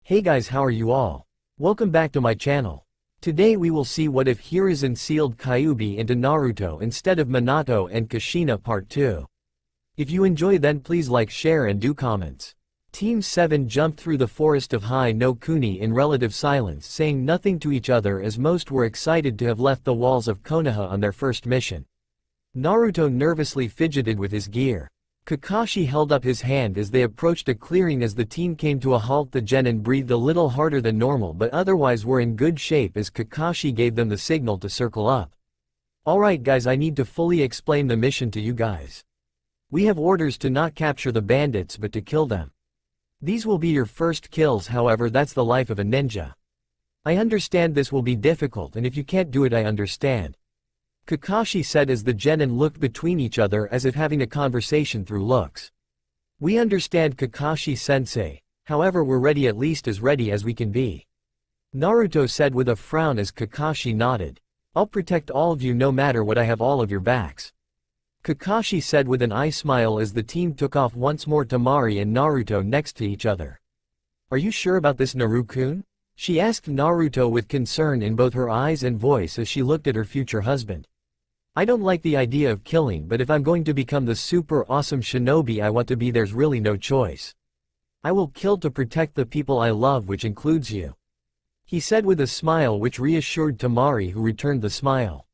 Hey guys, how are you all? Welcome back to my channel. Today we will see what if Hiruzen sealed Kyubi into Naruto instead of Minato and Kushina Part 2. If you enjoy, then please like, share and do comments. Team 7 jumped through the forest of Hai no Kuni in relative silence, saying nothing to each other as most were excited to have left the walls of Konoha on their first mission. Naruto nervously fidgeted with his gear. Kakashi held up his hand as they approached a clearing. As the team came to a halt, the genin breathed a little harder than normal but otherwise were in good shape as Kakashi gave them the signal to circle up. Alright guys, I need to fully explain the mission to you guys. We have orders to not capture the bandits but to kill them. These will be your first kills, however that's the life of a ninja. I understand this will be difficult, and if you can't do it I understand. Kakashi said as the genin looked between each other as if having a conversation through looks. We understand, Kakashi-sensei, however we're ready, at least as ready as we can be. Naruto said with a frown as Kakashi nodded. I'll protect all of you no matter what, I have all of your backs. Kakashi said with an eye smile as the team took off once more, Temari and Naruto next to each other. Are you sure about this, Naru-kun? She asked Naruto with concern in both her eyes and voice as she looked at her future husband. I don't like the idea of killing, but if I'm going to become the super awesome shinobi I want to be, there's really no choice. I will kill to protect the people I love, which includes you. He said with a smile which reassured Temari, who returned the smile.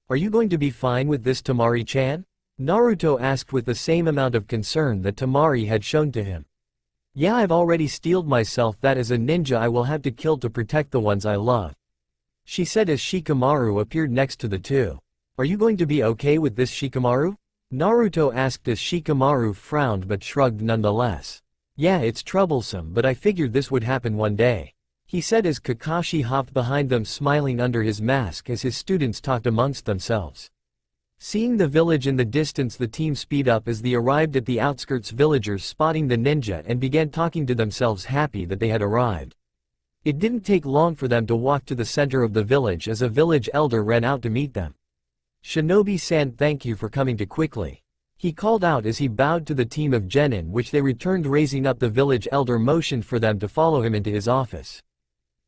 Are you going to be fine with this, Temari-chan? Naruto asked with the same amount of concern that Temari had shown to him. Yeah, I've already steeled myself that as a ninja I will have to kill to protect the ones I love. She said as Shikamaru appeared next to the two. Are you going to be okay with this, Shikamaru? Naruto asked as Shikamaru frowned but shrugged nonetheless. Yeah, it's troublesome, but I figured this would happen one day. He said as Kakashi hopped behind them, smiling under his mask as his students talked amongst themselves. Seeing the village in the distance, the team speed up as they arrived at the outskirts, villagers spotting the ninja and began talking to themselves, happy that they had arrived. It didn't take long for them to walk to the center of the village as a village elder ran out to meet them. Shinobi-san, thank you for coming too quickly. He called out as he bowed to the team of genin, which they returned, raising up. The village elder motioned for them to follow him into his office.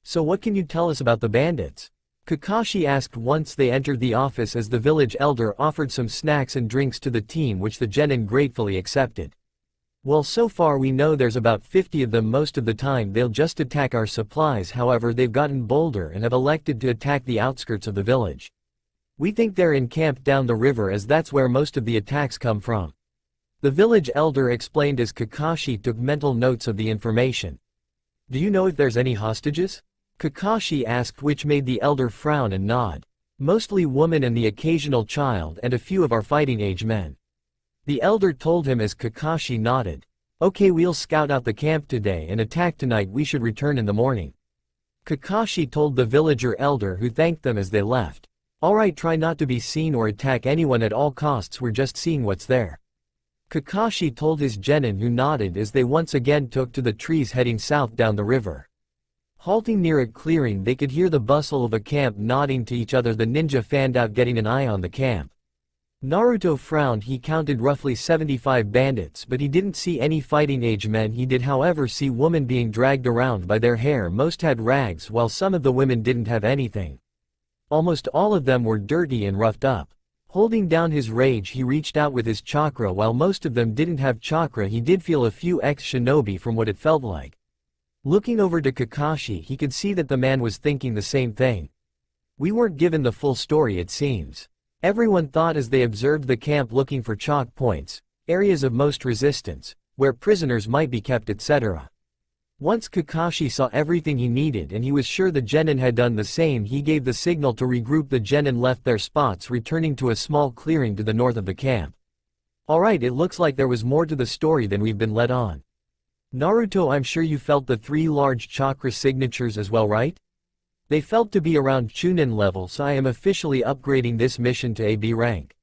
So what can you tell us about the bandits? Kakashi asked once they entered the office as the village elder offered some snacks and drinks to the team, which the genin gratefully accepted. Well, so far we know there's about 50 of them. Most of the time they'll just attack our supplies, however they've gotten bolder and have elected to attack the outskirts of the village. We think they're encamped down the river as that's where most of the attacks come from. The village elder explained as Kakashi took mental notes of the information. Do you know if there's any hostages? Kakashi asked, which made the elder frown and nod. Mostly women and the occasional child and a few of our fighting age men. The elder told him as Kakashi nodded. Okay, we'll scout out the camp today and attack tonight. We should return in the morning. Kakashi told the villager elder, who thanked them as they left. Alright, try not to be seen or attack anyone at all costs, we're just seeing what's there. Kakashi told his genin, who nodded as they once again took to the trees heading south down the river. Halting near a clearing, they could hear the bustle of a camp. Nodding to each other, the ninja fanned out, getting an eye on the camp. Naruto frowned. He counted roughly 75 bandits, but he didn't see any fighting age men. He did however see women being dragged around by their hair. Most had rags while some of the women didn't have anything. Almost all of them were dirty and roughed up. Holding down his rage, he reached out with his chakra. While most of them didn't have chakra, he did feel a few ex-shinobi from what it felt like. Looking over to Kakashi, he could see that the man was thinking the same thing. We weren't given the full story, it seems. Everyone thought as they observed the camp, looking for chalk points, areas of most resistance, where prisoners might be kept, etc. Once Kakashi saw everything he needed and he was sure the genin had done the same, he gave the signal to regroup. The genin left their spots, returning to a small clearing to the north of the camp. Alright, it looks like there was more to the story than we've been led on. Naruto, I'm sure you felt the 3 large chakra signatures as well, right? They felt to be around Chunin level, so I am officially upgrading this mission to AB rank.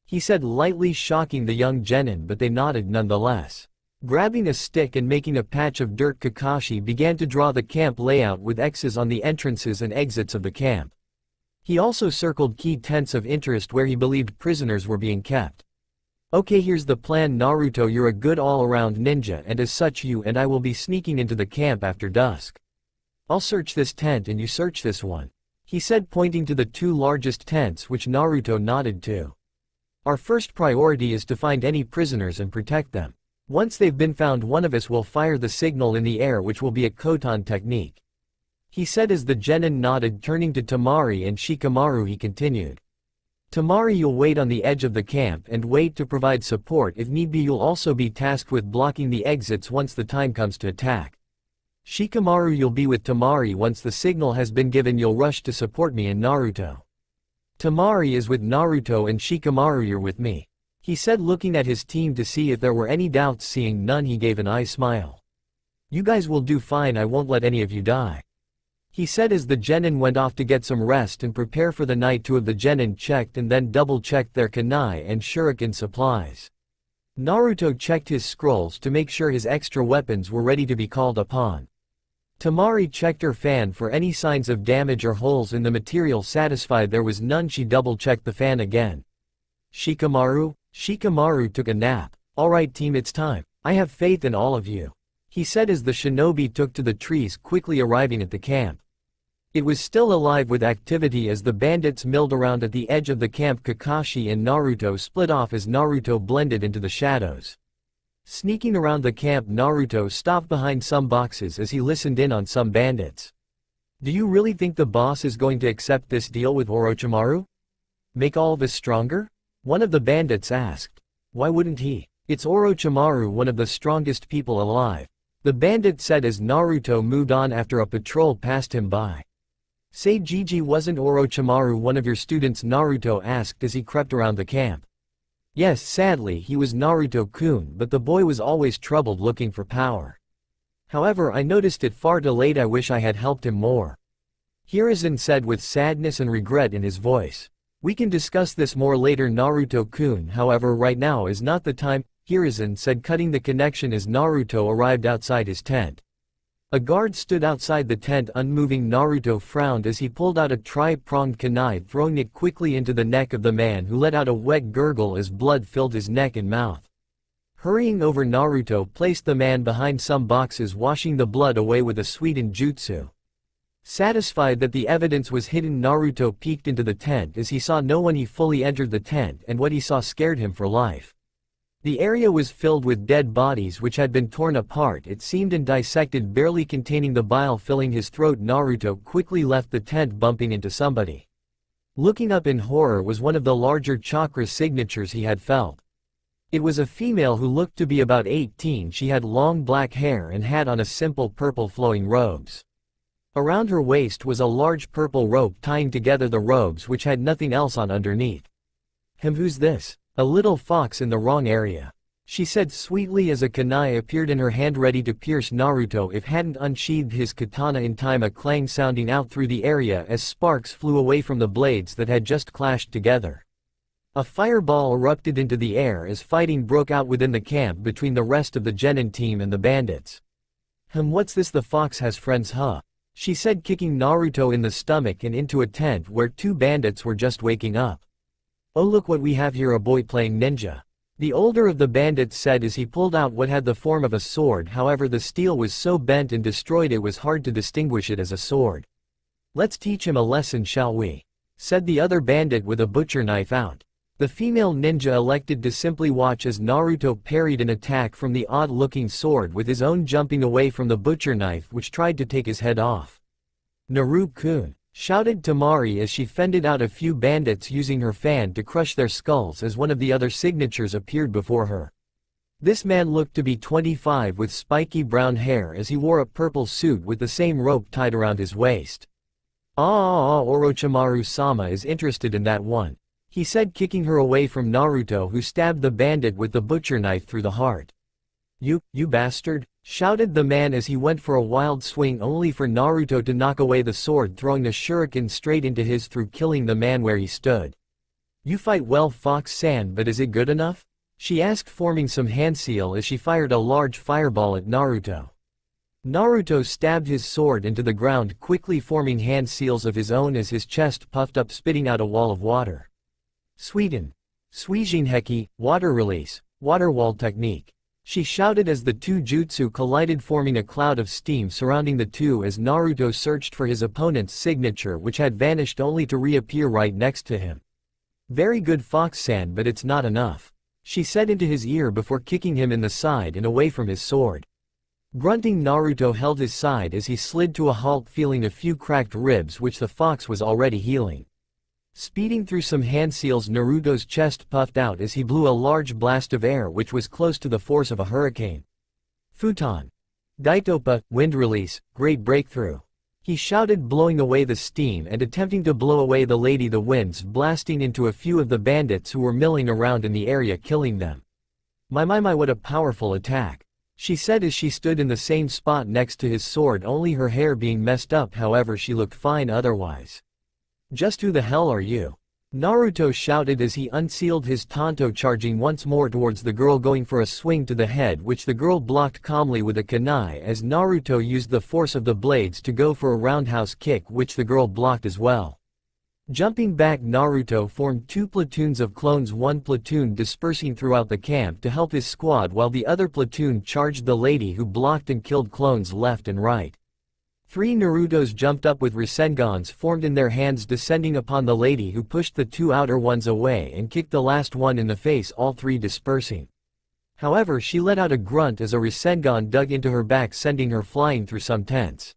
He said, lightly shocking the young genin, but they nodded nonetheless. Grabbing a stick and making a patch of dirt, Kakashi began to draw the camp layout with X's on the entrances and exits of the camp. He also circled key tents of interest where he believed prisoners were being kept. Okay, here's the plan, Naruto. You're a good all-around ninja, and as such you and I will be sneaking into the camp after dusk. I'll search this tent and you search this one, he said, pointing to the two largest tents which Naruto nodded to. Our first priority is to find any prisoners and protect them. Once they've been found, one of us will fire the signal in the air, which will be a Kotan technique, he said as the genin nodded. Turning to Temari and Shikamaru, he continued. Temari, you'll wait on the edge of the camp and wait to provide support if need be. You'll also be tasked with blocking the exits once the time comes to attack. Shikamaru, you'll be with Temari. Once the signal has been given, you'll rush to support me and Naruto. Temari is with Naruto and Shikamaru, you're with me, he said, looking at his team to see if there were any doubts. Seeing none, he gave an eye smile. You guys will do fine, I won't let any of you die, he said as the genin went off to get some rest and prepare for the night. Two of the genin checked and then double-checked their kunai and shuriken supplies. Naruto checked his scrolls to make sure his extra weapons were ready to be called upon. Temari checked her fan for any signs of damage or holes in the material. Satisfied there was none, she double-checked the fan again. Shikamaru took a nap. Alright team, it's time. I have faith in all of you, he said as the shinobi took to the trees, quickly arriving at the camp. It was still alive with activity as the bandits milled around at the edge of the camp. Kakashi and Naruto split off as Naruto blended into the shadows. Sneaking around the camp, Naruto stopped behind some boxes as he listened in on some bandits. Do you really think the boss is going to accept this deal with Orochimaru? Make all of us stronger? One of the bandits asked. Why wouldn't he? It's Orochimaru, one of the strongest people alive, the bandit said as Naruto moved on after a patrol passed him by. Say Gigi, wasn't Orochimaru one of your students? Naruto asked as he crept around the camp. Yes, sadly he was Naruto-kun, but the boy was always troubled looking for power. However, I noticed it far too late. I wish I had helped him more, Hiruzen said with sadness and regret in his voice. We can discuss this more later, Naruto-kun, however right now is not the time, Hiruzen said, cutting the connection as Naruto arrived outside his tent. A guard stood outside the tent unmoving. Naruto frowned as he pulled out a tri-pronged kunai, throwing it quickly into the neck of the man, who let out a wet gurgle as blood filled his neck and mouth. Hurrying over, Naruto placed the man behind some boxes, washing the blood away with a sweetened jutsu. Satisfied that the evidence was hidden, Naruto peeked into the tent as he saw no one. He fully entered the tent and what he saw scared him for life. The area was filled with dead bodies which had been torn apart, it seemed, and dissected, barely containing the bile filling his throat. Naruto quickly left the tent, bumping into somebody. Looking up in horror was one of the larger chakra signatures he had felt. It was a female who looked to be about 18. She had long black hair and had on a simple purple flowing robes. Around her waist was a large purple rope tying together the robes, which had nothing else on underneath. Who's this? A little fox in the wrong area, she said sweetly as a kunai appeared in her hand, ready to pierce Naruto if hadn't unsheathed his katana in time. A clang sounding out through the area as sparks flew away from the blades that had just clashed together. A fireball erupted into the air as fighting broke out within the camp between the rest of the genin team and the bandits. What's this? The fox has friends, huh? She said, kicking Naruto in the stomach and into a tent where two bandits were just waking up. Oh, look what we have here, a boy playing ninja, the older of the bandits said as he pulled out what had the form of a sword. However, the steel was so bent and destroyed it was hard to distinguish it as a sword. Let's teach him a lesson, shall we? Said the other bandit with a butcher knife out. The female ninja elected to simply watch as Naruto parried an attack from the odd-looking sword, with his own jumping away from the butcher knife which tried to take his head off. Naru-kun, shouted Temari as she fended out a few bandits using her fan to crush their skulls as one of the other signatures appeared before her. This man looked to be 25 with spiky brown hair as he wore a purple suit with the same rope tied around his waist. Orochimaru-sama is interested in that one, he said, kicking her away from Naruto, who stabbed the bandit with the butcher knife through the heart. You bastard, shouted the man as he went for a wild swing, only for Naruto to knock away the sword, throwing the shuriken straight into his throat, killing the man where he stood. You fight well, Fox-san, but is it good enough? She asked, forming some hand seal as she fired a large fireball at Naruto. Naruto stabbed his sword into the ground, quickly forming hand seals of his own as his chest puffed up, spitting out a wall of water. Sweeten. Suijinheki, water release, water wall technique. She shouted as the two jutsu collided, forming a cloud of steam surrounding the two as Naruto searched for his opponent's signature, which had vanished only to reappear right next to him. Very good, Fox-san, but it's not enough, she said into his ear before kicking him in the side and away from his sword. Grunting, Naruto held his side as he slid to a halt, feeling a few cracked ribs which the fox was already healing. Speeding through some hand seals, Naruto's chest puffed out as he blew a large blast of air which was close to the force of a hurricane. Futon. Daitopa, wind release, great breakthrough, he shouted, blowing away the steam and attempting to blow away the lady, the winds blasting into a few of the bandits who were milling around in the area, killing them. My, what a powerful attack, she said as she stood in the same spot next to his sword, only her hair being messed up, however she looked fine otherwise. Just who the hell are you? Naruto shouted as he unsealed his tanto, charging once more towards the girl, going for a swing to the head which the girl blocked calmly with a kunai as Naruto used the force of the blades to go for a roundhouse kick which the girl blocked as well. Jumping back, Naruto formed two platoons of clones, one platoon dispersing throughout the camp to help his squad while the other platoon charged the lady who blocked and killed clones left and right. Three Narutos jumped up with Rasengans formed in their hands, descending upon the lady who pushed the two outer ones away and kicked the last one in the face, all three dispersing. However, she let out a grunt as a Rasengan dug into her back, sending her flying through some tents.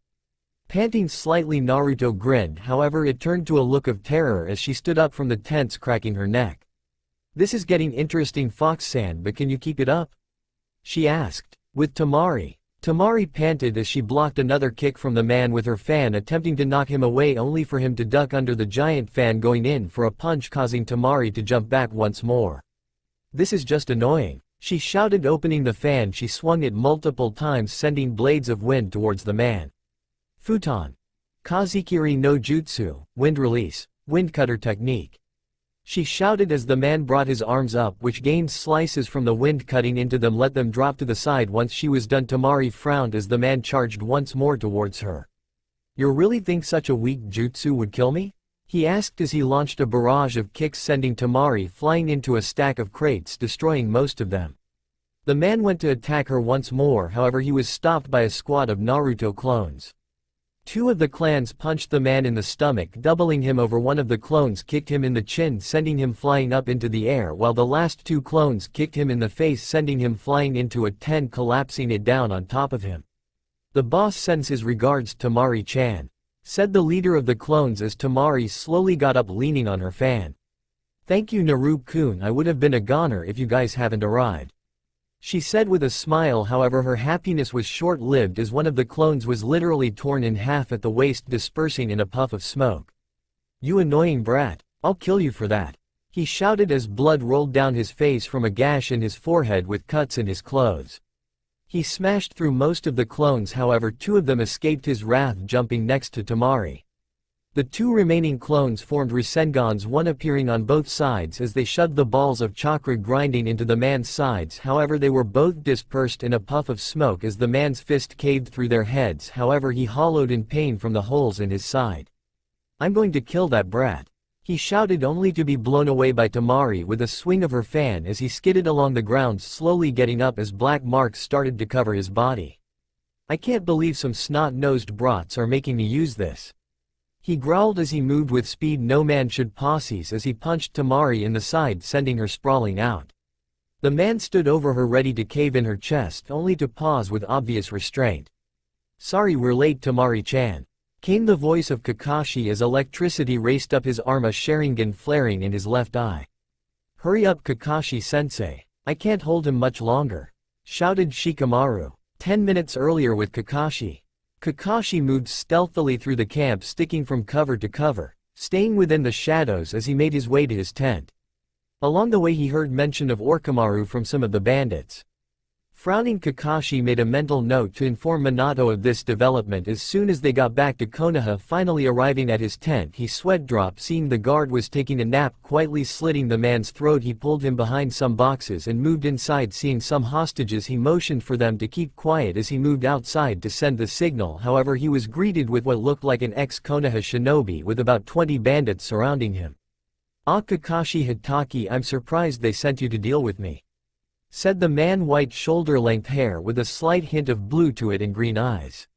Panting slightly, Naruto grinned, however it turned to a look of terror as she stood up from the tents, cracking her neck. This is getting interesting, Fox-san, but can you keep it up? She asked. With Temari. Temari panted as she blocked another kick from the man with her fan, attempting to knock him away, only for him to duck under the giant fan, going in for a punch, causing Temari to jump back once more. This is just annoying, she shouted, opening the fan. She swung it multiple times, sending blades of wind towards the man. Futon. Kazekiri no Jutsu, wind release, wind cutter technique. She shouted as the man brought his arms up, which gained slices from the wind, cutting into them, let them drop to the side. Once she was done, Temari frowned as the man charged once more towards her. You really think such a weak jutsu would kill me? He asked as he launched a barrage of kicks, sending Temari flying into a stack of crates, destroying most of them. The man went to attack her once more, however he was stopped by a squad of Naruto clones. Two of the clans punched the man in the stomach, doubling him over. One of the clones kicked him in the chin, sending him flying up into the air, while the last two clones kicked him in the face, sending him flying into a tent, collapsing it down on top of him. The boss sends his regards, Temari-chan, said the leader of the clones as Temari slowly got up, leaning on her fan. Thank you, Naru-kun, I would have been a goner if you guys haven't arrived, she said with a smile. However, her happiness was short-lived as one of the clones was literally torn in half at the waist, dispersing in a puff of smoke. You annoying brat, I'll kill you for that, he shouted as blood rolled down his face from a gash in his forehead with cuts in his clothes. He smashed through most of the clones, however two of them escaped his wrath, jumping next to Temari. The two remaining clones formed Rasengans, one appearing on both sides as they shoved the balls of chakra grinding into the man's sides. However, they were both dispersed in a puff of smoke as the man's fist caved through their heads. However, he hollowed in pain from the holes in his side. I'm going to kill that brat, he shouted, only to be blown away by Temari with a swing of her fan as he skidded along the ground, slowly getting up as black marks started to cover his body. I can't believe some snot-nosed brats are making me use this, he growled as he moved with speed no man should posses as he punched Temari in the side, sending her sprawling out. The man stood over her, ready to cave in her chest, only to pause with obvious restraint. Sorry we're late, Temari-chan, came the voice of Kakashi as electricity raced up his arm, a Sharingan flaring in his left eye. Hurry up, Kakashi-sensei, I can't hold him much longer, shouted Shikamaru. 10 minutes earlier with Kakashi. Kakashi moved stealthily through the camp, sticking from cover to cover, staying within the shadows as he made his way to his tent. Along the way he heard mention of Orochimaru from some of the bandits. Frowning, Kakashi made a mental note to inform Minato of this development. As soon as they got back to Konoha, finally arriving at his tent, he sweat dropped seeing the guard was taking a nap, quietly slitting the man's throat. He pulled him behind some boxes and moved inside. Seeing some hostages, he motioned for them to keep quiet as he moved outside to send the signal. However, he was greeted with what looked like an ex-Konoha shinobi with about 20 bandits surrounding him. "Ah, Kakashi Hitaki, I'm surprised they sent you to deal with me," said the man, white shoulder-length hair with a slight hint of blue to it and green eyes.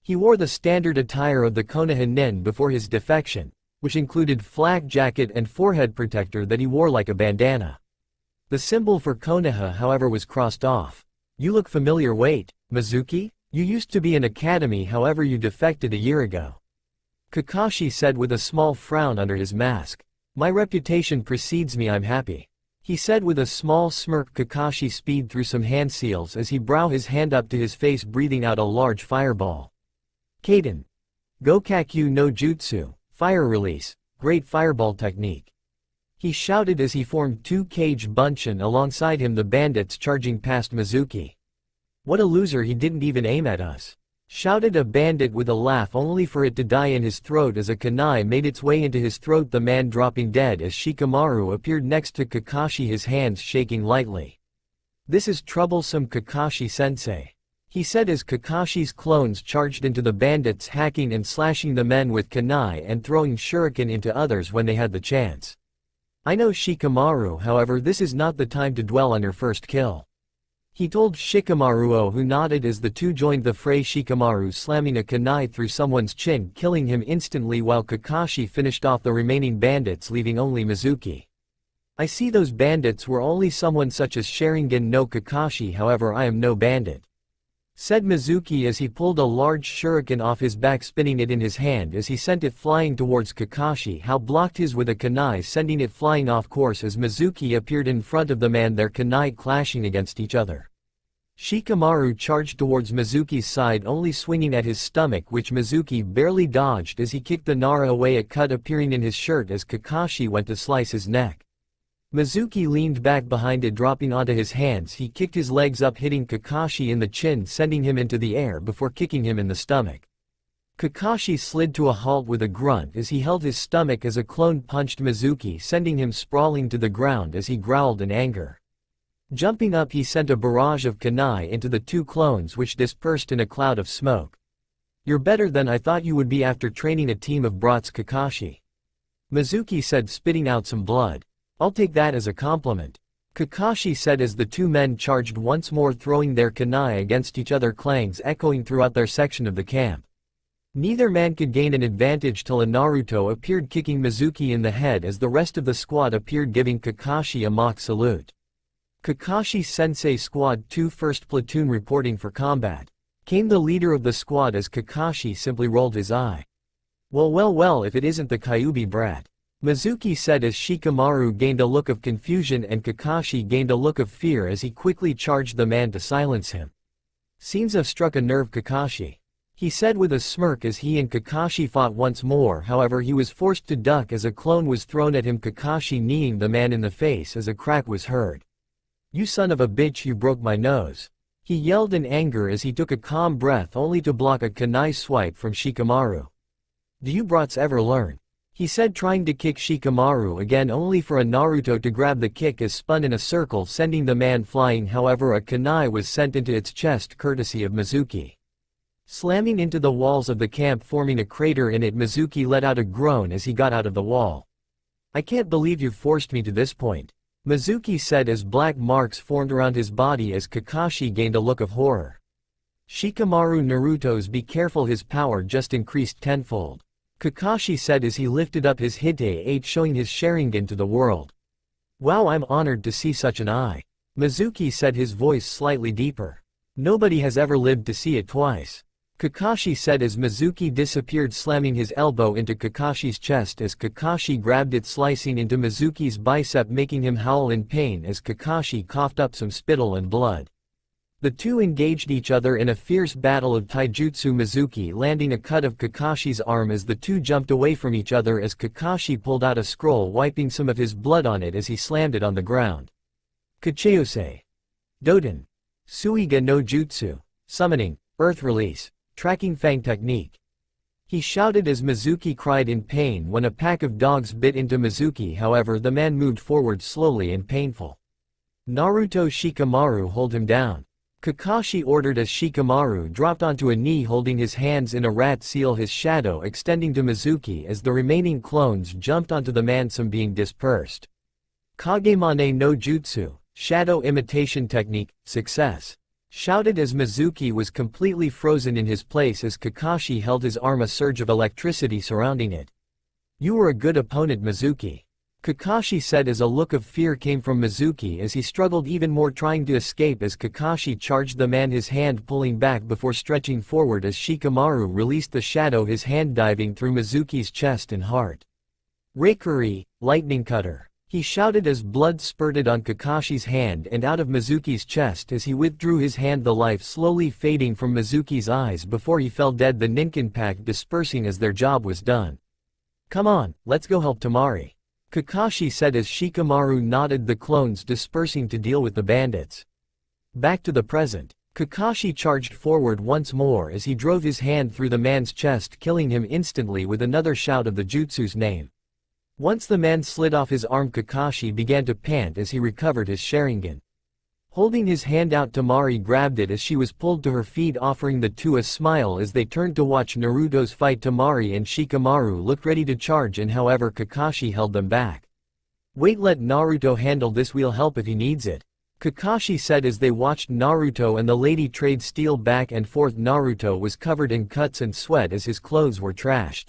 He wore the standard attire of the Konoha nin before his defection, which included flak jacket and forehead protector that he wore like a bandana. The symbol for Konoha, however, was crossed off. "You look familiar. Wait, Mizuki? You used to be in academy, however you defected a year ago," Kakashi said with a small frown under his mask. "My reputation precedes me, I'm happy," he said with a small smirk. Kakashi speed through some hand seals as he brought his hand up to his face, breathing out a large fireball. "Kaden. Gokakyu no Jutsu, fire release, great fireball technique," he shouted as he formed two Kage Bunshin alongside him, the bandits charging past Mizuki. "What a loser, he didn't even aim at us," shouted a bandit with a laugh, only for it to die in his throat as a kunai made its way into his throat, the man dropping dead as Shikamaru appeared next to Kakashi, his hands shaking lightly. "This is troublesome, Kakashi-sensei," he said as Kakashi's clones charged into the bandits, hacking and slashing the men with kunai and throwing shuriken into others when they had the chance. "I know, Shikamaru, however this is not the time to dwell on your first kill," he told Shikamaru, who nodded as the two joined the fray, Shikamaru slamming a kunai through someone's chin, killing him instantly, while Kakashi finished off the remaining bandits, leaving only Mizuki. "I see those bandits were only someone such as Sharingan no Kakashi, however I am no bandit," said Mizuki as he pulled a large shuriken off his back, spinning it in his hand as he sent it flying towards Kakashi, who blocked his with a kunai, sending it flying off course as Mizuki appeared in front of the man, their kunai clashing against each other. Shikamaru charged towards Mizuki's side, only swinging at his stomach, which Mizuki barely dodged as he kicked the Nara away, a cut appearing in his shirt as Kakashi went to slice his neck. Mizuki leaned back behind it, dropping onto his hands. He kicked his legs up, hitting Kakashi in the chin, sending him into the air before kicking him in the stomach. Kakashi slid to a halt with a grunt as he held his stomach as a clone punched Mizuki, sending him sprawling to the ground as he growled in anger. Jumping up, he sent a barrage of kunai into the two clones, which dispersed in a cloud of smoke. "You're better than I thought you would be after training a team of brats, Kakashi," Mizuki said, spitting out some blood. "I'll take that as a compliment," Kakashi said as the two men charged once more, throwing their kunai against each other, clangs echoing throughout their section of the camp. Neither man could gain an advantage till a Naruto appeared, kicking Mizuki in the head as the rest of the squad appeared, giving Kakashi a mock salute. "Kakashi Sensei, Squad 2 First Platoon reporting for combat," came the leader of the squad as Kakashi simply rolled his eye. Well, if it isn't the Kyubi brat," Mizuki said as Shikamaru gained a look of confusion and Kakashi gained a look of fear as he quickly charged the man to silence him. "Seems I've struck a nerve, Kakashi," he said with a smirk as he and Kakashi fought once more, however he was forced to duck as a clone was thrown at him, Kakashi kneeing the man in the face as a crack was heard. "You son of a bitch, you broke my nose," he yelled in anger as he took a calm breath, only to block a kunai swipe from Shikamaru. "Do you brats ever learn?" he said, trying to kick Shikamaru again, only for a Naruto to grab the kick as spun in a circle, sending the man flying. However, a kunai was sent into its chest courtesy of Mizuki. Slamming into the walls of the camp, forming a crater in it, Mizuki let out a groan as he got out of the wall. "I can't believe you've forced me to this point," Mizuki said as black marks formed around his body as Kakashi gained a look of horror. "Shikamaru, Naruto's be careful, his power just increased tenfold," Kakashi said as he lifted up his Hite 8, showing his Sharingan to the world. "Wow, I'm honored to see such an eye," Mizuki said, his voice slightly deeper. "Nobody has ever lived to see it twice," Kakashi said as Mizuki disappeared, slamming his elbow into Kakashi's chest as Kakashi grabbed it, slicing into Mizuki's bicep, making him howl in pain as Kakashi coughed up some spittle and blood. The two engaged each other in a fierce battle of taijutsu, Mizuki landing a cut of Kakashi's arm as the two jumped away from each other as Kakashi pulled out a scroll, wiping some of his blood on it as he slammed it on the ground. "Kacheose. Doden. Suiga no Jutsu. Summoning, Earth Release. Tracking Fang Technique," he shouted as Mizuki cried in pain when a pack of dogs bit into Mizuki. However, the man moved forward slowly and painful. "Naruto, Shikamaru, hold him down," Kakashi ordered as Shikamaru dropped onto a knee holding his hands in a rat seal, his shadow extending to Mizuki as the remaining clones jumped onto the man, some being dispersed. Kagemane no Jutsu, shadow imitation technique, success. Shouted as Mizuki was completely frozen in his place as Kakashi held his arm, a surge of electricity surrounding it. You were a good opponent, Mizuki. Kakashi said as a look of fear came from Mizuki as he struggled even more trying to escape as Kakashi charged the man, his hand pulling back before stretching forward as Shikamaru released the shadow, his hand diving through Mizuki's chest and heart. Reikuri, lightning cutter. He shouted as blood spurted on Kakashi's hand and out of Mizuki's chest as he withdrew his hand, the life slowly fading from Mizuki's eyes before he fell dead, the Ninken pack dispersing as their job was done. Come on, let's go help Temari. Kakashi said as Shikamaru nodded, the clones dispersing to deal with the bandits. Back to the present. Kakashi charged forward once more as he drove his hand through the man's chest, killing him instantly with another shout of the jutsu's name. Once the man slid off his arm, Kakashi began to pant as he recovered his Sharingan. Holding his hand out, Temari grabbed it as she was pulled to her feet, offering the two a smile as they turned to watch Naruto's fight. Temari and Shikamaru looked ready to charge in, however Kakashi held them back. Wait, let Naruto handle this, we'll help if he needs it. Kakashi said as they watched Naruto and the lady trade steel back and forth. Naruto was covered in cuts and sweat as his clothes were trashed.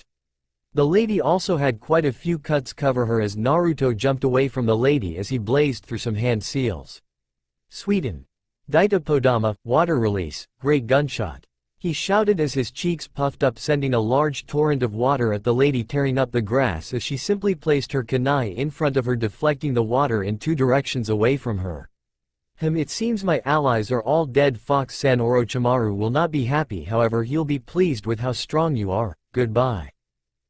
The lady also had quite a few cuts cover her as Naruto jumped away from the lady as he blazed through some hand seals. Sweden. Daita Podama, water release, great gunshot. He shouted as his cheeks puffed up, sending a large torrent of water at the lady, tearing up the grass as she simply placed her kunai in front of her, deflecting the water in two directions away from her. It seems my allies are all dead. Fox-san, Orochimaru will not be happy, however he'll be pleased with how strong you are, goodbye.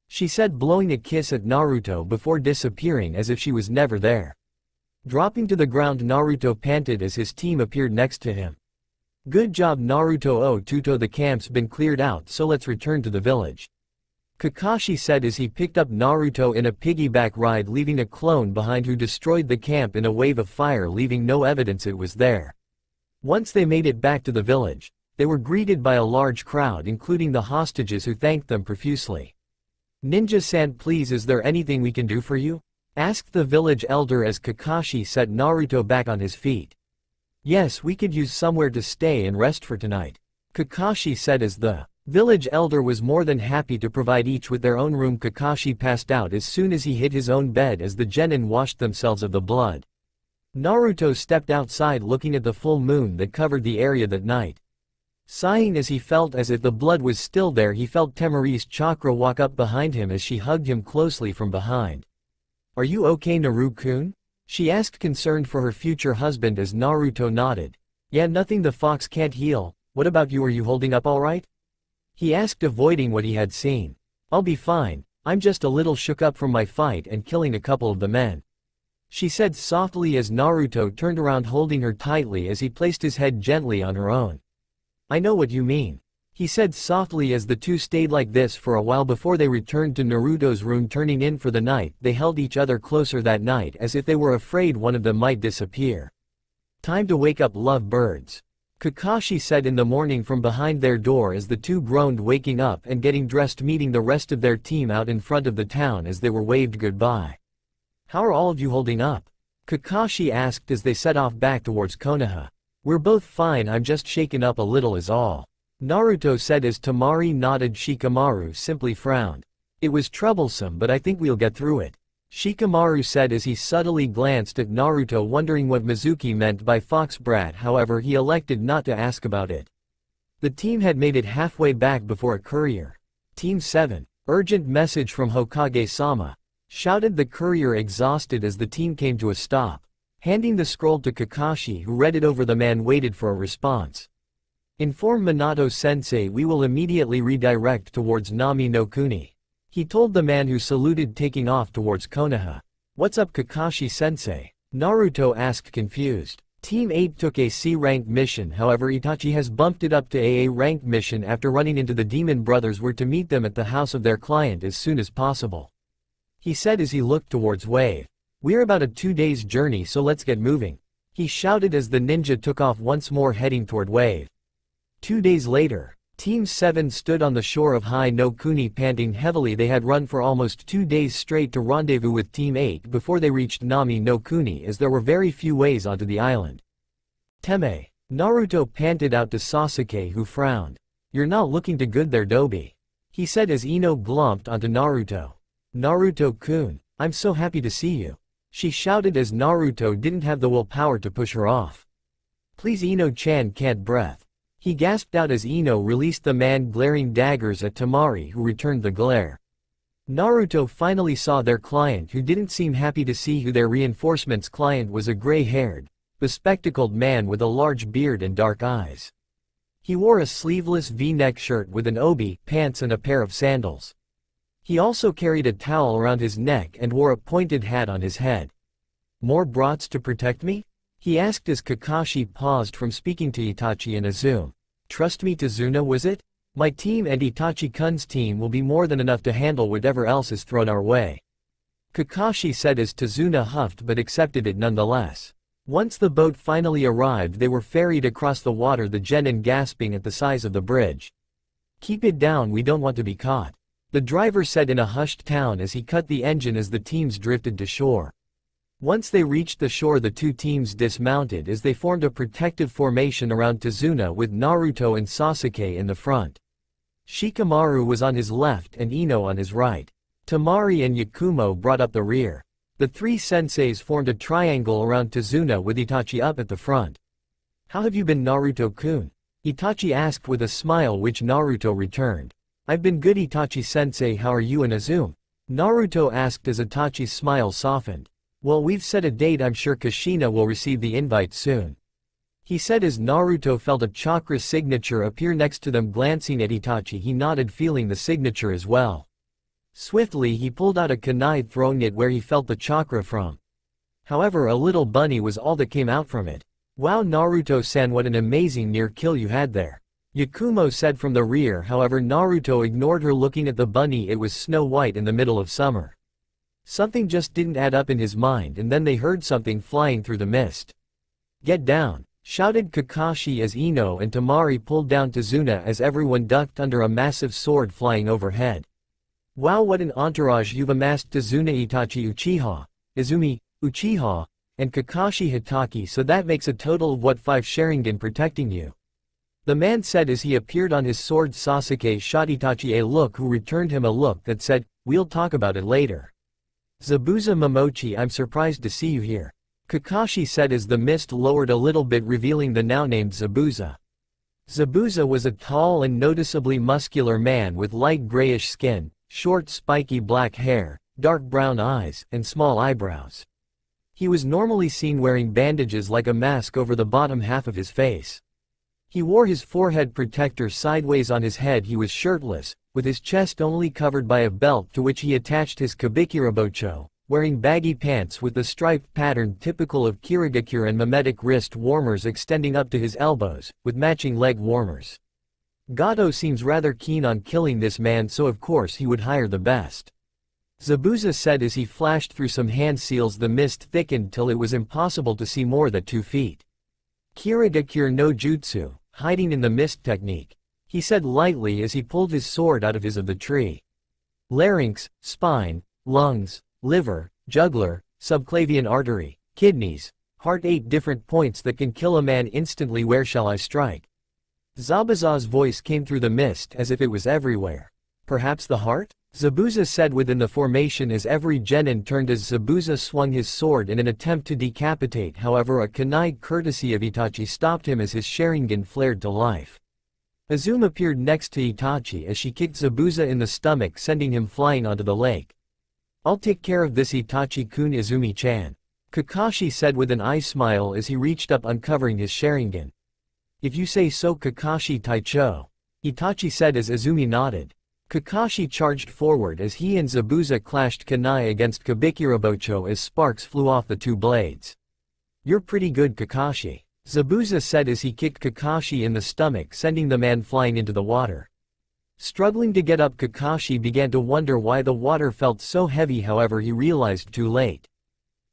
She said, blowing a kiss at Naruto before disappearing as if she was never there. Dropping to the ground, Naruto panted as his team appeared next to him. Good job, Naruto. Oh Tuto, the camp's been cleared out, so let's return to the village. Kakashi said as he picked up Naruto in a piggyback ride, leaving a clone behind who destroyed the camp in a wave of fire, leaving no evidence it was there. Once they made it back to the village, they were greeted by a large crowd including the hostages who thanked them profusely. Ninja-san, please, is there anything we can do for you? Asked the village elder as Kakashi set Naruto back on his feet. Yes, we could use somewhere to stay and rest for tonight. Kakashi said as the village elder was more than happy to provide each with their own room. Kakashi passed out as soon as he hit his own bed as the genin washed themselves of the blood. Naruto stepped outside looking at the full moon that covered the area that night. Sighing as he felt as if the blood was still there, he felt Temari's chakra walk up behind him as she hugged him closely from behind. Are you okay, Naru-kun? She asked, concerned for her future husband as Naruto nodded. Yeah, nothing, the fox can't heal. What about you, are you holding up alright? He asked, avoiding what he had seen. I'll be fine, I'm just a little shook up from my fight and killing a couple of the men. She said softly as Naruto turned around, holding her tightly as he placed his head gently on her own. I know what you mean. He said softly as the two stayed like this for a while before they returned to Naruto's room. Turning in for the night, they held each other closer that night as if they were afraid one of them might disappear. Time to wake up, love birds. Kakashi said in the morning from behind their door as the two groaned, waking up and getting dressed, meeting the rest of their team out in front of the town as they were waved goodbye. How are all of you holding up? Kakashi asked as they set off back towards Konoha. We're both fine, I'm just shaken up a little is all. Naruto said as Temari nodded. Shikamaru simply frowned. It was troublesome, but I think we'll get through it. Shikamaru said as he subtly glanced at Naruto, wondering what Mizuki meant by fox brat, however he elected not to ask about it. The team had made it halfway back before a courier. Team 7. Urgent message from Hokage-sama. Shouted the courier, exhausted as the team came to a stop. Handing the scroll to Kakashi, who read it over, the man waited for a response. Inform Minato-sensei we will immediately redirect towards Nami no Kuni. He told the man who saluted, taking off towards Konoha. What's up, Kakashi-sensei? Naruto asked, confused. Team 8 took a C-rank mission, however Itachi has bumped it up to AA rank mission after running into the Demon Brothers. Were to meet them at the house of their client as soon as possible. He said as he looked towards Wave. We're about a 2 days journey, so let's get moving. he shouted as the ninja took off once more heading toward Wave. 2 days later, Team 7 stood on the shore of Hai no Kuni panting heavily. They had run for almost 2 days straight to rendezvous with Team 8 before they reached Nami no Kuni, as there were very few ways onto the island. Teme. Naruto panted out to Sasuke, who frowned. "You're not looking too good there, Dobi," he said as Ino glomped onto Naruto. "Naruto-kun, I'm so happy to see you," she shouted as Naruto didn't have the willpower to push her off. "Please, Ino-chan can't breath," he gasped out as Ino released the man glaring daggers at Temari, who returned the glare. Naruto finally saw their client, who didn't seem happy to see who their reinforcements client was, a gray-haired, bespectacled man with a large beard and dark eyes. He wore a sleeveless V-neck shirt with an obi, pants and a pair of sandals. He also carried a towel around his neck and wore a pointed hat on his head. "More brats to protect me?" he asked as Kakashi paused from speaking to Itachi and Azuma. "Trust me, Tazuna, was it? My team and Itachi-kun's team will be more than enough to handle whatever else is thrown our way," Kakashi said as Tazuna huffed but accepted it nonetheless. Once the boat finally arrived, they were ferried across the water, the genin gasping at the size of the bridge. "Keep it down, we don't want to be caught," the driver said in a hushed tone as he cut the engine as the teams drifted to shore. Once they reached the shore, the two teams dismounted as they formed a protective formation around Tazuna, with Naruto and Sasuke in the front. Shikamaru was on his left and Ino on his right. Temari and Yakumo brought up the rear. The three senseis formed a triangle around Tazuna with Itachi up at the front. "How have you been, Naruto-kun?" Itachi asked with a smile, which Naruto returned. "I've been good, Itachi-sensei. How are you and Azuma?" Naruto asked as Itachi's smile softened. "Well, we've set a date. I'm sure Kushina will receive the invite soon," he said as Naruto felt a chakra signature appear next to them. Glancing at Itachi, he nodded, feeling the signature as well. Swiftly he pulled out a kunai, throwing it where he felt the chakra from. However, a little bunny was all that came out from it. "Wow, Naruto-san, what an amazing near kill you had there," Yakumo said from the rear. However, Naruto ignored her, looking at the bunny. It was Snow White in the middle of summer. Something just didn't add up in his mind, and then they heard something flying through the mist. "Get down," shouted Kakashi as Ino and Temari pulled down Tazuna as everyone ducked under a massive sword flying overhead. "Wow, what an entourage you've amassed, Tazuna, Itachi Uchiha, Izumi, Uchiha, and Kakashi Hitaki, so that makes a total of what, 5 Sharingan protecting you," the man said as he appeared on his sword. Sasuke shot Itachi a look, who returned him a look that said, "We'll talk about it later." "Zabuza Momochi, I'm surprised to see you here," Kakashi said as the mist lowered a little bit, revealing the now named Zabuza. Zabuza was a tall and noticeably muscular man with light grayish skin, short spiky black hair, dark brown eyes, and small eyebrows. He was normally seen wearing bandages like a mask over the bottom half of his face. He wore his forehead protector sideways on his head. He was shirtless, with his chest only covered by a belt to which he attached his kabikirabocho, wearing baggy pants with the striped pattern typical of kirigakure and mimetic wrist warmers extending up to his elbows, with matching leg warmers. Gato seems rather keen on killing this man, so of course he would hire the best, Zabuza said as he flashed through some hand seals. The mist thickened till it was impossible to see more than 2 feet. "Kirigakure no jutsu, hiding in the mist technique," he said lightly as he pulled his sword out of the tree. "Larynx, spine, lungs, liver, jugular, subclavian artery, kidneys, heart, 8 different points that can kill a man instantly. Where shall I strike?" Zabuza's voice came through the mist as if it was everywhere. "Perhaps the heart?" Zabuza said within the formation as every genin turned as Zabuza swung his sword in an attempt to decapitate. However, a kunai courtesy of Itachi stopped him as his Sharingan flared to life. Azuma appeared next to Itachi as she kicked Zabuza in the stomach, sending him flying onto the lake. "I'll take care of this, Itachi-kun, Izumi-chan," Kakashi said with an eye smile as he reached up, uncovering his Sharingan. "If you say so, Kakashi Taicho," Itachi said as Izumi nodded. Kakashi charged forward as he and Zabuza clashed kunai against Kabikirabocho as sparks flew off the 2 blades. "You're pretty good, Kakashi," Zabuza said as he kicked Kakashi in the stomach, sending the man flying into the water. Struggling to get up, Kakashi began to wonder why the water felt so heavy. However, he realized too late.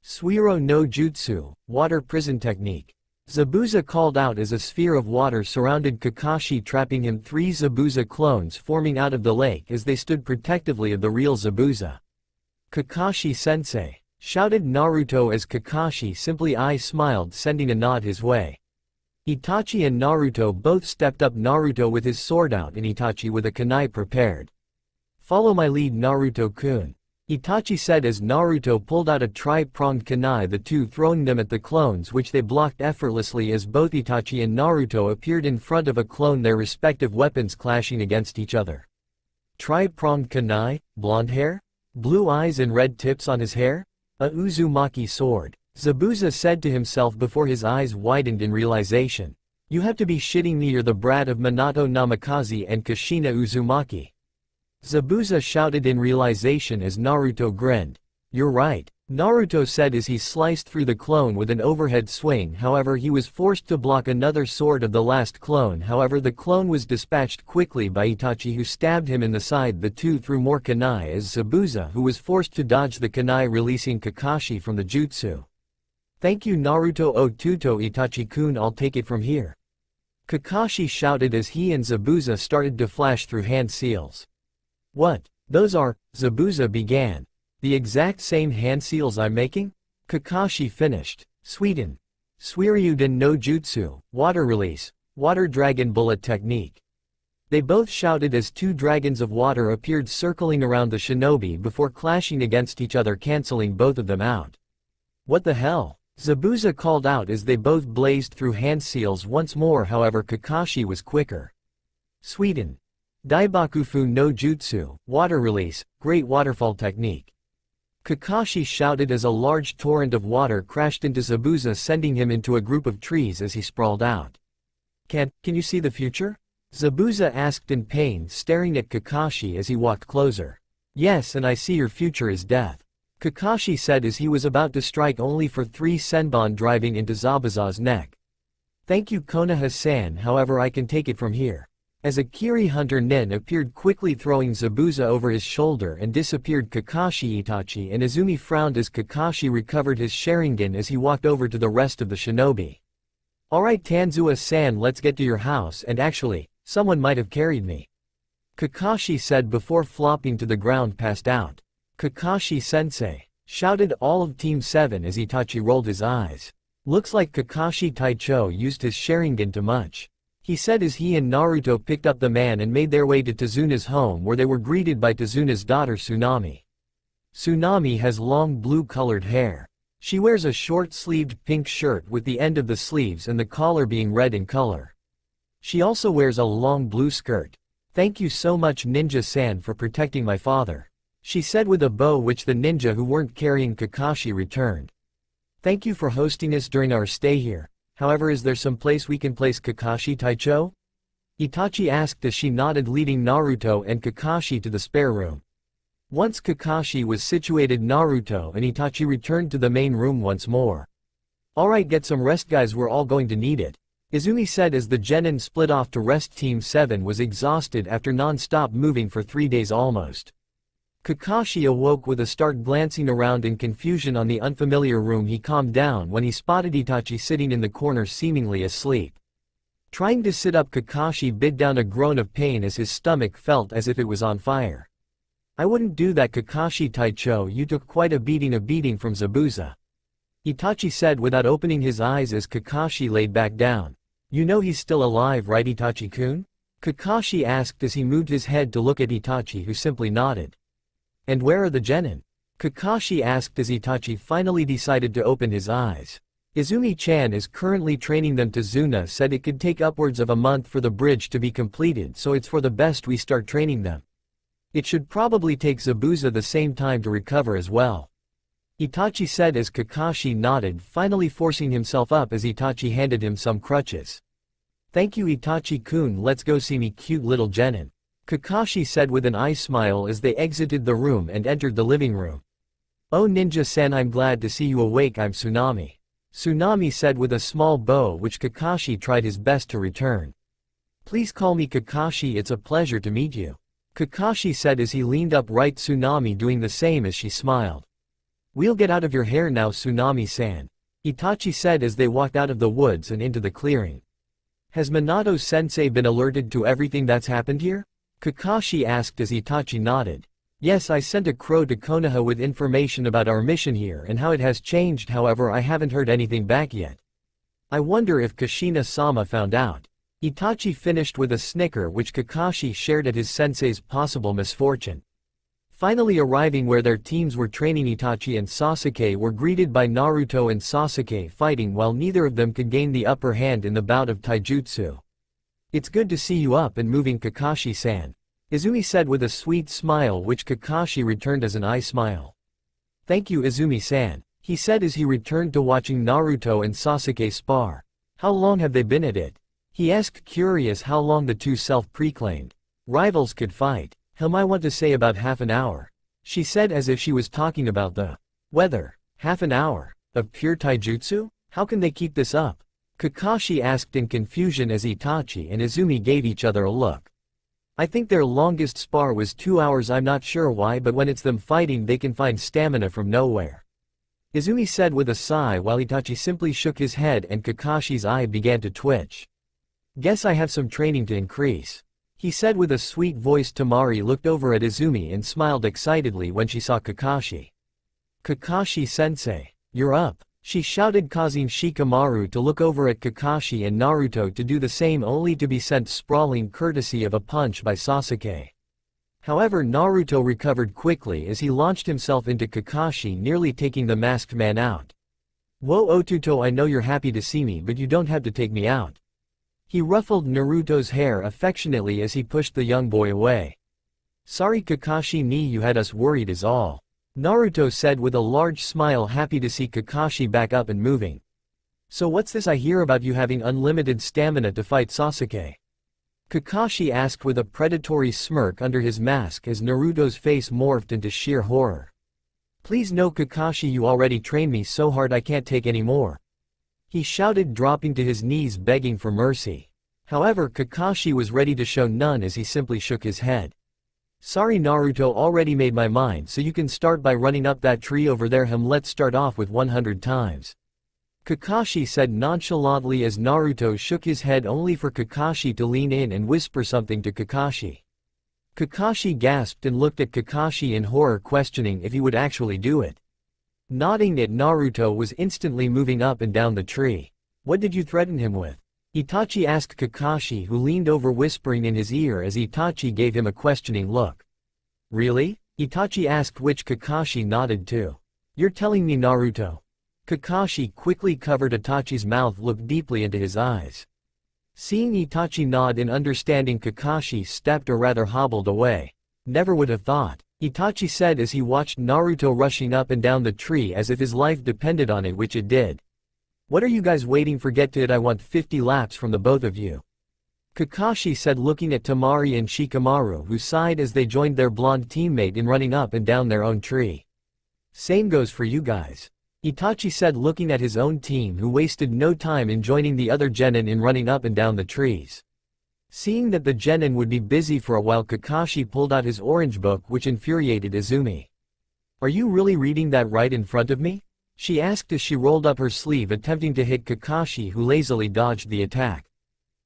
Suiro no Jutsu, water prison technique. Zabuza called out as a sphere of water surrounded Kakashi, trapping him. 3 Zabuza clones forming out of the lake as they stood protectively of the real Zabuza. Kakashi-sensei, shouted Naruto as Kakashi simply smiled, sending a nod his way. Itachi and Naruto both stepped up, Naruto with his sword out and Itachi with a kunai prepared. Follow my lead, Naruto-kun, Itachi said as Naruto pulled out a tri-pronged kunai, the two throwing them at the clones, which they blocked effortlessly as both Itachi and Naruto appeared in front of a clone, their respective weapons clashing against each other. Tri-pronged kunai, blonde hair? Blue eyes and red tips on his hair? A Uzumaki sword, Zabuza said to himself before his eyes widened in realization. You have to be shitting me, you're the brat of Minato Namikaze and Kushina Uzumaki. Zabuza shouted in realization as Naruto grinned. You're right, Naruto said as he sliced through the clone with an overhead swing. However, he was forced to block another sword of the last clone. However, the clone was dispatched quickly by Itachi, who stabbed him in the side. The two threw more kunai as Zabuza, who was forced to dodge the kunai, releasing Kakashi from the jutsu. Thank you, Naruto Otuto Itachi-kun, I'll take it from here. Kakashi shouted as he and Zabuza started to flash through hand seals. What? Those are, Zabuza began. The exact same hand seals I'm making? Kakashi finished. Sweeten. Suiryuden no Jutsu, water release, water dragon bullet technique. They both shouted as 2 dragons of water appeared circling around the shinobi before clashing against each other, cancelling both of them out. What the hell? Zabuza called out as they both blazed through hand seals once more. However, Kakashi was quicker. Sweeten. Daibakufu no Jutsu, water release, great waterfall technique. Kakashi shouted as a large torrent of water crashed into Zabuza, sending him into a group of trees as he sprawled out. Can you see the future? Zabuza asked in pain, staring at Kakashi as he walked closer. Yes, and I see your future is death, Kakashi said as he was about to strike, only for 3 senbon driving into Zabuza's neck. Thank you, Konoha-san, however I can take it from here. As a Kiri hunter Nin appeared quickly, throwing Zabuza over his shoulder and disappeared. Kakashi, Itachi and Izumi frowned as Kakashi recovered his Sharingan as he walked over to the rest of the shinobi. Alright Tanzua-san, let's get to your house, and actually, someone might have carried me, Kakashi said before flopping to the ground, passed out. Kakashi-sensei, shouted all of Team 7 as Itachi rolled his eyes. Looks like Kakashi Taicho used his Sharingan too much, he said as he and Naruto picked up the man and made their way to Tazuna's home, where they were greeted by Tazuna's daughter Tsunami. Tsunami has long blue-colored hair. She wears a short-sleeved pink shirt with the end of the sleeves and the collar being red in color. She also wears a long blue skirt. Thank you so much, Ninja-san, for protecting my father, she said with a bow, which the ninja who weren't carrying Kakashi returned. Thank you for hosting us during our stay here. However, is there some place we can place Kakashi Taicho? Itachi asked as she nodded, leading Naruto and Kakashi to the spare room. Once Kakashi was situated, Naruto and Itachi returned to the main room once more. Alright, get some rest guys, we're all going to need it, Izumi said as the genin split off to rest. Team 7 was exhausted after non-stop moving for 3 days almost. Kakashi awoke with a start, glancing around in confusion on the unfamiliar room. He calmed down when he spotted Itachi sitting in the corner, seemingly asleep. Trying to sit up, Kakashi bit down a groan of pain as his stomach felt as if it was on fire. I wouldn't do that, Kakashi Taicho, you took quite a beating from Zabuza, Itachi said without opening his eyes as Kakashi laid back down. You know he's still alive, right, Itachi-kun? Kakashi asked as he moved his head to look at Itachi, who simply nodded. And where are the genin? Kakashi asked as Itachi finally decided to open his eyes. Izumi-chan is currently training them. Tazuna said it could take upwards of a month for the bridge to be completed, so it's for the best we start training them. It should probably take Zabuza the same time to recover as well, Itachi said as Kakashi nodded, finally forcing himself up as Itachi handed him some crutches. Thank you, Itachi-kun, let's go see me cute little genin, Kakashi said with an eye smile as they exited the room and entered the living room. Oh Ninja-san, I'm glad to see you awake. I'm Tsunami, Tsunami said with a small bow, which Kakashi tried his best to return. Please call me Kakashi, it's a pleasure to meet you, Kakashi said as he leaned up right, Tsunami doing the same as she smiled. We'll get out of your hair now, Tsunami-san, Itachi said as they walked out of the woods and into the clearing. Has Minato-sensei been alerted to everything that's happened here? Kakashi asked as Itachi nodded. Yes, I sent a crow to Konoha with information about our mission here and how it has changed, however I haven't heard anything back yet. I wonder if Kushina-sama found out. Itachi finished with a snicker which Kakashi shared at his sensei's possible misfortune. Finally arriving where their teams were training, Itachi and Sasuke were greeted by Naruto and Sasuke fighting while neither of them could gain the upper hand in the bout of taijutsu. It's good to see you up and moving, Kakashi-san, Izumi said with a sweet smile which Kakashi returned as an eye smile. Thank you, Izumi-san, he said as he returned to watching Naruto and Sasuke spar. How long have they been at it? He asked, curious how long the two self-proclaimed rivals could fight. I want to say about half an hour, she said as if she was talking about the weather. Half an hour? Of pure taijutsu? How can they keep this up? Kakashi asked in confusion as Itachi and Izumi gave each other a look. I think their longest spar was 2 hours. I'm not sure why, but when it's them fighting they can find stamina from nowhere, Izumi said with a sigh while Itachi simply shook his head and Kakashi's eye began to twitch. Guess I have some training to increase, he said with a sweet voice. Tamari looked over at Izumi and smiled excitedly when she saw Kakashi. Kakashi-sensei, you're up, she shouted, causing Shikamaru to look over at Kakashi and Naruto to do the same, only to be sent sprawling courtesy of a punch by Sasuke. However, Naruto recovered quickly as he launched himself into Kakashi, nearly taking the masked man out. Whoa Otuto, I know you're happy to see me, but you don't have to take me out. He ruffled Naruto's hair affectionately as he pushed the young boy away. Sorry Kakashi, ni you had us worried is all, Naruto said with a large smile, happy to see Kakashi back up and moving. So what's this I hear about you having unlimited stamina to fight Sasuke? Kakashi asked with a predatory smirk under his mask as Naruto's face morphed into sheer horror. Please no Kakashi, you already trained me so hard I can't take any more, he shouted, dropping to his knees begging for mercy. However, Kakashi was ready to show none as he simply shook his head. Sorry Naruto, already made my mind, so you can start by running up that tree over there. Let's start off with 100 times. Kakashi said nonchalantly as Naruto shook his head, only for Kakashi to lean in and whisper something to Kakashi. Kakashi gasped and looked at Kakashi in horror, questioning if he would actually do it. Nodding at Naruto was instantly moving up and down the tree. What did you threaten him with? Itachi asked Kakashi, who leaned over whispering in his ear as Itachi gave him a questioning look. Really? Itachi asked, which Kakashi nodded to. You're telling me, Naruto? Kakashi quickly covered Itachi's mouth, looked deeply into his eyes. Seeing Itachi nod in understanding, Kakashi stepped, or rather hobbled, away. Never would have thought, Itachi said as he watched Naruto rushing up and down the tree as if his life depended on it, which it did. What are you guys waiting for? Get to it, I want 50 laps from the both of you, Kakashi said, looking at Tamari and Shikamaru, who sighed as they joined their blonde teammate in running up and down their own tree. Same goes for you guys, Itachi said, looking at his own team, who wasted no time in joining the other genin in running up and down the trees. Seeing that the genin would be busy for a while, Kakashi pulled out his orange book, which infuriated Izumi. Are you really reading that right in front of me? She asked as she rolled up her sleeve, attempting to hit Kakashi, who lazily dodged the attack.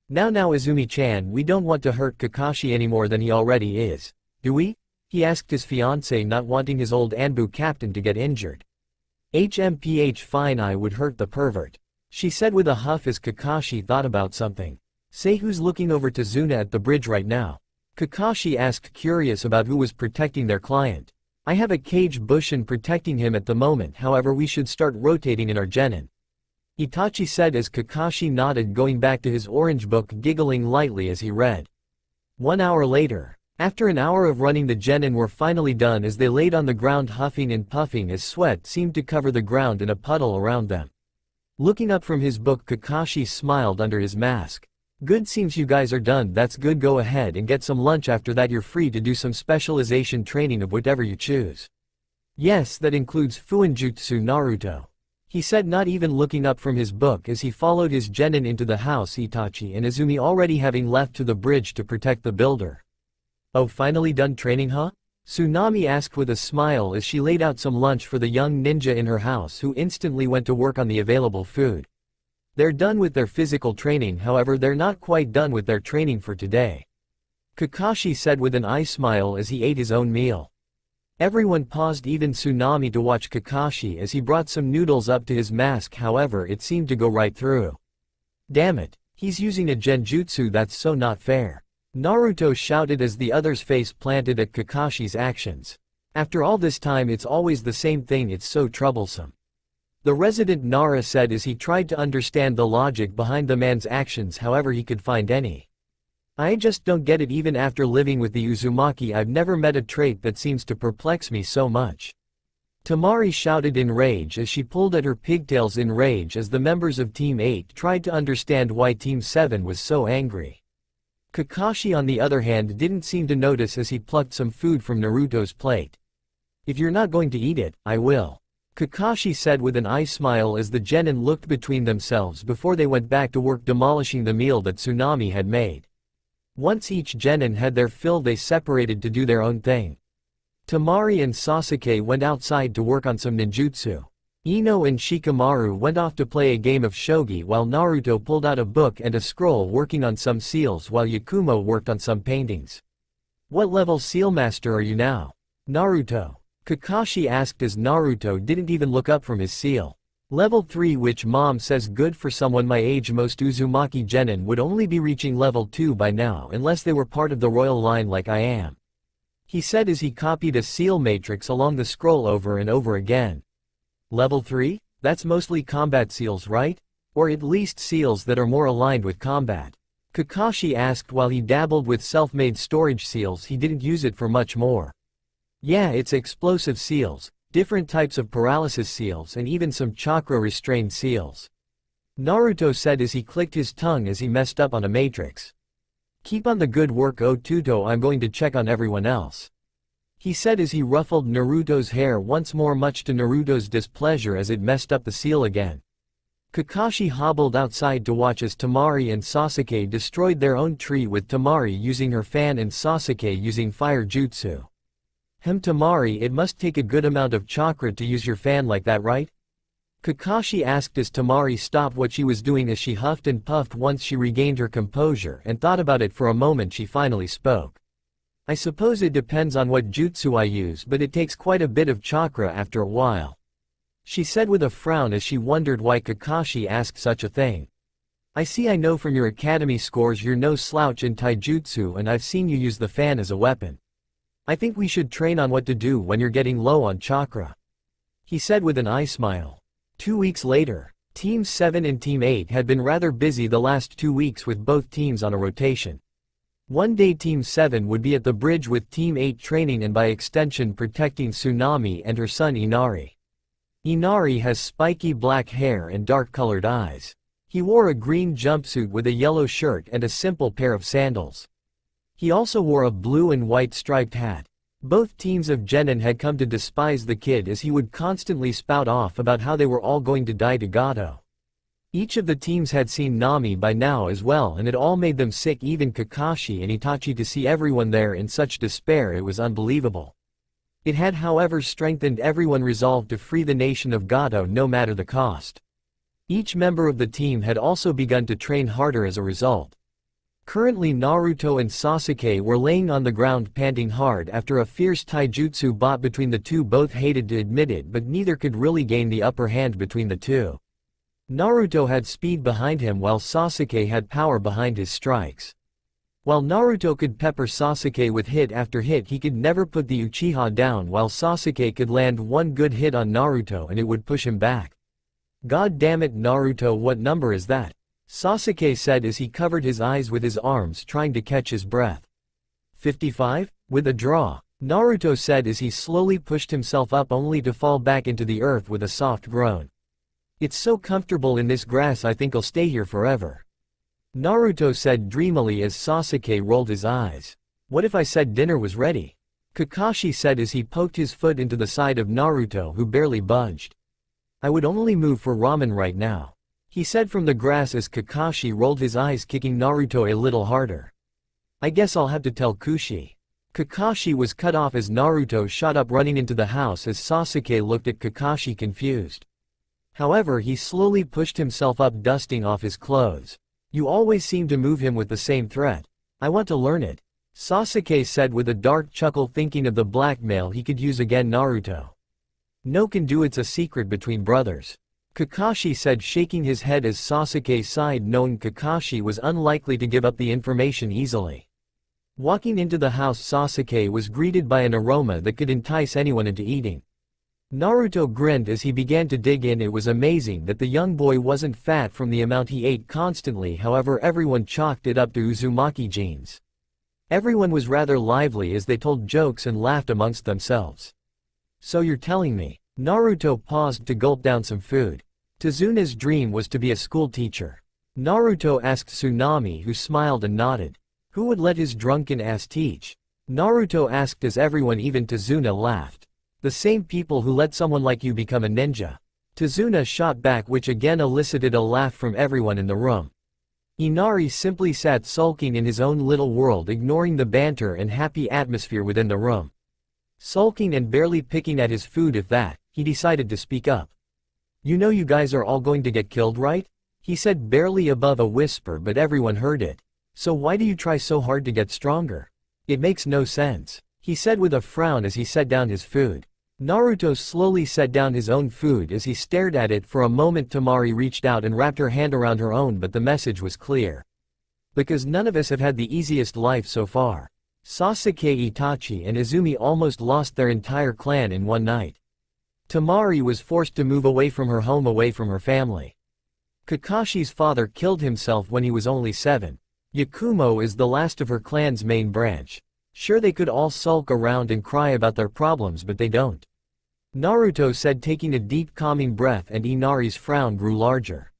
Now Izumi-chan, we don't want to hurt Kakashi any more than he already is, do we? He asked his fiancée, not wanting his old Anbu captain to get injured. Fine, I would hurt the pervert, she said with a huff as Kakashi thought about something. Say, who's looking over to Zuna at the bridge right now? Kakashi asked, curious about who was protecting their client. I have a cage Bushin protecting him at the moment, however we should start rotating in our genin, Itachi said as Kakashi nodded, going back to his orange book, giggling lightly as he read. 1 hour later. After an hour of running, the genin were finally done as they laid on the ground huffing and puffing as sweat seemed to cover the ground in a puddle around them. Looking up from his book, Kakashi smiled under his mask. Good, seems you guys are done, that's good, go ahead and get some lunch, after that you're free to do some specialization training of whatever you choose. Yes, that includes Fuinjutsu, Naruto, he said, not even looking up from his book as he followed his genin into the house, Itachi and Izumi already having left to the bridge to protect the builder. Oh, finally done training, huh? Tsunami asked with a smile as she laid out some lunch for the young ninja in her house, who instantly went to work on the available food. They're done with their physical training, however they're not quite done with their training for today. Kakashi said with an eye smile as he ate his own meal. Everyone paused, even Tsunami, to watch Kakashi as he brought some noodles up to his mask, however it seemed to go right through. Damn it, he's using a genjutsu, that's so not fair. Naruto shouted as the other's face planted at Kakashi's actions. After all this time it's always the same thing, it's so troublesome. The resident Nara said as he tried to understand the logic behind the man's actions, however he could find any. I just don't get it. Even after living with the Uzumaki, I've never met a trait that seems to perplex me so much. Tamari shouted in rage as she pulled at her pigtails in rage as the members of Team 8 tried to understand why Team 7 was so angry. Kakashi on the other hand didn't seem to notice as he plucked some food from Naruto's plate. If you're not going to eat it, I will. Kakashi said with an eye smile as the genin looked between themselves before they went back to work demolishing the meal that Tsunami had made. Once each genin had their fill, they separated to do their own thing. Tamari and Sasuke went outside to work on some ninjutsu. Ino and Shikamaru went off to play a game of shogi, while Naruto pulled out a book and a scroll working on some seals, while Yakumo worked on some paintings. What level seal master are you now, Naruto? Kakashi asked as Naruto didn't even look up from his seal. Level 3, which mom says good for someone my age. Most Uzumaki genin would only be reaching level 2 by now unless they were part of the royal line like I am. He said as he copied a seal matrix along the scroll over and over again. Level 3? That's mostly combat seals, right? Or at least seals that are more aligned with combat. Kakashi asked while he dabbled with self-made storage seals. He didn't use it for much more. Yeah, it's explosive seals, different types of paralysis seals, and even some chakra-restrained seals. Naruto said as he clicked his tongue as he messed up on a matrix. Keep on the good work, Otuto, I'm going to check on everyone else. He said as he ruffled Naruto's hair once more, much to Naruto's displeasure as it messed up the seal again. Kakashi hobbled outside to watch as Tamari and Sasuke destroyed their own tree, with Tamari using her fan and Sasuke using fire jutsu. Tamari, it must take a good amount of chakra to use your fan like that, right? Kakashi asked as Tamari stopped what she was doing as she huffed and puffed. Once she regained her composure and thought about it for a moment, she finally spoke. I suppose it depends on what jutsu I use, but it takes quite a bit of chakra after a while, she said with a frown as she wondered why Kakashi asked such a thing. I see, I know from your academy scores you're no slouch in taijutsu, and I've seen you use the fan as a weapon. I think we should train on what to do when you're getting low on chakra, he said with an eye smile. 2 weeks later, Team 7 and Team 8 had been rather busy the last 2 weeks, with both teams on a rotation. One day Team 7 would be at the bridge with Team 8 training and by extension protecting Tsunami and her son Inari. Inari has spiky black hair and dark-colored eyes. He wore a green jumpsuit with a yellow shirt and a simple pair of sandals. He also wore a blue and white striped hat. Both teams of genin had come to despise the kid as he would constantly spout off about how they were all going to die to Gato. Each of the teams had seen Nami by now as well, and it all made them sick, even Kakashi and Itachi. To see everyone there in such despair, it was unbelievable. It had however strengthened everyone resolved to free the nation of Gato no matter the cost. Each member of the team had also begun to train harder as a result. Currently Naruto and Sasuke were laying on the ground panting hard after a fierce taijutsu bout between the two. Both hated to admit it, but neither could really gain the upper hand between the two. Naruto had speed behind him while Sasuke had power behind his strikes. While Naruto could pepper Sasuke with hit after hit, he could never put the Uchiha down, while Sasuke could land one good hit on Naruto and it would push him back. God damn it, Naruto, what number is that? Sasuke said as he covered his eyes with his arms trying to catch his breath. 55? With a draw, Naruto said as he slowly pushed himself up only to fall back into the earth with a soft groan. It's so comfortable in this grass, I think I'll stay here forever, Naruto said dreamily as Sasuke rolled his eyes. What if I said dinner was ready? Kakashi said as he poked his foot into the side of Naruto, who barely budged. I would only move for ramen right now, he said from the grass as Kakashi rolled his eyes, kicking Naruto a little harder. I guess I'll have to tell Kushi. Kakashi was cut off as Naruto shot up running into the house as Sasuke looked at Kakashi confused. However, he slowly pushed himself up, dusting off his clothes. You always seem to move him with the same threat. I want to learn it. Sasuke said with a dark chuckle, thinking of the blackmail he could use against Naruto. No can do, it's a secret between brothers. Kakashi said, shaking his head as Sasuke sighed, knowing Kakashi was unlikely to give up the information easily. Walking into the house, Sasuke was greeted by an aroma that could entice anyone into eating. Naruto grinned as he began to dig in. It was amazing that the young boy wasn't fat from the amount he ate constantly, however everyone chalked it up to Uzumaki genes. Everyone was rather lively as they told jokes and laughed amongst themselves. So you're telling me? Naruto paused to gulp down some food. Tazuna's dream was to be a school teacher. Naruto asked Tsunami, who smiled and nodded. Who would let his drunken ass teach? Naruto asked as everyone, even Tazuna, laughed. The same people who let someone like you become a ninja. Tazuna shot back, which again elicited a laugh from everyone in the room. Inari simply sat sulking in his own little world, ignoring the banter and happy atmosphere within the room. Sulking and barely picking at his food, if that, he decided to speak up. You know you guys are all going to get killed, right? He said, barely above a whisper, but everyone heard it. So why do you try so hard to get stronger? It makes no sense, he said with a frown as he set down his food. Naruto slowly set down his own food as he stared at it for a moment. Temari reached out and wrapped her hand around her own, but the message was clear. Because none of us have had the easiest life so far. Sasuke, Itachi and Izumi almost lost their entire clan in one night. Temari was forced to move away from her home, away from her family. Kakashi's father killed himself when he was only 7. Yakumo is the last of her clan's main branch. Sure, they could all sulk around and cry about their problems, but they don't. Naruto said, taking a deep calming breath, and Inari's frown grew larger.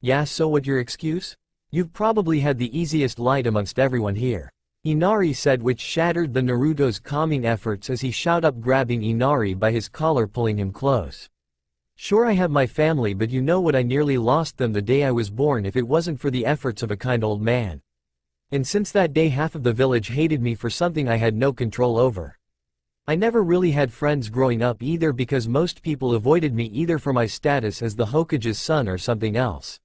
Yeah, so what your excuse? You've probably had the easiest light amongst everyone here. Inari said, which shattered the Naruto's calming efforts as he shot up, grabbing Inari by his collar, pulling him close. Sure, I have my family, but you know what, I nearly lost them the day I was born if it wasn't for the efforts of a kind old man. And since that day half of the village hated me for something I had no control over. I never really had friends growing up either, because most people avoided me either for my status as the Hokage's son or something else.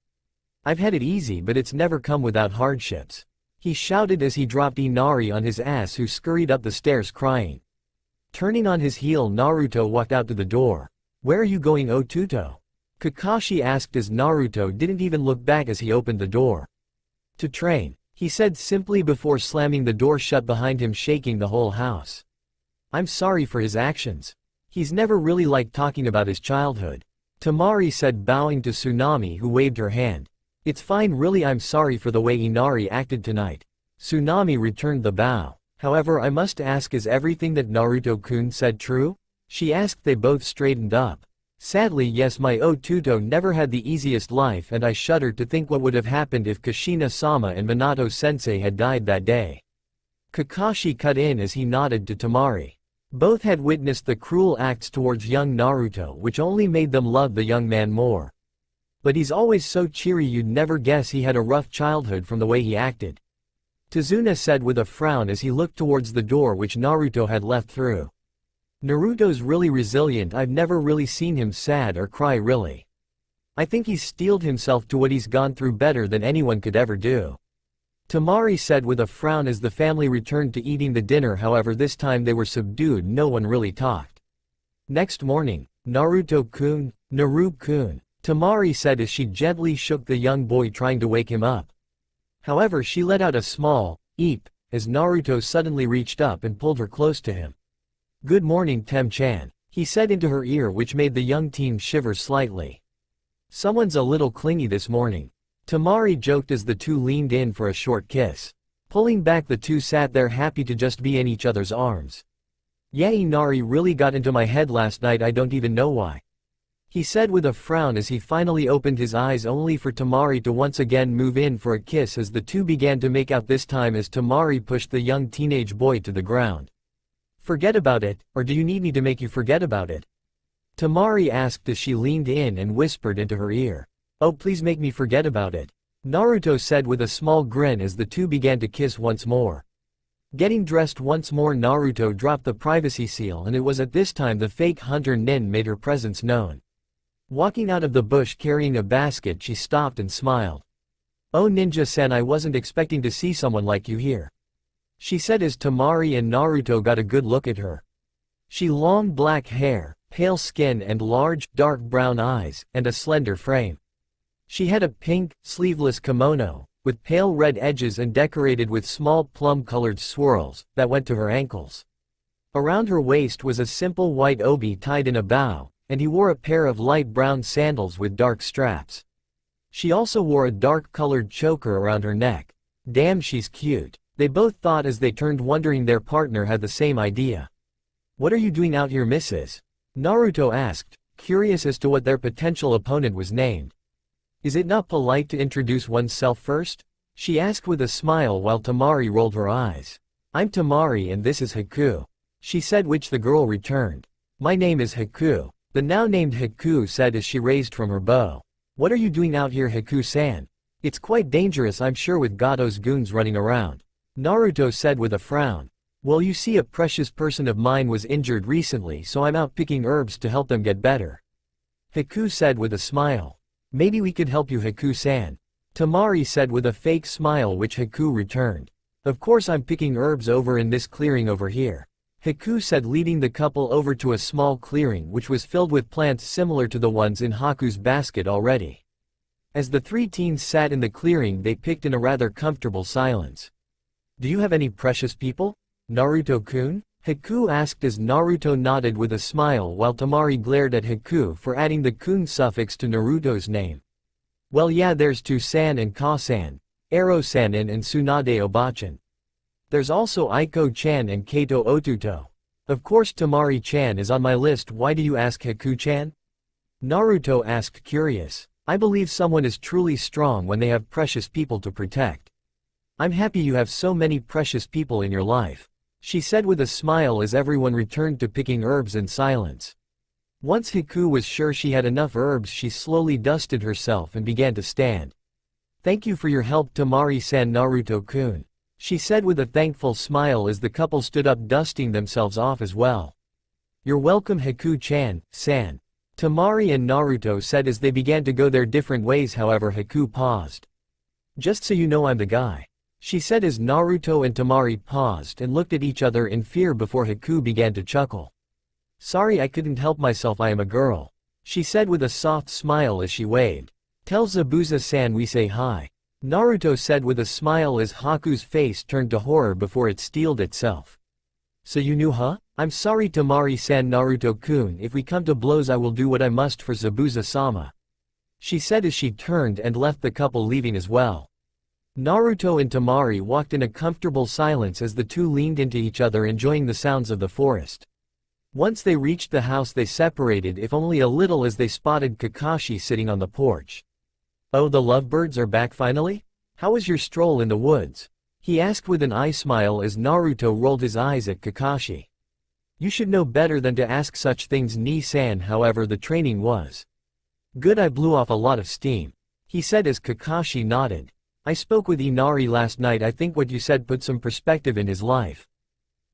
I've had it easy, but it's never come without hardships. He shouted as he dropped Inari on his ass, who scurried up the stairs crying. Turning on his heel, Naruto walked out to the door. Where are you going, Otuto? Kakashi asked as Naruto didn't even look back as he opened the door. To train, he said simply before slamming the door shut behind him, shaking the whole house. I'm sorry for his actions. He's never really liked talking about his childhood. Temari said, bowing to Tsunami, who waved her hand. It's fine, really, I'm sorry for the way Inari acted tonight. Tsunami returned the bow. However, I must ask, is everything that Naruto-kun said true? She asked. They both straightened up. Sadly, yes, my Otuto never had the easiest life, and I shuddered to think what would have happened if Kushina-sama and Minato-sensei had died that day. Kakashi cut in as he nodded to Temari. Both had witnessed the cruel acts towards young Naruto, which only made them love the young man more. But he's always so cheery, you'd never guess he had a rough childhood from the way he acted. Tazuna said with a frown as he looked towards the door which Naruto had left through. Naruto's really resilient, I've never really seen him sad or cry, really. I think he's steeled himself to what he's gone through better than anyone could ever do. Temari said with a frown as the family returned to eating the dinner. However, this time they were subdued, no one really talked. Next morning, Naruto-kun, Naru-kun, Temari said as she gently shook the young boy, trying to wake him up. However, she let out a small eep as Naruto suddenly reached up and pulled her close to him. Good morning, Tem-chan, he said into her ear, which made the young teen shiver slightly. Someone's a little clingy this morning. Temari joked as the two leaned in for a short kiss. Pulling back, the two sat there happy to just be in each other's arms. Yeah, Inari really got into my head last night, I don't even know why. He said with a frown as he finally opened his eyes, only for Temari to once again move in for a kiss as the two began to make out, this time as Temari pushed the young teenage boy to the ground. Forget about it, or do you need me to make you forget about it? Temari asked as she leaned in and whispered into her ear. Oh, please make me forget about it, Naruto said with a small grin as the two began to kiss once more. Getting dressed once more, Naruto dropped the privacy seal, and it was at this time the fake hunter Nin made her presence known. Walking out of the bush carrying a basket, she stopped and smiled. "Oh ninja-san, I wasn't expecting to see someone like you here," she said as Temari and Naruto got a good look at her. She had long black hair, pale skin and large, dark brown eyes, and a slender frame. She had a pink, sleeveless kimono, with pale red edges and decorated with small plum-colored swirls, that went to her ankles. Around her waist was a simple white obi tied in a bow, and he wore a pair of light brown sandals with dark straps. She also wore a dark-colored choker around her neck. "Damn, she's cute," they both thought as they turned, wondering their partner had the same idea. "What are you doing out here, Mrs.?" Naruto asked, curious as to what their potential opponent was named. "Is it not polite to introduce oneself first?" she asked with a smile while Temari rolled her eyes. "I'm Temari and this is Haku," she said, which the girl returned. "My name is Haku," the now named Haku said as she raised from her bow. "What are you doing out here, Haku-san? It's quite dangerous, I'm sure, with Gato's goons running around," Naruto said with a frown. "Well, you see, a precious person of mine was injured recently, so I'm out picking herbs to help them get better," Haku said with a smile. "Maybe we could help you, Haku-san," Temari said with a fake smile, which Haku returned. "Of course, I'm picking herbs over in this clearing over here," Haku said, leading the couple over to a small clearing which was filled with plants similar to the ones in Haku's basket already. As the three teens sat in the clearing, they picked in a rather comfortable silence. "Do you have any precious people, Naruto-kun?" Haku asked as Naruto nodded with a smile while Temari glared at Haku for adding the kun suffix to Naruto's name. "Well, yeah, there's Tu-san and Ka-san, Ero-sanin and Tsunade Obachan. There's also Aiko-chan and Kato Otuto. Of course, Temari-chan is on my list. Why do you ask, Haku-chan?" Naruto asked, curious. "I believe someone is truly strong when they have precious people to protect. I'm happy you have so many precious people in your life," she said with a smile as everyone returned to picking herbs in silence. Once Haku was sure she had enough herbs, she slowly dusted herself and began to stand. "Thank you for your help, Temari-san, Naruto-kun," she said with a thankful smile as the couple stood up, dusting themselves off as well. "You're welcome, Haku-chan, san," Temari and Naruto said as they began to go their different ways. However, Haku paused. "Just so you know, I'm the guy," she said as Naruto and Temari paused and looked at each other in fear before Haku began to chuckle. "Sorry, I couldn't help myself, I am a girl," she said with a soft smile as she waved. "Tell Zabuza-san we say hi," Naruto said with a smile as Haku's face turned to horror before it steeled itself. "So you knew, huh? I'm sorry, Temari-san, Naruto-kun, if we come to blows I will do what I must for Zabuza-sama," she said as she turned and left, the couple leaving as well. Naruto and Temari walked in a comfortable silence as the two leaned into each other, enjoying the sounds of the forest. Once they reached the house, they separated, if only a little, as they spotted Kakashi sitting on the porch. "Oh, the lovebirds are back finally? How was your stroll in the woods?" he asked with an eye smile as Naruto rolled his eyes at Kakashi. "You should know better than to ask such things, Ni-san. However, the training was good. I blew off a lot of steam," he said as Kakashi nodded. "I spoke with Inari last night. I think what you said put some perspective in his life,"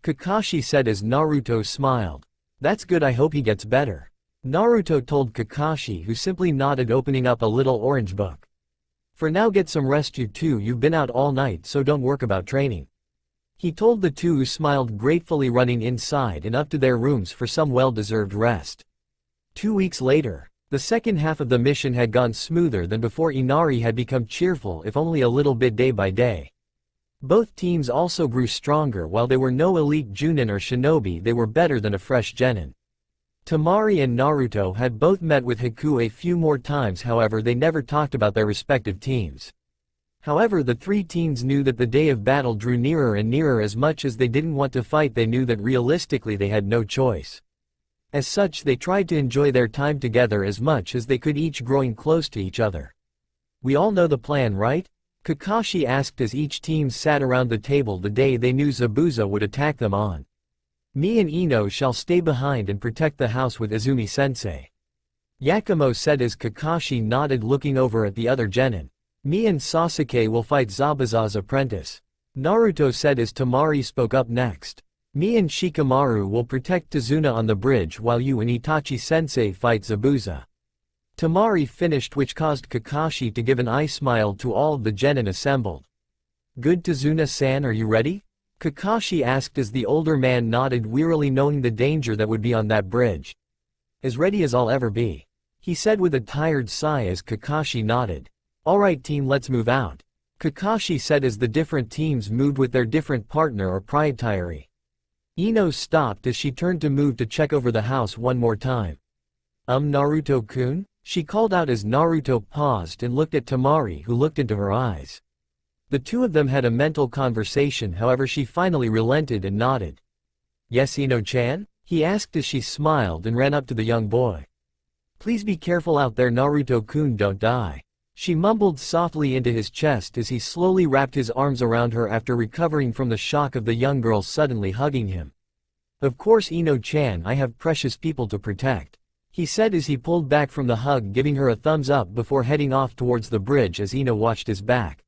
Kakashi said as Naruto smiled. "That's good, I hope he gets better," Naruto told Kakashi, who simply nodded, opening up a little orange book. "For now, get some rest, you two. You've been out all night, so don't work about training," he told the two, who smiled gratefully, running inside and up to their rooms for some well-deserved rest. 2 weeks later, the second half of the mission had gone smoother than before. Inari had become cheerful, if only a little bit, day by day. Both teams also grew stronger. While they were no elite Junin or shinobi, they were better than a fresh genin. Temari and Naruto had both met with Haku a few more times, however they never talked about their respective teams. However, the three teens knew that the day of battle drew nearer and nearer. As much as they didn't want to fight, they knew that realistically they had no choice. As such, they tried to enjoy their time together as much as they could, each growing close to each other. "We all know the plan, right?" Kakashi asked as each team sat around the table the day they knew Zabuza would attack them on. "Me and Ino shall stay behind and protect the house with Izumi-sensei," Yakumo said as Kakashi nodded, looking over at the other genin. "Me and Sasuke will fight Zabuza's apprentice," Naruto said as Temari spoke up next. Me and Shikamaru will protect Tazuna on the bridge while you and Itachi-sensei fight Zabuza. Temari finished, which caused Kakashi to give an eye smile to all of the genin assembled. Good, Tazuna-san, are you ready? Kakashi asked as the older man nodded, wearily knowing the danger that would be on that bridge. As ready as I'll ever be, he said with a tired sigh as Kakashi nodded. Alright team, let's move out, Kakashi said as the different teams moved with their different partner or proprietary. Ino stopped as she turned to move to check over the house one more time. Naruto-kun? She called out as Naruto paused and looked at Temari, who looked into her eyes. The two of them had a mental conversation, however she finally relented and nodded. Yes, Ino-chan? He asked as she smiled and ran up to the young boy. Please be careful out there, Naruto-kun, don't die. She mumbled softly into his chest as he slowly wrapped his arms around her after recovering from the shock of the young girl suddenly hugging him. Of course, Ino-chan, I have precious people to protect, he said as he pulled back from the hug, giving her a thumbs up before heading off towards the bridge as Ino watched his back.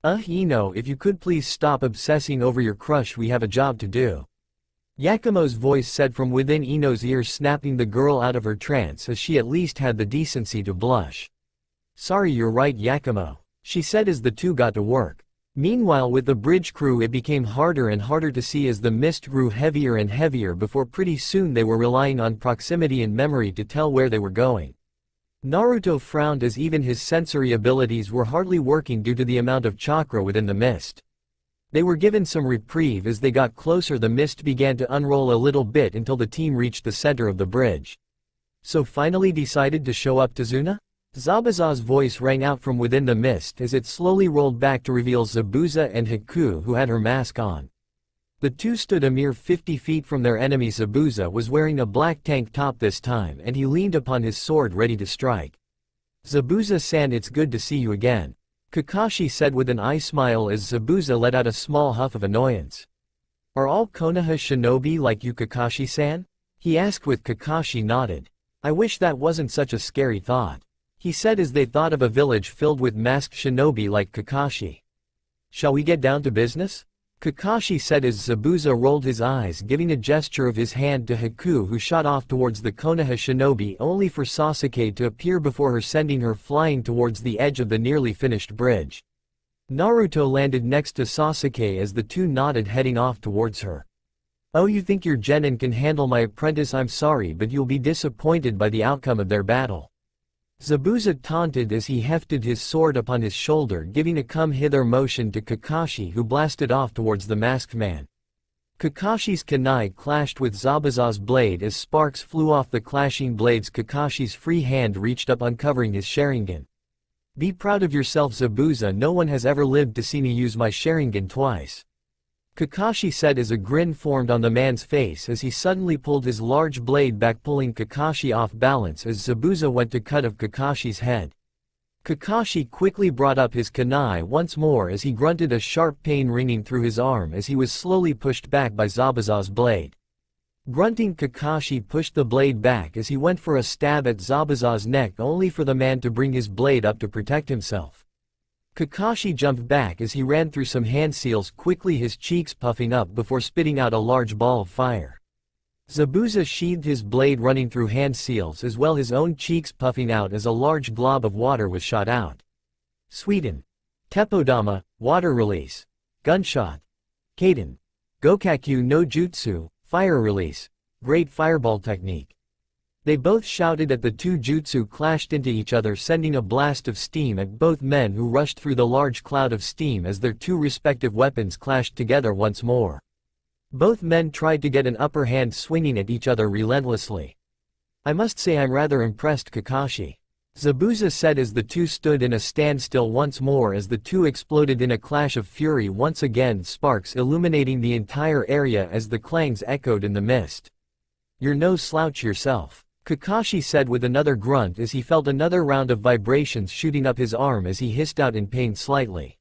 Ino, if you could please stop obsessing over your crush, we have a job to do. Yakumo's voice said from within Ino's ear, snapping the girl out of her trance as she at least had the decency to blush. Sorry, you're right, Yakumo, she said as the two got to work. Meanwhile, with the bridge crew, it became harder and harder to see as the mist grew heavier and heavier before pretty soon they were relying on proximity and memory to tell where they were going. Naruto frowned as even his sensory abilities were hardly working due to the amount of chakra within the mist. They were given some reprieve as they got closer. The mist began to unroll a little bit until the team reached the center of the bridge. So finally decided to show up, Tazuna? Zabuza's voice rang out from within the mist as it slowly rolled back to reveal Zabuza and Haku, who had her mask on. The two stood a mere 50 feet from their enemy. Zabuza was wearing a black tank top this time, and he leaned upon his sword ready to strike. Zabuza-san, it's good to see you again, Kakashi said with an eye smile as Zabuza let out a small huff of annoyance. Are all Konoha shinobi like you, Kakashi-san? He asked with Kakashi nodded. I wish that wasn't such a scary thought, he said as they thought of a village filled with masked shinobi like Kakashi. Shall we get down to business? Kakashi said as Zabuza rolled his eyes, giving a gesture of his hand to Haku, who shot off towards the Konoha shinobi only for Sasuke to appear before her, sending her flying towards the edge of the nearly finished bridge. Naruto landed next to Sasuke as the two nodded, heading off towards her. Oh, you think your genin can handle my apprentice? I'm sorry, but you'll be disappointed by the outcome of their battle, Zabuza taunted as he hefted his sword upon his shoulder, giving a come hither motion to Kakashi, who blasted off towards the masked man. Kakashi's kunai clashed with Zabuza's blade as sparks flew off the clashing blades. Kakashi's free hand reached up, uncovering his Sharingan. Be proud of yourself, Zabuza, no one has ever lived to see me use my Sharingan twice, Kakashi said as a grin formed on the man's face as he suddenly pulled his large blade back, pulling Kakashi off balance as Zabuza went to cut of Kakashi's head. Kakashi quickly brought up his kunai once more as he grunted, a sharp pain ringing through his arm as he was slowly pushed back by Zabuza's blade. Grunting, Kakashi pushed the blade back as he went for a stab at Zabuza's neck, only for the man to bring his blade up to protect himself. Kakashi jumped back as he ran through some hand seals quickly, his cheeks puffing up before spitting out a large ball of fire. Zabuza sheathed his blade, running through hand seals as well, his own cheeks puffing out as a large glob of water was shot out. Suiten. Teppodama, water release. Gunshot. Kaden. Gokakyu no Jutsu, fire release. Great fireball technique. They both shouted at the two jutsu clashed into each other, sending a blast of steam at both men, who rushed through the large cloud of steam as their two respective weapons clashed together once more. Both men tried to get an upper hand, swinging at each other relentlessly. I must say I'm rather impressed, Kakashi, Zabuza said as the two stood in a standstill once more as the two exploded in a clash of fury once again, sparks illuminating the entire area as the clangs echoed in the mist. You're no slouch yourself, Kakashi said with another grunt as he felt another round of vibrations shooting up his arm as he hissed out in pain slightly.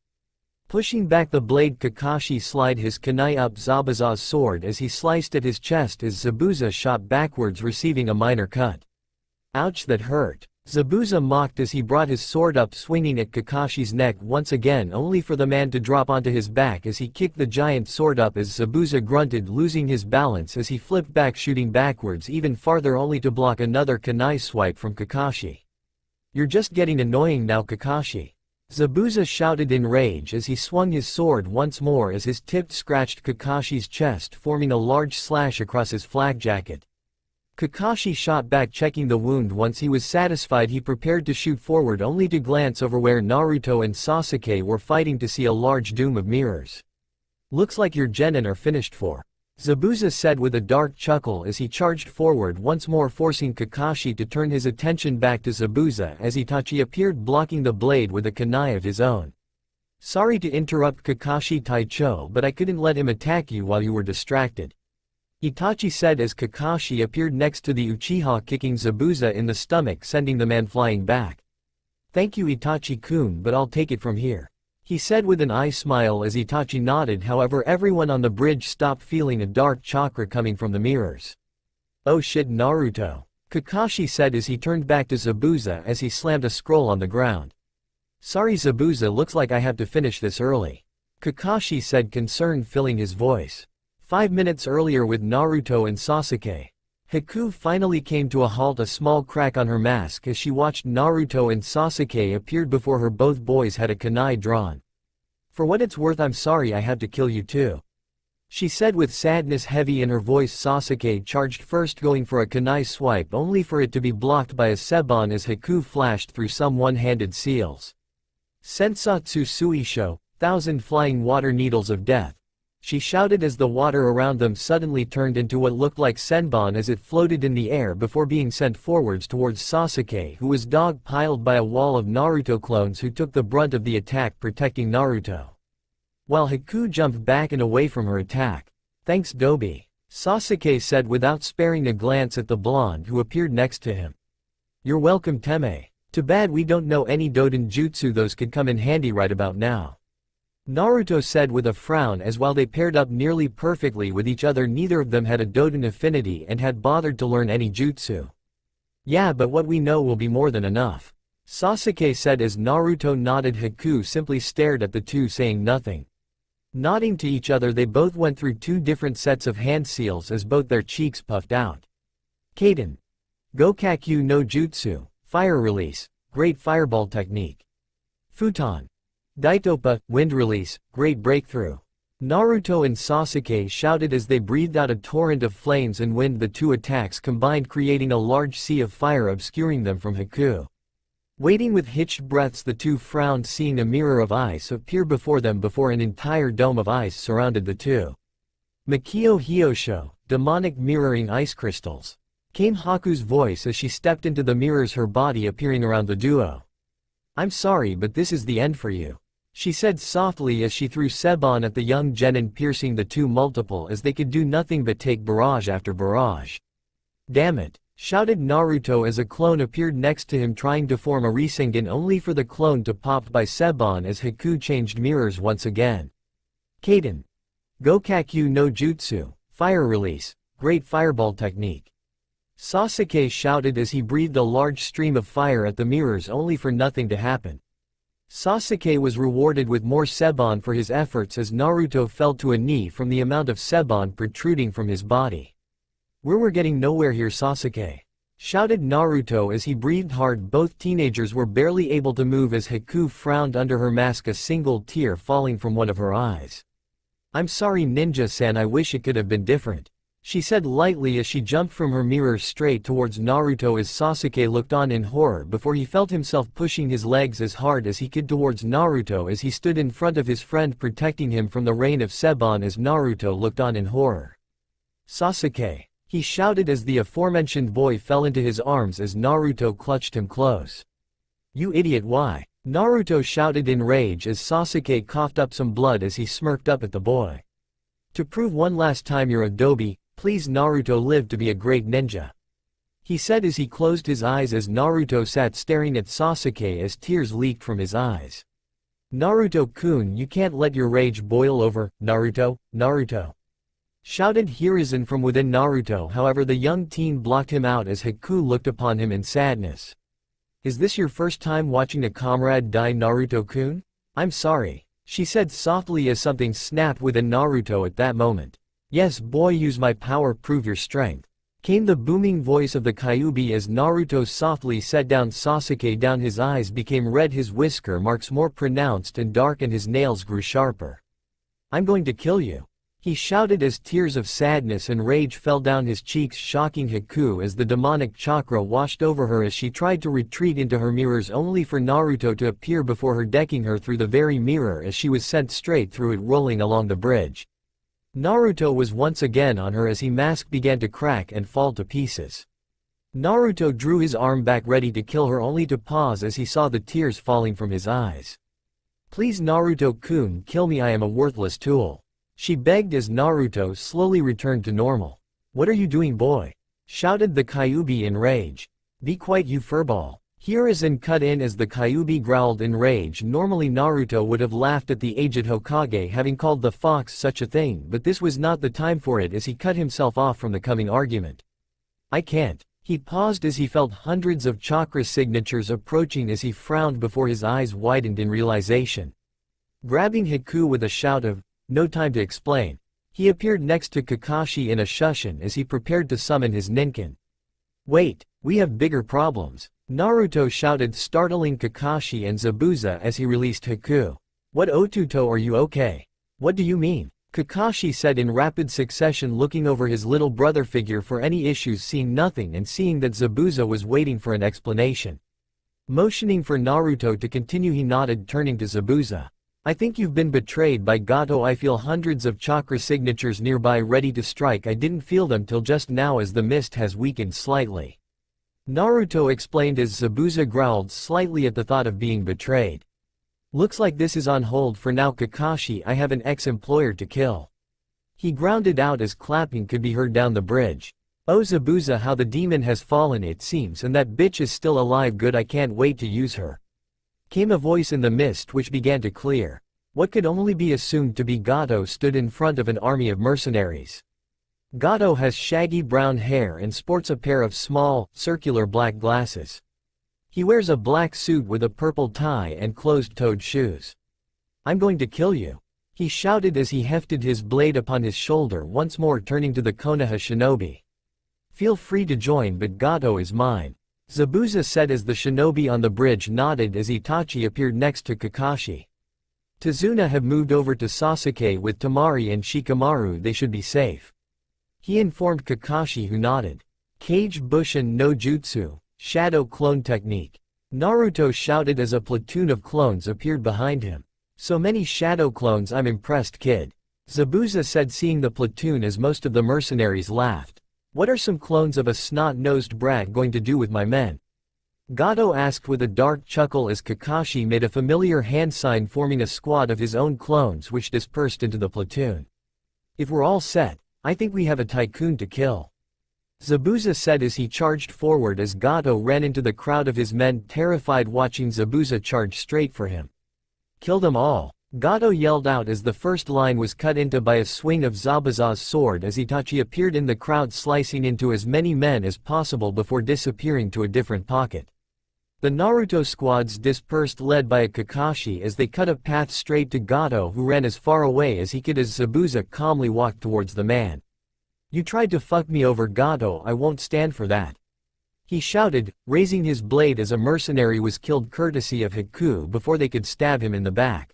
Pushing back the blade, Kakashi slid his kunai up Zabuza's sword as he sliced at his chest as Zabuza shot backwards, receiving a minor cut. Ouch, that hurt, Zabuza mocked as he brought his sword up, swinging at Kakashi's neck once again, only for the man to drop onto his back as he kicked the giant sword up as Zabuza grunted, losing his balance as he flipped back, shooting backwards even farther, only to block another kunai swipe from Kakashi. "You're just getting annoying now, Kakashi," Zabuza shouted in rage as he swung his sword once more as his tip scratched Kakashi's chest, forming a large slash across his flak jacket. Kakashi shot back, checking the wound. Once he was satisfied, he prepared to shoot forward, only to glance over where Naruto and Sasuke were fighting to see a large doom of mirrors. "Looks like your genin are finished for," Zabuza said with a dark chuckle as he charged forward once more, forcing Kakashi to turn his attention back to Zabuza as Itachi appeared, blocking the blade with a kunai of his own. "Sorry to interrupt, Kakashi Taicho, but I couldn't let him attack you while you were distracted," Itachi said as Kakashi appeared next to the Uchiha, kicking Zabuza in the stomach, sending the man flying back. "Thank you, Itachi-kun, but I'll take it from here," he said with an eye smile as Itachi nodded. However, everyone on the bridge stopped, feeling a dark chakra coming from the mirrors. "Oh shit, Naruto," Kakashi said as he turned back to Zabuza as he slammed a scroll on the ground. "Sorry Zabuza, looks like I have to finish this early," Kakashi said, concern filling his voice. 5 minutes earlier with Naruto and Sasuke, Haku finally came to a halt, a small crack on her mask as she watched Naruto and Sasuke appeared before her. Both boys had a kunai drawn. "For what it's worth, I'm sorry I had to kill you too," she said with sadness heavy in her voice. Sasuke charged first, going for a kunai swipe, only for it to be blocked by a seban as Haku flashed through some one-handed seals. "Sensatsu Suisho, 1,000 flying water needles of death," she shouted as the water around them suddenly turned into what looked like senbon as it floated in the air before being sent forwards towards Sasuke, who was dog-piled by a wall of Naruto clones who took the brunt of the attack, protecting Naruto, while Haku jumped back and away from her attack. "Thanks Dobi," Sasuke said without sparing a glance at the blonde who appeared next to him. "You're welcome Teme. Too bad we don't know any Doden jutsu, those could come in handy right about now," Naruto said with a frown as while they paired up nearly perfectly with each other, neither of them had a Doden affinity and had bothered to learn any jutsu. "Yeah, but what we know will be more than enough," Sasuke said as Naruto nodded. Haku simply stared at the two, saying nothing. Nodding to each other, they both went through 2 different sets of hand seals as both their cheeks puffed out. Kaden. Gokakyu no Jutsu, fire release, great fireball technique. Futon. Daitopa, wind release, great breakthrough. Naruto and Sasuke shouted as they breathed out a torrent of flames and wind. The 2 attacks combined, creating a large sea of fire obscuring them from Haku. Waiting with hitched breaths, the 2 frowned, seeing a mirror of ice appear before them before an entire dome of ice surrounded the 2. Makio Hyosho, demonic mirroring ice crystals, came Haku's voice as she stepped into the mirrors, her body appearing around the duo. "I'm sorry, but this is the end for you," she said softly as she threw seban at the young genin, piercing the 2 multiple as they could do nothing but take barrage after barrage. "Damn it," shouted Naruto as a clone appeared next to him, trying to form a Rasengan, only for the clone to pop by seban as Haku changed mirrors once again. Kaden. Gokakyu no Jutsu, fire release, great fireball technique. Sasuke shouted as he breathed a large stream of fire at the mirrors, only for nothing to happen. Sasuke was rewarded with more seban for his efforts as Naruto fell to a knee from the amount of seban protruding from his body. We're getting nowhere here, Sasuke," shouted Naruto as he breathed hard. Both teenagers were barely able to move as Haku frowned under her mask, a single tear falling from one of her eyes. "I'm sorry Ninja-san, I wish it could have been different," she said lightly as she jumped from her mirror straight towards Naruto as Sasuke looked on in horror before he felt himself pushing his legs as hard as he could towards Naruto as he stood in front of his friend, protecting him from the rain of seban as Naruto looked on in horror. "Sasuke," he shouted as the aforementioned boy fell into his arms as Naruto clutched him close. "You idiot, why?" Naruto shouted in rage as Sasuke coughed up some blood as he smirked up at the boy. "To prove one last time you're a dobi, please Naruto, live to be a great ninja," he said as he closed his eyes as Naruto sat staring at Sasuke as tears leaked from his eyes. "Naruto-kun, you can't let your rage boil over, Naruto, Naruto," shouted Hiruzen from within Naruto. However, the young teen blocked him out as Haku looked upon him in sadness. Is this your first time watching a comrade die, Naruto-kun? I'm sorry, she said softly as something snapped within Naruto at that moment. Yes boy, use my power, prove your strength. Came the booming voice of the Kyubi as Naruto softly set down Sasuke down. His eyes became red, his whisker marks more pronounced and dark, and his nails grew sharper. I'm going to kill you, he shouted as tears of sadness and rage fell down his cheeks, shocking Haku as the demonic chakra washed over her as she tried to retreat into her mirrors, only for Naruto to appear before her, decking her through the very mirror as she was sent straight through it, rolling along the bridge. Naruto was once again on her as his mask began to crack and fall to pieces. Naruto drew his arm back ready to kill her, only to pause as he saw the tears falling from his eyes. Please Naruto-kun, kill me, I am a worthless tool, she begged as Naruto slowly returned to normal. What are you doing boy? Shouted the Kyubi in rage. Be quiet you furball. Hiruzen cut in as the Kyubi growled in rage. Normally Naruto would have laughed at the aged Hokage having called the fox such a thing, but this was not the time for it as he cut himself off from the coming argument. I can't. He paused as he felt hundreds of chakra signatures approaching as he frowned before his eyes widened in realization. Grabbing Haku with a shout of, "No time to explain," he appeared next to Kakashi in a shushin as he prepared to summon his ninkin. Wait, we have bigger problems, Naruto shouted, startling Kakashi and Zabuza as he released Haku. What Otuto, are you okay? What do you mean? Kakashi said in rapid succession, looking over his little brother figure for any issues, seeing nothing and seeing that Zabuza was waiting for an explanation. Motioning for Naruto to continue, he nodded, turning to Zabuza. I think you've been betrayed by Gato. I feel hundreds of chakra signatures nearby ready to strike. I didn't feel them till just now as the mist has weakened slightly, Naruto explained as Zabuza growled slightly at the thought of being betrayed. Looks like this is on hold for now, Kakashi. I have an ex-employer to kill. He grounded out as clapping could be heard down the bridge. Oh Zabuza, how the demon has fallen it seems, and that bitch is still alive. Good, I can't wait to use her. Came a voice in the mist which began to clear. What could only be assumed to be Gato stood in front of an army of mercenaries. Gato has shaggy brown hair and sports a pair of small, circular black glasses. He wears a black suit with a purple tie and closed-toed shoes. I'm going to kill you, he shouted as he hefted his blade upon his shoulder, once more turning to the Konoha shinobi. Feel free to join, but Gato is mine, Zabuza said as the shinobi on the bridge nodded as Itachi appeared next to Kakashi. Tazuna have moved over to Sasuke with Temari and Shikamaru. They should be safe, he informed Kakashi, who nodded. Kage Bushin no Jutsu, shadow clone technique, Naruto shouted as a platoon of clones appeared behind him. So many shadow clones, I'm impressed kid, Zabuza said, seeing the platoon as most of the mercenaries laughed. What are some clones of a snot-nosed brat going to do with my men? Gato asked with a dark chuckle as Kakashi made a familiar hand sign, forming a squad of his own clones which dispersed into the platoon. If we're all set, I think we have a tycoon to kill, Zabuza said as he charged forward as Gato ran into the crowd of his men, terrified watching Zabuza charge straight for him. Kill them all, Gato yelled out as the first line was cut into by a swing of Zabuza's sword as Itachi appeared in the crowd, slicing into as many men as possible before disappearing to a different pocket. The Naruto squads dispersed, led by a Kakashi, as they cut a path straight to Gato, who ran as far away as he could as Zabuza calmly walked towards the man. You tried to fuck me over, Gato, I won't stand for that, he shouted, raising his blade as a mercenary was killed courtesy of Haku before they could stab him in the back.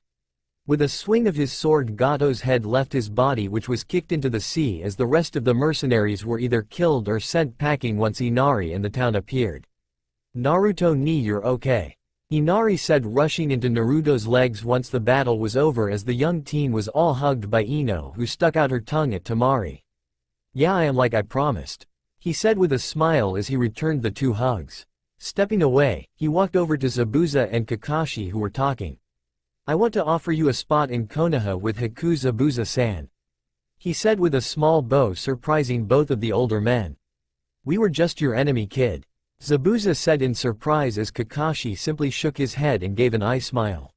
With a swing of his sword, Gato's head left his body, which was kicked into the sea as the rest of the mercenaries were either killed or sent packing once Inari and the town appeared. Naruto ni, you're okay, Inari said, rushing into Naruto's legs once the battle was over as the young teen was all hugged by Ino, who stuck out her tongue at Temari. Yeah, I am, like I promised, he said with a smile as he returned the two hugs. Stepping away, he walked over to Zabuza and Kakashi, who were talking. I want to offer you a spot in Konoha with Haku, Zabuza-san, he said with a small bow, surprising both of the older men. We were just your enemy kid, Zabuza said in surprise as Kakashi simply shook his head and gave an eye smile.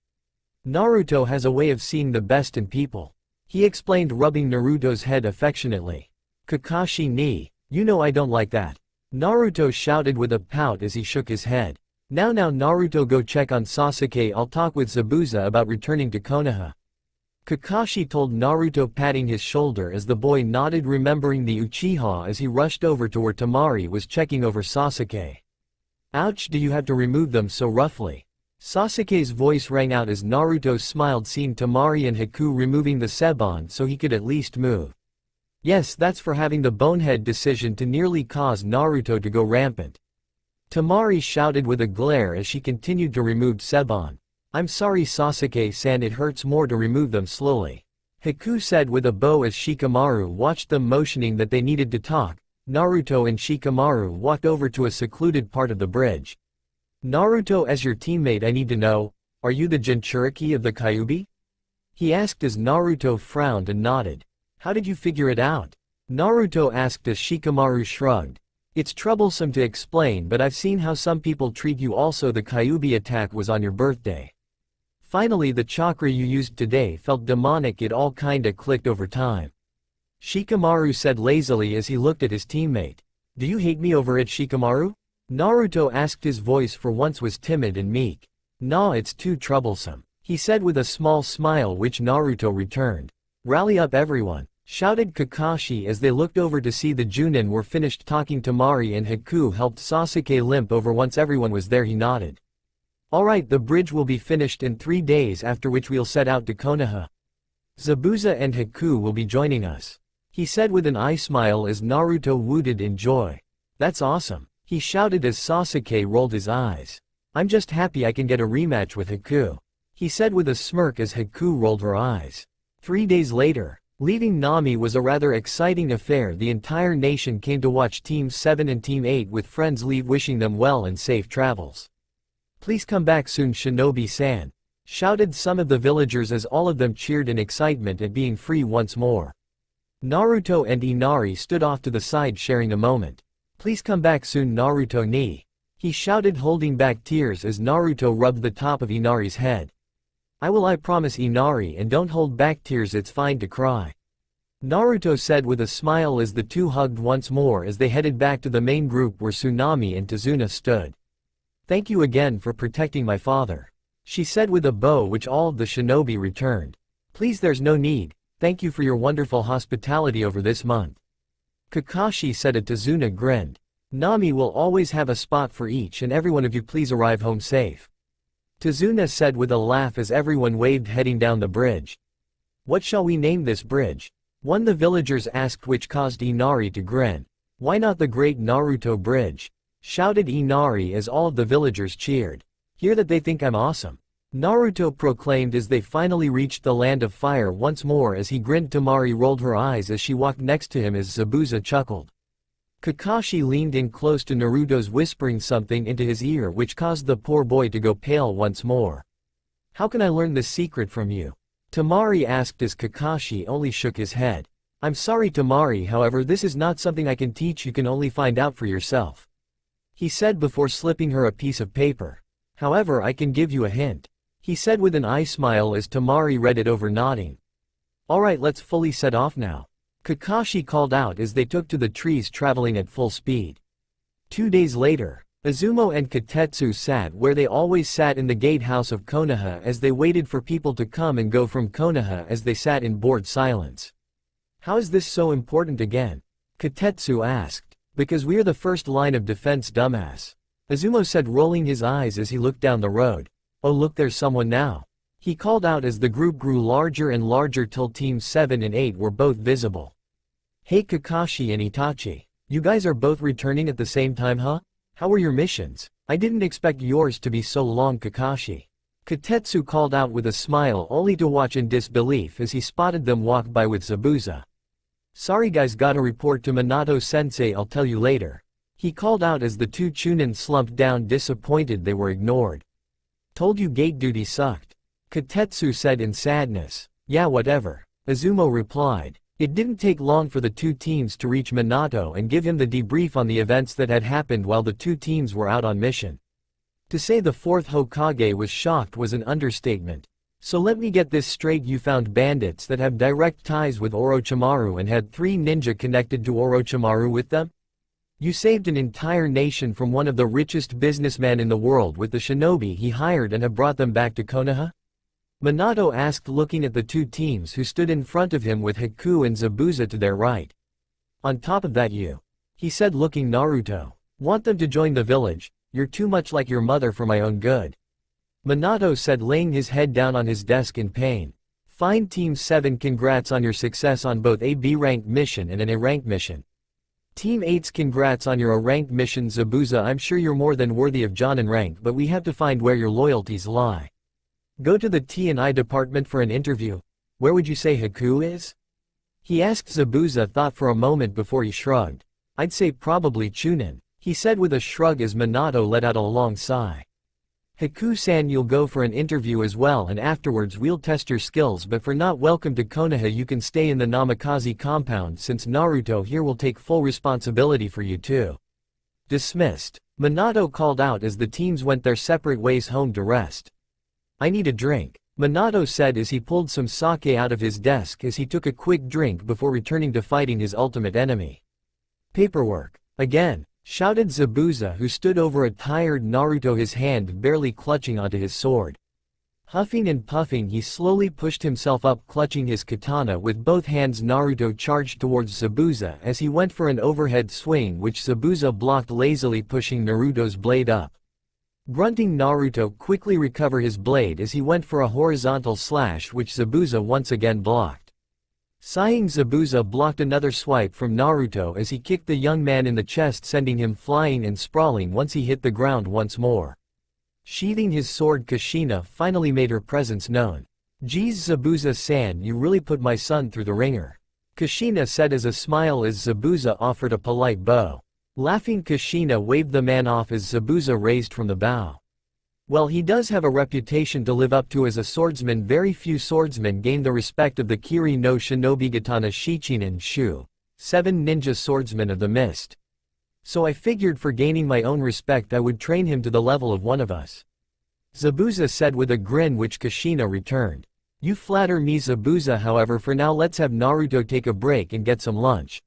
Naruto has a way of seeing the best in people, he explained, rubbing Naruto's head affectionately. Kakashi ni, you know I don't like that, Naruto shouted with a pout as he shook his head. Now Naruto, go check on Sasuke. I'll talk with Zabuza about returning to Konoha. Kakashi told Naruto, patting his shoulder as the boy nodded, remembering the Uchiha as he rushed over to where Temari was checking over Sasuke. Ouch, do you have to remove them so roughly? Sasuke's voice rang out as Naruto smiled, seeing Temari and Haku removing the Seban so he could at least move. Yes, that's for having the bonehead decision to nearly cause Naruto to go rampant. Temari shouted with a glare as she continued to remove Seban. I'm sorry Sasuke-san, it hurts more to remove them slowly. Haku said with a bow as Shikamaru watched them, motioning that they needed to talk. Naruto and Shikamaru walked over to a secluded part of the bridge. Naruto, as your teammate I need to know, are you the Jinchuriki of the Kyubi? He asked as Naruto frowned and nodded. How did you figure it out? Naruto asked as Shikamaru shrugged. It's troublesome to explain, but I've seen how some people treat you. Also, the Kyubi attack was on your birthday. Finally, the chakra you used today felt demonic. It all kinda clicked over time. Shikamaru said lazily as he looked at his teammate. Do you hate me over it, Shikamaru? Naruto asked. His voice for once was timid and meek. Nah, it's too troublesome, he said with a small smile, which Naruto returned. Rally up everyone, shouted Kakashi as they looked over to see the Junin were finished talking. Temari and Haku helped Sasuke limp over. Once everyone was there, he nodded. Alright, the bridge will be finished in 3 days, after which we'll set out to Konoha. Zabuza and Haku will be joining us, he said with an eye smile as Naruto wooted in joy. That's awesome, he shouted as Sasuke rolled his eyes. I'm just happy I can get a rematch with Haku, he said with a smirk as Haku rolled her eyes. 3 days later, leaving Nami was a rather exciting affair. The entire nation came to watch Team 7 and Team 8 with friends leave, wishing them well and safe travels. Please come back soon, Shinobi-san, shouted some of the villagers as all of them cheered in excitement at being free once more. Naruto and Inari stood off to the side, sharing a moment. Please come back soon, Naruto ni, he shouted, holding back tears as Naruto rubbed the top of Inari's head. I promise Inari, and don't hold back tears, it's fine to cry, Naruto said with a smile as the two hugged once more as they headed back to the main group where Tsunami and Tazuna stood. Thank you again for protecting my father, she said with a bow, which all of the shinobi returned. Please, there's no need, thank you for your wonderful hospitality over this month, Kakashi said. Tazuna grinned. Nami will always have a spot for each and every one of you, please arrive home safe, Tazuna said with a laugh as everyone waved, heading down the bridge. What shall we name this bridge? One the villagers asked, which caused Inari to grin. Why not the Great Naruto Bridge? Shouted Inari as all of the villagers cheered. Hear that, they think I'm awesome, Naruto proclaimed as they finally reached the land of fire once more. As he grinned, Temari rolled her eyes as she walked next to him as Zabuza chuckled. Kakashi leaned in close to Naruto's, whispering something into his ear, which caused the poor boy to go pale once more. How can I learn this secret from you? Temari asked as Kakashi only shook his head. I'm sorry Temari, however this is not something I can teach, you can only find out for yourself, he said before slipping her a piece of paper. However, I can give you a hint, he said with an eye smile as Temari read it over, nodding. Alright, let's fully set off now, Kakashi called out as they took to the trees, traveling at full speed. 2 days later, Izumo and Kotetsu sat where they always sat, in the gatehouse of Konoha, as they waited for people to come and go from Konoha, as they sat in bored silence. How is this so important again? Kotetsu asked. Because we're the first line of defense, dumbass, Izumo said, rolling his eyes as he looked down the road. Oh look, there's someone now, he called out as the group grew larger and larger till Teams 7 and 8 were both visible. Hey Kakashi and Itachi, you guys are both returning at the same time, huh? How were your missions? I didn't expect yours to be so long, Kakashi, Kotetsu called out with a smile, only to watch in disbelief as he spotted them walk by with Zabuza. Sorry guys, gotta report to Minato-sensei, I'll tell you later, he called out as the two Chunin slumped down, disappointed they were ignored. Told you gate duty sucked, Kotetsu said in sadness. Yeah, whatever, Izumo replied. It didn't take long for the two teams to reach Minato and give him the debrief on the events that had happened while the two teams were out on mission. To say the fourth Hokage was shocked was an understatement. So let me get this straight, you found bandits that have direct ties with Orochimaru and had 3 ninja connected to Orochimaru with them? You saved an entire nation from one of the richest businessmen in the world with the shinobi he hired and have brought them back to Konoha? Minato asked, looking at the two teams who stood in front of him with Haku and Zabuza to their right. On top of that he said, looking Naruto. Want them to join the village? You're too much like your mother for my own good. Minato said, laying his head down on his desk in pain. Fine Team 7, congrats on your success on both a B-ranked mission and an A-ranked mission. Team 8's congrats on your A-ranked mission. Zabuza, I'm sure you're more than worthy of Jonin rank, but we have to find where your loyalties lie. Go to the T&I department for an interview. Where would you say Haku is? He asked. Zabuza thought for a moment before he shrugged. I'd say probably Chunin, he said with a shrug as Minato let out a long sigh. Haku-san, you'll go for an interview as well, and afterwards we'll test your skills, but for not welcome to Konoha you can stay in the Namikaze compound since Naruto here will take full responsibility for you too. Dismissed. Minato called out as the teams went their separate ways home to rest. I need a drink, Minato said as he pulled some sake out of his desk as he took a quick drink before returning to fighting his ultimate enemy. Paperwork. Again, shouted Zabuza, who stood over a tired Naruto, his hand barely clutching onto his sword. Huffing and puffing, he slowly pushed himself up, clutching his katana with both hands. Naruto charged towards Zabuza as he went for an overhead swing, which Zabuza blocked lazily, pushing Naruto's blade up. Grunting, Naruto quickly recovered his blade as he went for a horizontal slash, which Zabuza once again blocked. Sighing, Zabuza blocked another swipe from Naruto as he kicked the young man in the chest, sending him flying and sprawling once he hit the ground once more. Sheathing his sword, Kushina finally made her presence known. Geez, Zabuza-san, you really put my son through the ringer, Kushina said as a smile as Zabuza offered a polite bow. Laughing, Kushina waved the man off as Zabuza raised from the bow. Well, he does have a reputation to live up to as a swordsman. Very few swordsmen gain the respect of the Kiri no Shinobigatana Shichinin Shu, 7 ninja swordsmen of the mist. So I figured for gaining my own respect I would train him to the level of one of us, Zabuza said with a grin, which Kushina returned. You flatter me, Zabuza, however for now let's have Naruto take a break and get some lunch,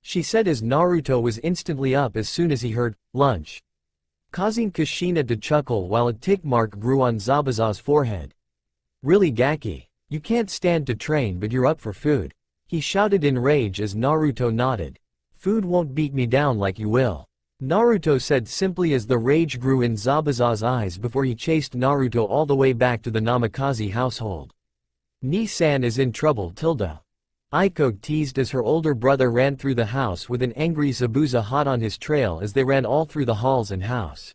she said as Naruto was instantly up as soon as he heard lunch, causing Kushina to chuckle while a tick mark grew on Zabuza's forehead. Really, Gaki? You can't stand to train but you're up for food, he shouted in rage as Naruto nodded. Food won't beat me down like you will, Naruto said simply as the rage grew in Zabuza's eyes before he chased Naruto all the way back to the Namikaze household. Ni-san is in trouble, Tilda, Aiko teased as her older brother ran through the house with an angry Zabuza hot on his trail as they ran all through the halls and house.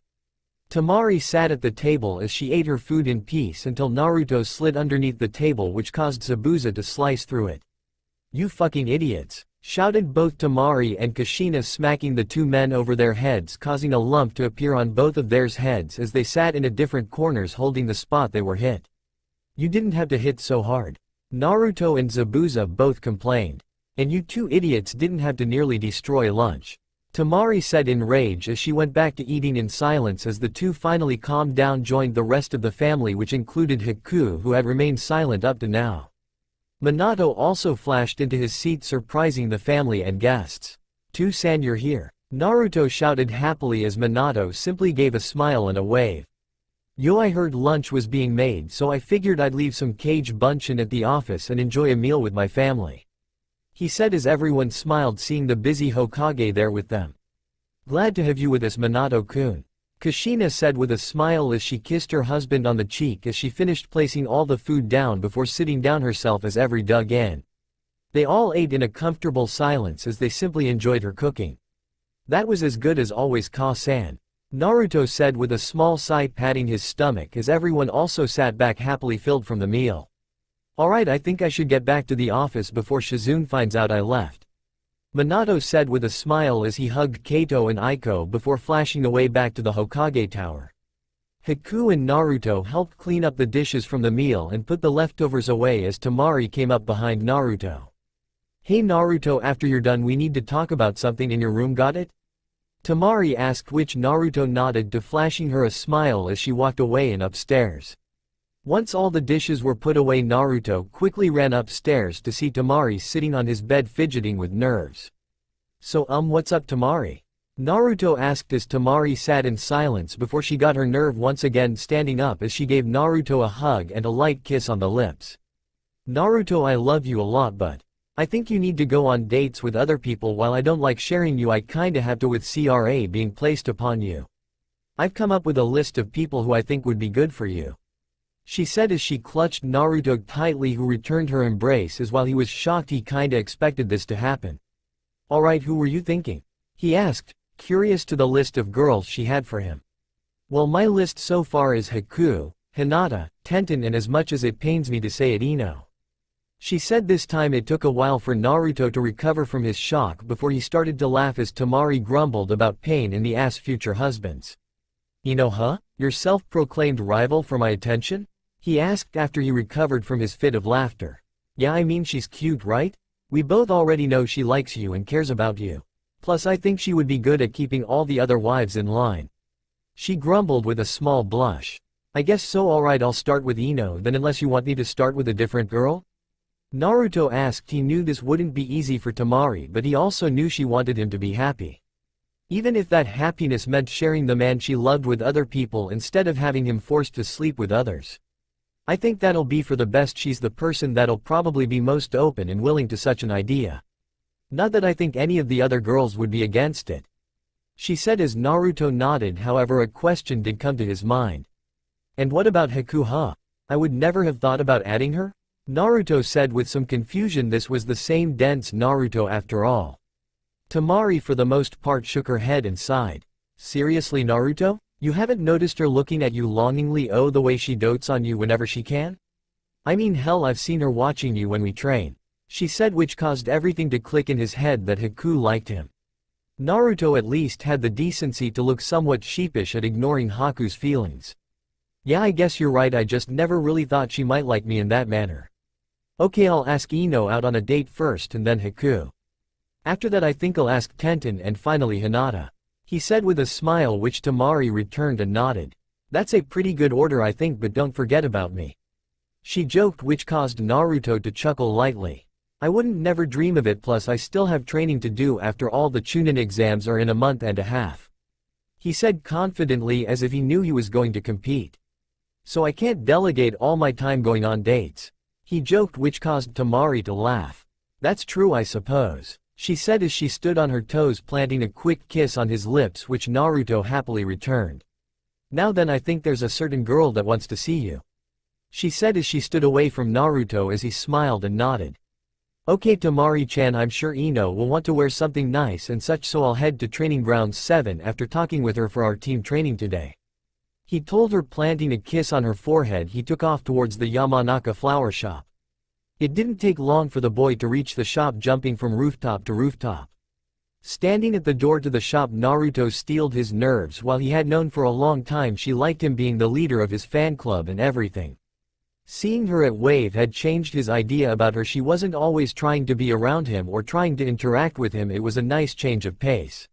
Tamari sat at the table as she ate her food in peace until Naruto slid underneath the table, which caused Zabuza to slice through it. You fucking idiots, shouted both Tamari and Kushina, smacking the two men over their heads, causing a lump to appear on both of their heads as they sat in different corners holding the spot they were hit. You didn't have to hit so hard, Naruto and Zabuza both complained. And you two idiots didn't have to nearly destroy lunch, Tamari said in rage as she went back to eating in silence. As the two finally calmed down, joined the rest of the family, which included Haku, who had remained silent up to now. Minato also flashed into his seat, surprising the family and guests. "To-san, you're here," Naruto shouted happily as Minato simply gave a smile and a wave. "Yo, I heard lunch was being made, so I figured I'd leave some cage bunchin at the office and enjoy a meal with my family," he said as everyone smiled, seeing the busy Hokage there with them. "Glad to have you with us, Minato-kun," Kushina said with a smile as she kissed her husband on the cheek as she finished placing all the food down before sitting down herself as every dug in. They all ate in a comfortable silence as they simply enjoyed her cooking. "That was as good as always, Ka-san," Naruto said with a small sigh, patting his stomach as everyone also sat back happily filled from the meal. "Alright, I think I should get back to the office before Shizune finds out I left," Minato said with a smile as he hugged Kaito and Aiko before flashing away back to the Hokage tower. Haku and Naruto helped clean up the dishes from the meal and put the leftovers away as Tamari came up behind Naruto. "Hey Naruto, after you're done we need to talk about something in your room, got it?" Tamari asked, which Naruto nodded to, flashing her a smile as she walked away and upstairs. Once all the dishes were put away, Naruto quickly ran upstairs to see Tamari sitting on his bed fidgeting with nerves. "So what's up, Tamari?" Naruto asked as Tamari sat in silence before she got her nerve once again standing up as she gave Naruto a hug and a light kiss on the lips. Naruto, I love you a lot, but I think you need to go on dates with other people. While I don't like sharing you, I kinda have to with CRA being placed upon you. I've come up with a list of people who I think would be good for you, she said as she clutched Naruto tightly, who returned her embrace as while he was shocked he kinda expected this to happen. Alright, who were you thinking? He asked, curious to the list of girls she had for him. Well, my list so far is Haku, Hinata, Tenten, and as much as it pains me to say it, Ino. She said. This time it took a while for Naruto to recover from his shock before he started to laugh as Tamari grumbled about pain in the ass future husbands. Ino, huh? Your self-proclaimed rival for my attention? He asked after he recovered from his fit of laughter. Yeah, I mean, she's cute, right? We both already know she likes you and cares about you. Plus I think she would be good at keeping all the other wives in line. She grumbled with a small blush. I guess so. Alright, I'll start with Ino then, unless you want me to start with a different girl? Naruto asked. He knew this wouldn't be easy for Tamari, but he also knew she wanted him to be happy. Even if that happiness meant sharing the man she loved with other people instead of having him forced to sleep with others. I think that'll be for the best. She's the person that'll probably be most open and willing to such an idea. Not that I think any of the other girls would be against it, she said as Naruto nodded. However, a question did come to his mind. And what about Haku, huh? I would never have thought about adding her? Naruto said with some confusion. This was the same dense Naruto after all. Tamari for the most part shook her head and sighed. Seriously, Naruto? You haven't noticed her looking at you longingly? Oh, the way she dotes on you whenever she can? I mean, hell, I've seen her watching you when we train, she said, which caused everything to click in his head that Haku liked him. Naruto at least had the decency to look somewhat sheepish at ignoring Haku's feelings. Yeah, I guess you're right. I just never really thought she might like me in that manner. Okay, I'll ask Ino out on a date first and then Haku. After that I think I'll ask Tenten and finally Hinata, he said with a smile, which Tamari returned and nodded. That's a pretty good order, I think, but don't forget about me, she joked, which caused Naruto to chuckle lightly. I wouldn't never dream of it, plus I still have training to do. After all, the Chunin exams are in a month and a half, he said confidently as if he knew he was going to compete. So I can't delegate all my time going on dates, he joked, which caused Tamari to laugh. That's true, I suppose, she said as she stood on her toes, planting a quick kiss on his lips, which Naruto happily returned. Now then, I think there's a certain girl that wants to see you, she said as she stood away from Naruto as he smiled and nodded. Okay, Tamari-chan, I'm sure Ino will want to wear something nice and such, so I'll head to training ground 7 after talking with her for our team training today, he told her, planting a kiss on her forehead. He took off towards the Yamanaka flower shop. It didn't take long for the boy to reach the shop, jumping from rooftop to rooftop. Standing at the door to the shop, Naruto steeled his nerves. While he had known for a long time she liked him, being the leader of his fan club and everything, seeing her at Wave had changed his idea about her. She wasn't always trying to be around him or trying to interact with him. It was a nice change of pace.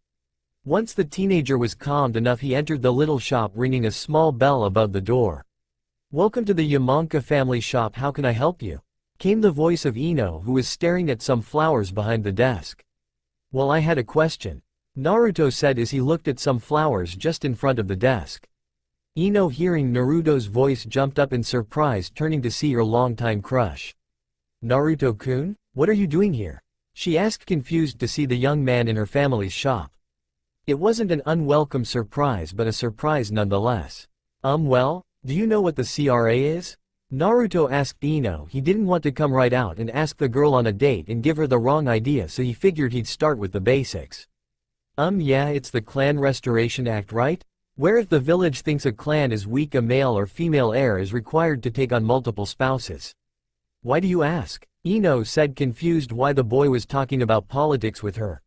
Once the teenager was calmed enough, he entered the little shop, ringing a small bell above the door. Welcome to the Yamanka family shop, how can I help you? Came the voice of Ino, who was staring at some flowers behind the desk. Well, I had a question, Naruto said as he looked at some flowers just in front of the desk. Ino, hearing Naruto's voice, jumped up in surprise, turning to see her longtime crush. Naruto-kun, what are you doing here? She asked, confused to see the young man in her family's shop. It wasn't an unwelcome surprise, but a surprise nonetheless. Well, do you know what the CRA is? Naruto asked Ino. He didn't want to come right out and ask the girl on a date and give her the wrong idea, so he figured he'd start with the basics. Yeah, it's the Clan Restoration Act, right? Where if the village thinks a clan is weak, a male or female heir is required to take on multiple spouses. Why do you ask? Ino said, confused why the boy was talking about politics with her.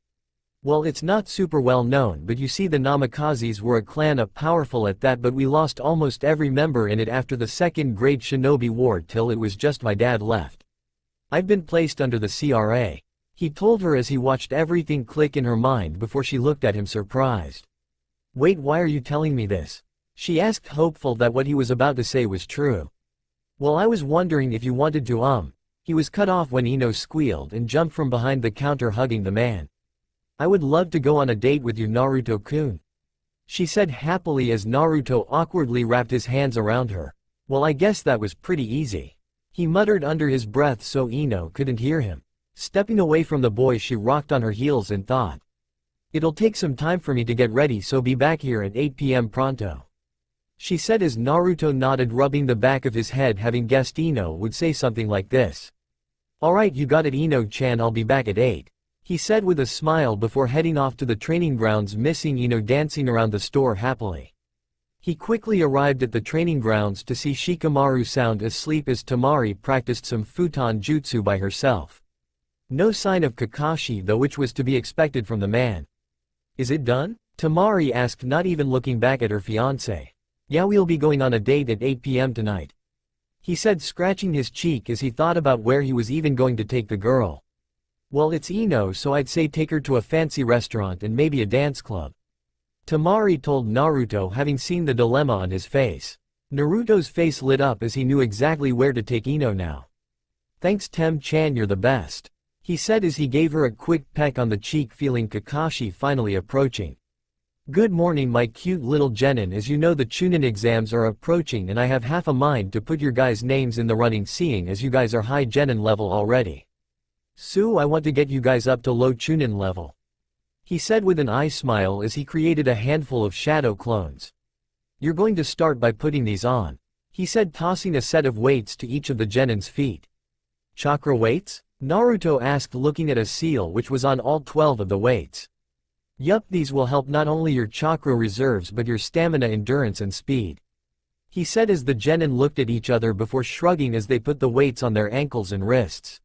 Well, it's not super well known, but you see, the Namakazes were a clan up powerful at that, but we lost almost every member in it after the Second Great Shinobi War till it was just my dad left. I've been placed under the CRA, he told her as he watched everything click in her mind before she looked at him surprised. Wait, why are you telling me this? She asked, hopeful that what he was about to say was true. Well, I was wondering if you wanted to. He was cut off when Ino squealed and jumped from behind the counter, hugging the man. I would love to go on a date with you, Naruto-kun. She said happily as Naruto awkwardly wrapped his hands around her. Well, I guess that was pretty easy. He muttered under his breath so Ino couldn't hear him. Stepping away from the boy, she rocked on her heels and thought. It'll take some time for me to get ready, so be back here at 8 p.m. pronto. She said as Naruto nodded, rubbing the back of his head, having guessed Ino would say something like this. Alright, you got it, Ino-chan, I'll be back at 8. He said with a smile before heading off to the training grounds, missing Ino dancing around the store happily. He quickly arrived at the training grounds to see Shikamaru sound asleep as Temari practiced some futon jutsu by herself. No sign of Kakashi though, which was to be expected from the man. Is it done? Temari asked, not even looking back at her fiancé. Yeah, we'll be going on a date at 8 p.m. tonight. He said, scratching his cheek as he thought about where he was even going to take the girl. Well, it's Ino, so I'd say take her to a fancy restaurant and maybe a dance club. Temari told Naruto, having seen the dilemma on his face. Naruto's face lit up as he knew exactly where to take Ino now. Thanks Tem-chan, you're the best. He said as he gave her a quick peck on the cheek, feeling Kakashi finally approaching. Good morning my cute little genin, as you know the Chunin exams are approaching and I have half a mind to put your guys' names in the running, seeing as you guys are high genin level already. So I want to get you guys up to low Chunin level. He said with an eye smile as he created a handful of shadow clones. You're going to start by putting these on. He said, tossing a set of weights to each of the genin's feet. Chakra weights? Naruto asked, looking at a seal which was on all 12 of the weights. Yup, these will help not only your chakra reserves but your stamina, endurance and speed. He said as the genin looked at each other before shrugging as they put the weights on their ankles and wrists.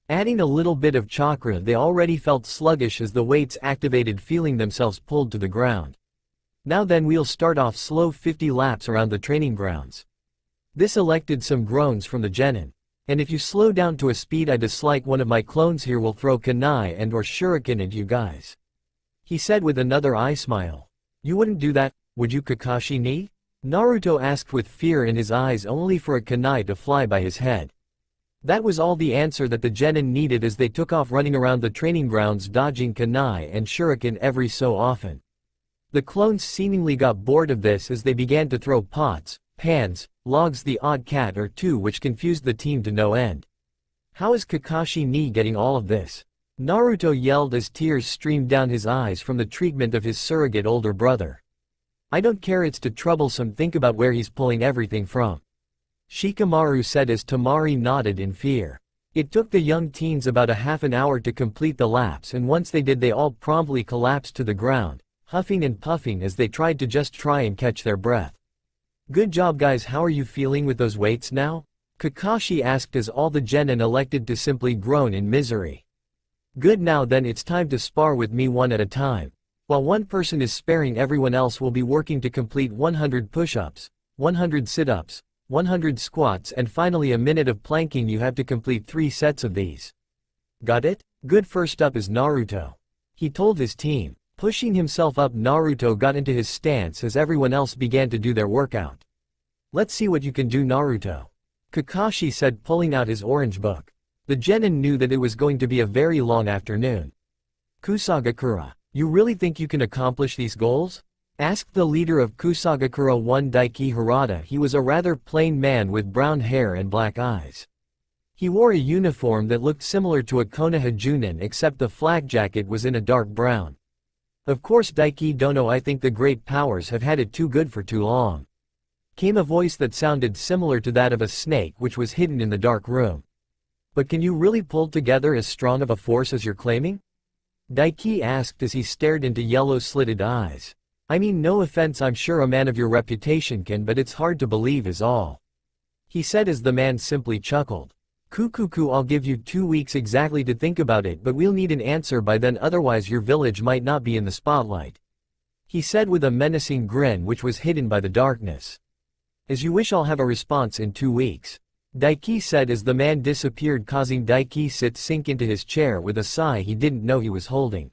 Adding a little bit of chakra, they already felt sluggish as the weights activated, feeling themselves pulled to the ground. Now then, we'll start off slow 50 laps around the training grounds. This elected some groans from the genin. And if you slow down to a speed I dislike, one of my clones here will throw kunai and or shuriken at you guys. He said with another eye smile. You wouldn't do that, would you, Kakashi ni? Naruto asked with fear in his eyes, only for a kunai to fly by his head. That was all the answer that the genin needed as they took off running around the training grounds, dodging kunai and shuriken every so often. The clones seemingly got bored of this as they began to throw pots, pans, logs, the odd cat or two, which confused the team to no end. How is Kakashi ni getting all of this? Naruto yelled as tears streamed down his eyes from the treatment of his surrogate older brother. I don't care, it's too troublesome, think about where he's pulling everything from. Shikamaru said as Temari nodded in fear. It took the young teens about a half an hour to complete the laps, and once they did they all promptly collapsed to the ground, huffing and puffing as they tried to just try and catch their breath. Good job guys, how are you feeling with those weights now? Kakashi asked as all the genin elected to simply groan in misery. Good, now then it's time to spar with me one at a time. While one person is sparing, everyone else will be working to complete 100 push-ups, 100 sit-ups, 100 squats and finally a minute of planking. You have to complete 3 sets of these. Got it? Good, first up is Naruto. He told his team. Pushing himself up, Naruto got into his stance as everyone else began to do their workout. Let's see what you can do, Naruto. Kakashi said, pulling out his orange book. The genin knew that it was going to be a very long afternoon. Kusagakura, you really think you can accomplish these goals? Asked the leader of Kusagakura 1 Daiki Harada. He was a rather plain man with brown hair and black eyes. He wore a uniform that looked similar to a Konoha Junin, except the flak jacket was in a dark brown. Of course, Daiki Dono, I think the great powers have had it too good for too long. Came a voice that sounded similar to that of a snake which was hidden in the dark room. But can you really pull together as strong of a force as you're claiming? Daiki asked as he stared into yellow slitted eyes. I mean, no offense, I'm sure a man of your reputation can, but it's hard to believe is all. He said as the man simply chuckled. Kukuku, I'll give you 2 weeks exactly to think about it, but we'll need an answer by then, otherwise your village might not be in the spotlight. He said with a menacing grin which was hidden by the darkness. As you wish, I'll have a response in 2 weeks. Daiki said as the man disappeared, causing Daiki sink into his chair with a sigh he didn't know he was holding.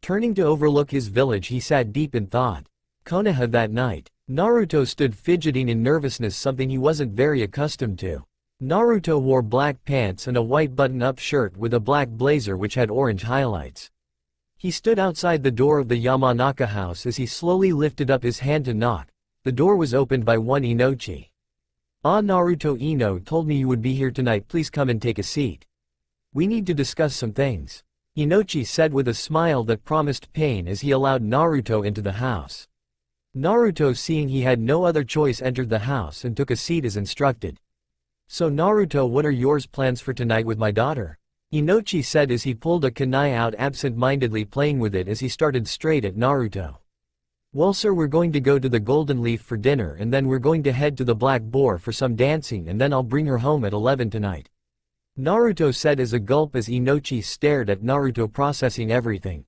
Turning to overlook his village, he sat deep in thought. Konoha that night. Naruto stood fidgeting in nervousness, something he wasn't very accustomed to. Naruto wore black pants and a white button-up shirt with a black blazer which had orange highlights. He stood outside the door of the Yamanaka house as he slowly lifted up his hand to knock. The door was opened by one Inochi. "Ah, Naruto, Ino told me you would be here tonight, please come and take a seat. We need to discuss some things," Inochi said with a smile that promised pain as he allowed Naruto into the house. Naruto, seeing he had no other choice, entered the house and took a seat as instructed. "So Naruto, what are your plans for tonight with my daughter?" Inochi said as he pulled a kunai out, absent-mindedly playing with it as he started straight at Naruto. "Well sir, we're going to go to the Golden Leaf for dinner and then we're going to head to the Black Boar for some dancing and then I'll bring her home at 11 tonight." Naruto said as a gulp as Inochi stared at Naruto processing everything.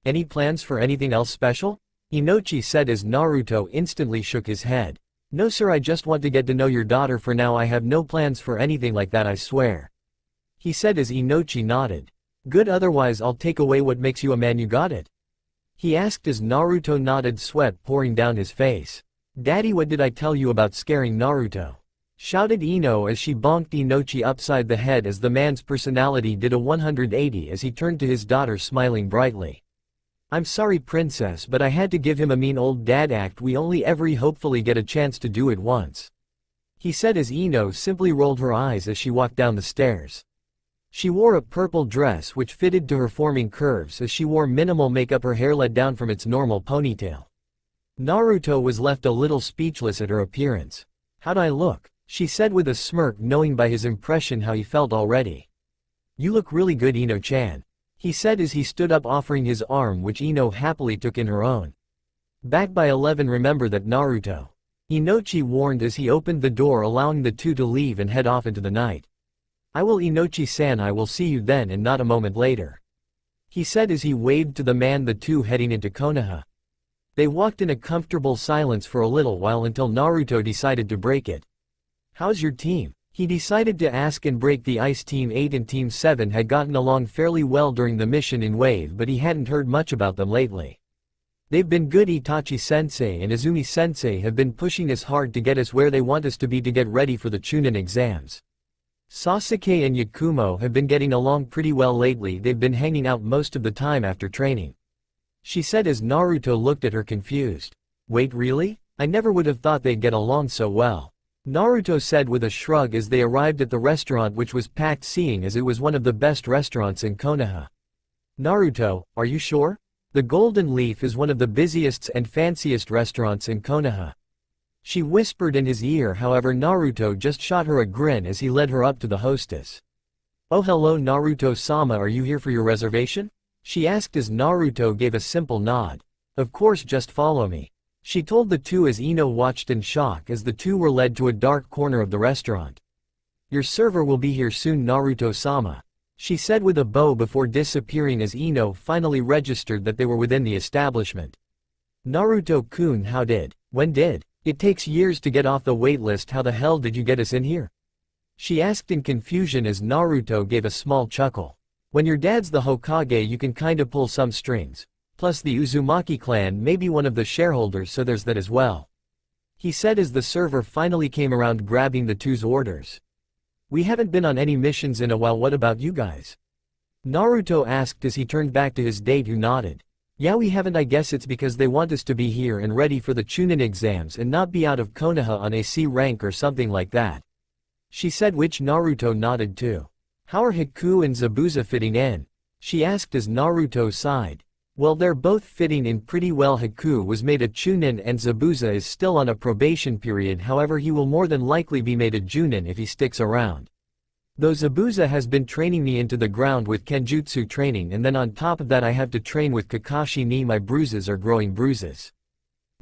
"Any plans for anything else special?" Inochi said as Naruto instantly shook his head. "No sir, I just want to get to know your daughter. For now I have no plans for anything like that, I swear," he said as Inochi nodded. "Good, otherwise I'll take away what makes you a man, you got it?" he asked as Naruto nodded, sweat pouring down his face. "Daddy, what did I tell you about scaring Naruto?" shouted Ino as she bonked Inochi upside the head as the man's personality did a 180 as he turned to his daughter, smiling brightly. "I'm sorry princess, but I had to give him a mean old dad act. We only ever hopefully get a chance to do it once," he said as Ino simply rolled her eyes as she walked down the stairs. She wore a purple dress which fitted to her forming curves as she wore minimal makeup, her hair let down from its normal ponytail. Naruto was left a little speechless at her appearance. "How'd I look?" she said with a smirk, knowing by his impression how he felt already. "You look really good, Ino-chan," he said as he stood up, offering his arm, which Ino happily took in her own. "Back by 11, remember that, Naruto," Inochi warned as he opened the door, allowing the two to leave and head off into the night. "I will, Inochi-san, I will see you then and not a moment later," he said as he waved to the man, the two heading into Konoha. They walked in a comfortable silence for a little while until Naruto decided to break it. "How's your team?" he decided to ask and break the ice. Team 8 and Team 7 had gotten along fairly well during the mission in Wave, but he hadn't heard much about them lately. "They've been good. Itachi-sensei and Izumi-sensei have been pushing us hard to get us where they want us to be to get ready for the Chunin exams. Sasuke and Yakumo have been getting along pretty well lately. They've been hanging out most of the time after training," she said as Naruto looked at her confused. "Wait, really? I never would have thought they'd get along so well," Naruto said with a shrug as they arrived at the restaurant, which was packed, seeing as it was one of the best restaurants in Konoha. "Naruto, are you sure? The Golden Leaf is one of the busiest and fanciest restaurants in Konoha," she whispered in his ear. However, Naruto just shot her a grin as he led her up to the hostess. "Oh, hello Naruto-sama, are you here for your reservation?" she asked as Naruto gave a simple nod. "Of course, just follow me," she told the two as Ino watched in shock as the two were led to a dark corner of the restaurant. "Your server will be here soon, Naruto-sama," she said with a bow before disappearing as Ino finally registered that they were within the establishment. "Naruto-kun, when did? It takes years to get off the waitlist. How the hell did you get us in here?" she asked in confusion as Naruto gave a small chuckle. "When your dad's the Hokage, you can kinda pull some strings. Plus the Uzumaki clan may be one of the shareholders, so there's that as well," he said as the server finally came around, grabbing the two's orders. "We haven't been on any missions in a while. What about you guys?" Naruto asked as he turned back to his date, who nodded. "Yeah, we haven't. I guess it's because they want us to be here and ready for the Chunin exams and not be out of Konoha on a C rank or something like that," she said, which Naruto nodded too. "How are Haku and Zabuza fitting in?" she asked as Naruto sighed. "Well, they're both fitting in pretty well. Haku was made a Chunin and Zabuza is still on a probation period, however he will more than likely be made a Junin if he sticks around. Though Zabuza has been training me into the ground with Kenjutsu training, and then on top of that I have to train with Kakashi ni. My bruises are growing bruises,"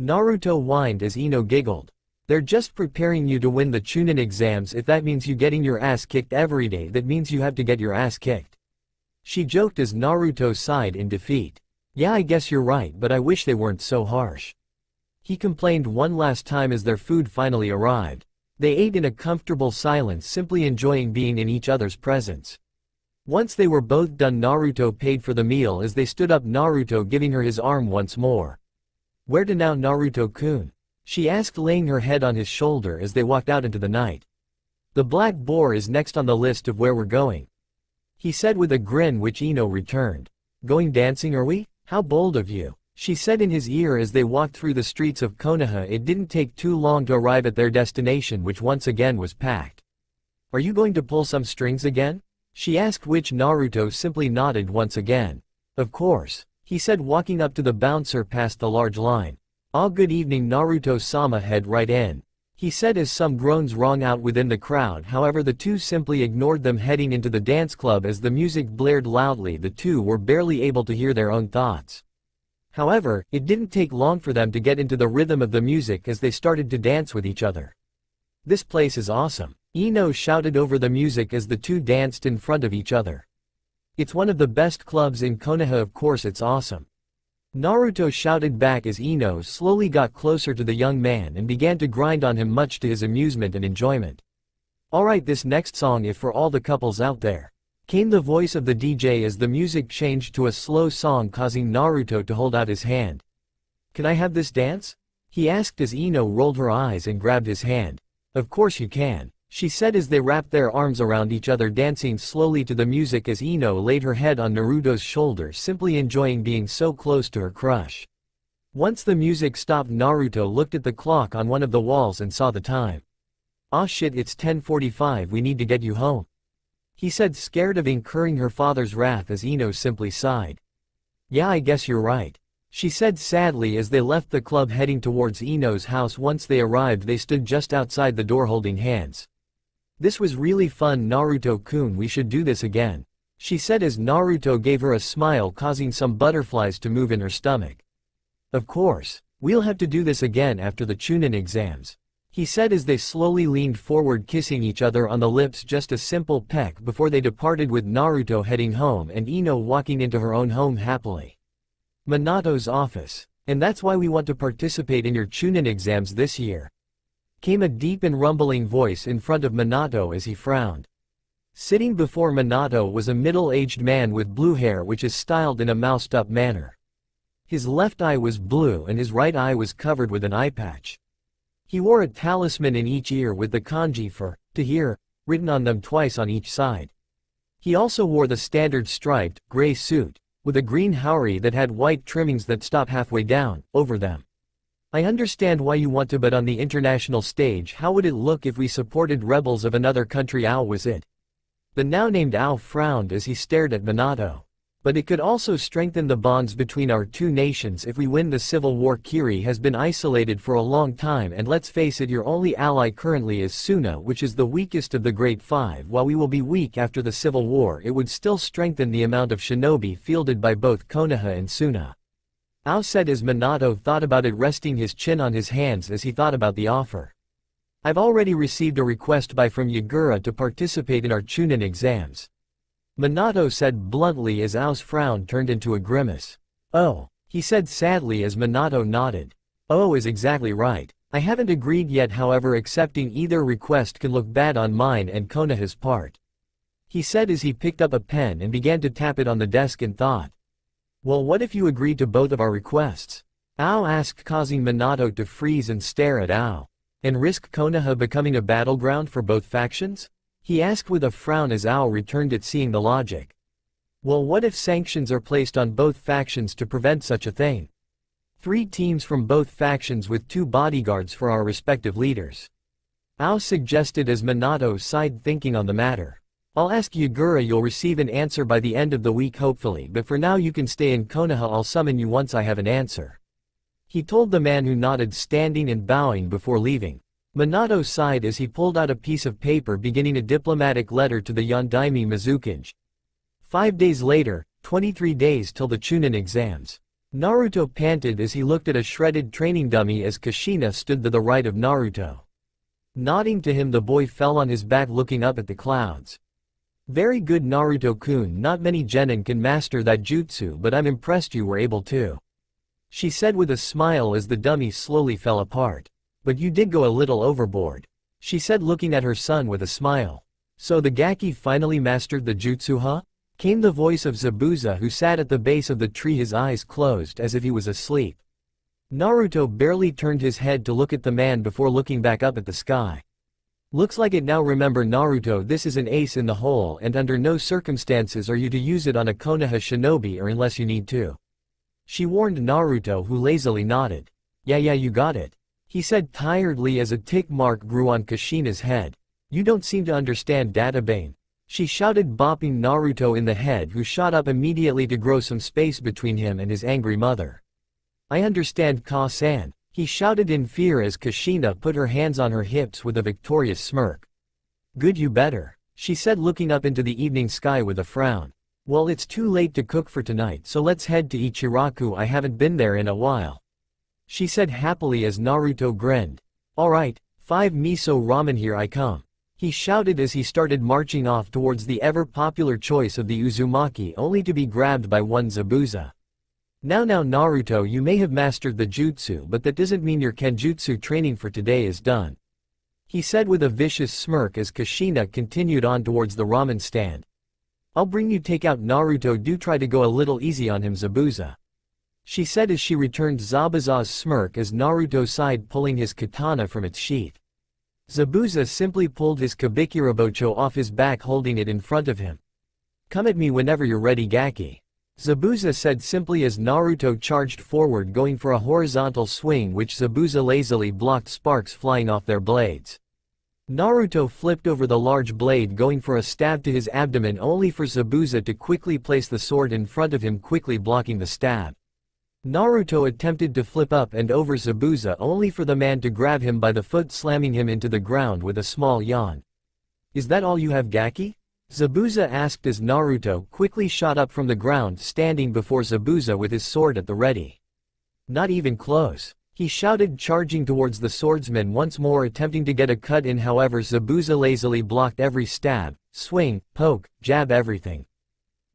Naruto whined as Ino giggled. "They're just preparing you to win the Chunin exams. If that means you getting your ass kicked every day, that means you have to get your ass kicked," she joked as Naruto sighed in defeat. "Yeah, I guess you're right, but I wish they weren't so harsh," he complained one last time as their food finally arrived. They ate in a comfortable silence, simply enjoying being in each other's presence. Once they were both done, Naruto paid for the meal as they stood up, Naruto giving her his arm once more. "Where to now, Naruto-kun?" she asked, laying her head on his shoulder as they walked out into the night. "The Black Boar is next on the list of where we're going," he said with a grin, which Ino returned. Going dancing are we? How bold of you, she said in his ear as they walked through the streets of Konoha. It didn't take too long to arrive at their destination, which once again was packed. Are you going to pull some strings again? She asked, which Naruto simply nodded once again. Of course, he said, walking up to the bouncer past the large line. Ah, good evening Naruto-sama, head right in, he said as some groans rang out within the crowd. However, the two simply ignored them, heading into the dance club. As the music blared loudly, the two were barely able to hear their own thoughts. However, it didn't take long for them to get into the rhythm of the music as they started to dance with each other. This place is awesome, Ino shouted over the music as the two danced in front of each other. It's one of the best clubs in Konoha, of course it's awesome, Naruto shouted back as Ino slowly got closer to the young man and began to grind on him, much to his amusement and enjoyment. Alright, this next song is for all the couples out there, came the voice of the DJ as the music changed to a slow song, causing Naruto to hold out his hand. Can I have this dance? He asked as Ino rolled her eyes and grabbed his hand. Of course you can, she said as they wrapped their arms around each other, dancing slowly to the music as Ino laid her head on Naruto's shoulder, simply enjoying being so close to her crush. Once the music stopped, Naruto looked at the clock on one of the walls and saw the time. Ah shit, it's 10:45, we need to get you home, he said, scared of incurring her father's wrath as Ino simply sighed. Yeah, I guess you're right, she said sadly as they left the club heading towards Ino's house. Once they arrived, they stood just outside the door holding hands. This was really fun Naruto-kun, we should do this again, she said as Naruto gave her a smile, causing some butterflies to move in her stomach. Of course, we'll have to do this again after the Chunin exams, he said as they slowly leaned forward, kissing each other on the lips. Just a simple peck before they departed, with Naruto heading home and Ino walking into her own home happily. Minato's office. And that's why we want to participate in your Chunin exams this year, came a deep and rumbling voice in front of Minato as he frowned. Sitting before Minato was a middle-aged man with blue hair which is styled in a moused-up manner. His left eye was blue and his right eye was covered with an eye patch. He wore a talisman in each ear with the kanji for "to hear" written on them twice on each side. He also wore the standard striped, gray suit, with a green haori that had white trimmings that stop halfway down, over them. I understand why you want to, but on the international stage, how would it look if we supported rebels of another country? Ao was it? The now named Ao frowned as he stared at Minato. But it could also strengthen the bonds between our two nations if we win the civil war. Kiiroi has been isolated for a long time, and let's face it, your only ally currently is Suna, which is the weakest of the Great Five. While we will be weak after the civil war, it would still strengthen the amount of shinobi fielded by both Konoha and Suna, Ao said as Minato thought about it, resting his chin on his hands as he thought about the offer. I've already received a request from Yagura to participate in our Chunin exams, Minato said bluntly as Ao's frown turned into a grimace. Oh, he said sadly as Minato nodded. Oh is exactly right. I haven't agreed yet, however accepting either request can look bad on mine and Konoha's part, he said as he picked up a pen and began to tap it on the desk in thought. Well, what if you agree to both of our requests? Ao asked, causing Minato to freeze and stare at Ao. And risk Konoha becoming a battleground for both factions? He asked with a frown as Ao returned it, seeing the logic. Well, what if sanctions are placed on both factions to prevent such a thing? 3 teams from both factions with 2 bodyguards for our respective leaders, Ao suggested as Minato sighed, thinking on the matter. I'll ask Yagura, you'll receive an answer by the end of the week hopefully, but for now you can stay in Konoha, I'll summon you once I have an answer, he told the man who nodded, standing and bowing before leaving. Minato sighed as he pulled out a piece of paper beginning a diplomatic letter to the Nidaime Mizukage. 5 days later, 23 days till the Chunin exams. Naruto panted as he looked at a shredded training dummy as Kushina stood to the right of Naruto. Nodding to him, the boy fell on his back looking up at the clouds. Very good Naruto-kun, not many genin can master that jutsu, but I'm impressed you were able to, she said with a smile as the dummy slowly fell apart. But you did go a little overboard, she said looking at her son with a smile. So the Gaki finally mastered the jutsu, huh? Came the voice of Zabuza, who sat at the base of the tree, his eyes closed as if he was asleep. Naruto barely turned his head to look at the man before looking back up at the sky. Looks like it now. Remember Naruto, this is an ace in the hole and under no circumstances are you to use it on a Konoha shinobi or unless you need to. She warned Naruto, who lazily nodded. Yeah, you got it. He said tiredly as a tick mark grew on Kushina's head. You don't seem to understand, Databane. She shouted, bopping Naruto in the head, who shot up immediately to grow some space between him and his angry mother. I understand, Ka-san, he shouted in fear as Kushina put her hands on her hips with a victorious smirk. Good, you better, she said, looking up into the evening sky with a frown. Well, it's too late to cook for tonight, so let's head to Ichiraku. I haven't been there in a while, she said happily as Naruto grinned. Alright, 5 miso ramen, here I come, he shouted as he started marching off towards the ever-popular choice of the Uzumaki, only to be grabbed by one Zabuza. Now Naruto, you may have mastered the jutsu, but that doesn't mean your kenjutsu training for today is done, he said with a vicious smirk as Kushina continued on towards the ramen stand. I'll bring you takeout, Naruto, do try to go a little easy on him, Zabuza, she said as she returned Zabuza's smirk as Naruto sighed, pulling his katana from its sheath. Zabuza simply pulled his kabikirabocho off his back, holding it in front of him. Come at me whenever you're ready, Gaki, Zabuza said simply as Naruto charged forward, going for a horizontal swing which Zabuza lazily blocked, sparks flying off their blades. Naruto flipped over the large blade, going for a stab to his abdomen, only for Zabuza to quickly place the sword in front of him, quickly blocking the stab. Naruto attempted to flip up and over Zabuza, only for the man to grab him by the foot, slamming him into the ground with a small yawn. Is that all you have, Gaki? Zabuza asked as Naruto quickly shot up from the ground, standing before Zabuza with his sword at the ready. Not even close, he shouted, charging towards the swordsman once more, attempting to get a cut in. However, Zabuza lazily blocked every stab, swing, poke, jab, everything.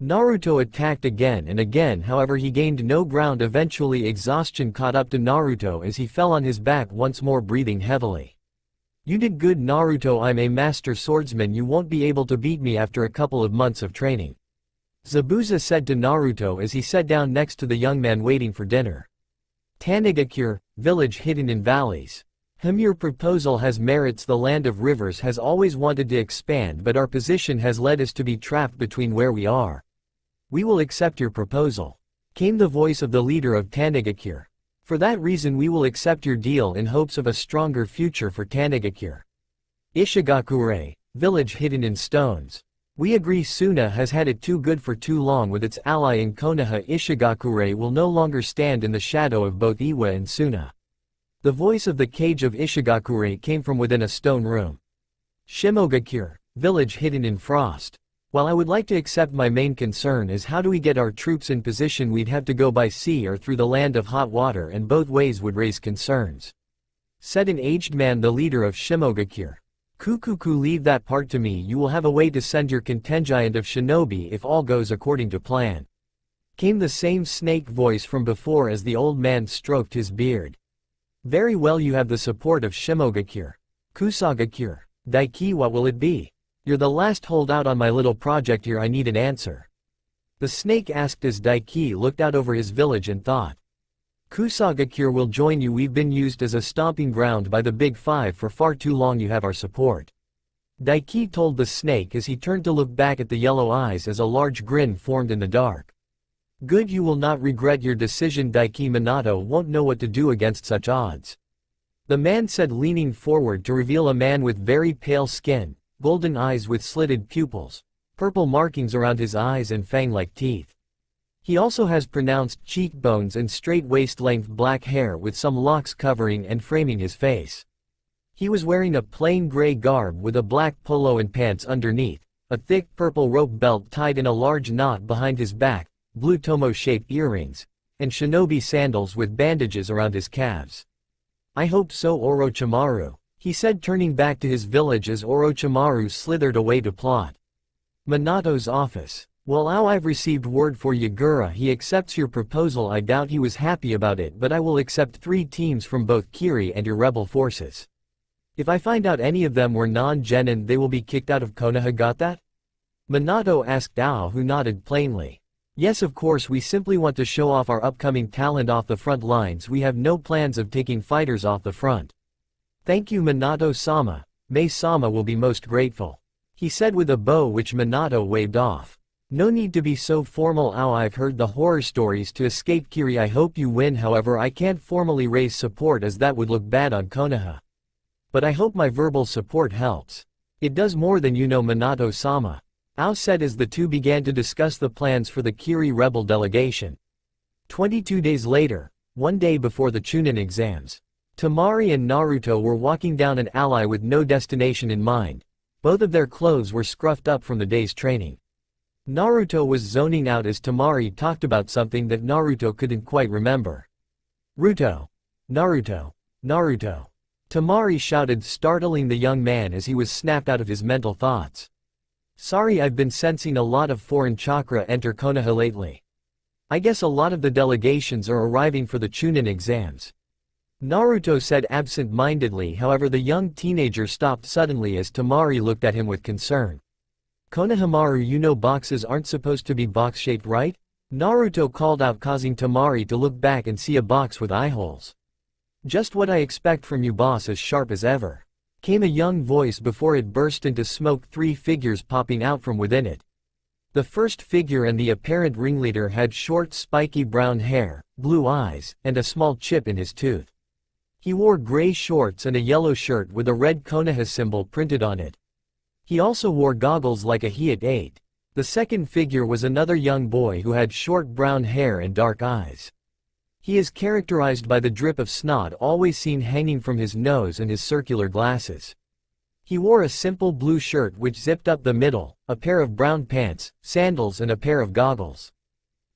Naruto attacked again and again, however he gained no ground. Eventually exhaustion caught up to Naruto as he fell on his back once more, breathing heavily. You did good, Naruto, I'm a master swordsman, you won't be able to beat me after a couple of months of training, Zabuza said to Naruto as he sat down next to the young man waiting for dinner. Tanigakure, village hidden in valleys. Your proposal has merits. The land of rivers has always wanted to expand, but our position has led us to be trapped between where we are. We will accept your proposal, came the voice of the leader of Tanigakure. For that reason we will accept your deal in hopes of a stronger future for Tanigakure. Ishigakure, village hidden in stones. We agree. Suna has had it too good for too long with its ally in Konoha. Ishigakure will no longer stand in the shadow of both Iwa and Suna. The voice of the cage of Ishigakure came from within a stone room. Shimogakure, village hidden in frost. While I would like to accept, my main concern is how do we get our troops in position. We'd have to go by sea or through the land of hot water, and both ways would raise concerns, said an aged man, the leader of Shimogakure. Kukuku, leave that part to me. You will have a way to send your contingent of shinobi if all goes according to plan, came the same snake voice from before as the old man stroked his beard. Very well, you have the support of Shimogakure. Kusagakure. Daiki, what will it be? You're the last holdout on my little project here, I need an answer, the snake asked as Daiki looked out over his village and thought. Kusagakure will join you. We've been used as a stomping ground by the Big Five for far too long. You have our support, Daiki told the snake as he turned to look back at the yellow eyes as a large grin formed in the dark. Good, you will not regret your decision. Daiki, Minato won't know what to do against such odds, the man said, leaning forward to reveal a man with very pale skin, golden eyes with slitted pupils, purple markings around his eyes and fang-like teeth. He also has pronounced cheekbones and straight waist-length black hair with some locks covering and framing his face. He was wearing a plain gray garb with a black polo and pants underneath, a thick purple rope belt tied in a large knot behind his back, blue tomo-shaped earrings, and shinobi sandals with bandages around his calves. I hope so, Orochimaru, he said, turning back to his village as Orochimaru slithered away to plot. Minato's office. Well, now I've received word for Yagura. He accepts your proposal. I doubt he was happy about it, but I will accept 3 teams from both Kiri and your rebel forces. If I find out any of them were non-genin, they will be kicked out of Konoha. Got that? Minato asked Ao, who nodded plainly. Yes, of course, we simply want to show off our upcoming talent off the front lines. We have no plans of taking fighters off the front. Thank you, Minato-sama, Mei-sama will be most grateful. He said with a bow which Minato waved off. No need to be so formal. I've heard the horror stories to escape Kiiroi. I hope you win. However, I can't formally raise support as that would look bad on Konoha. But I hope my verbal support helps. It does more than you know, Minato-sama. Ao said as the two began to discuss the plans for the Kiiroi rebel delegation. 22 days later, one day before the Chunin exams, Temari and Naruto were walking down an alley with no destination in mind. Both of their clothes were scruffed up from the day's training. Naruto was zoning out as Temari talked about something that Naruto couldn't quite remember. Ruto. Naruto. Naruto. Temari shouted, startling the young man as he was snapped out of his mental thoughts. Sorry, I've been sensing a lot of foreign chakra enter Konoha lately. I guess a lot of the delegations are arriving for the Chunin exams. Naruto said absent-mindedly. However, the young teenager stopped suddenly as Temari looked at him with concern. Konohamaru, you know boxes aren't supposed to be box-shaped, right? Naruto called out, causing Temari to look back and see a box with eye holes. Just what I expect from you, boss, as sharp as ever. Came a young voice before it burst into smoke, 3 figures popping out from within it. The first figure and the apparent ringleader had short spiky brown hair, blue eyes, and a small chip in his tooth. He wore gray shorts and a yellow shirt with a red Konoha symbol printed on it. He also wore goggles like a he at 8. The second figure was another young boy who had short brown hair and dark eyes. He is characterized by the drip of snot always seen hanging from his nose and his circular glasses. He wore a simple blue shirt which zipped up the middle, a pair of brown pants, sandals and a pair of goggles.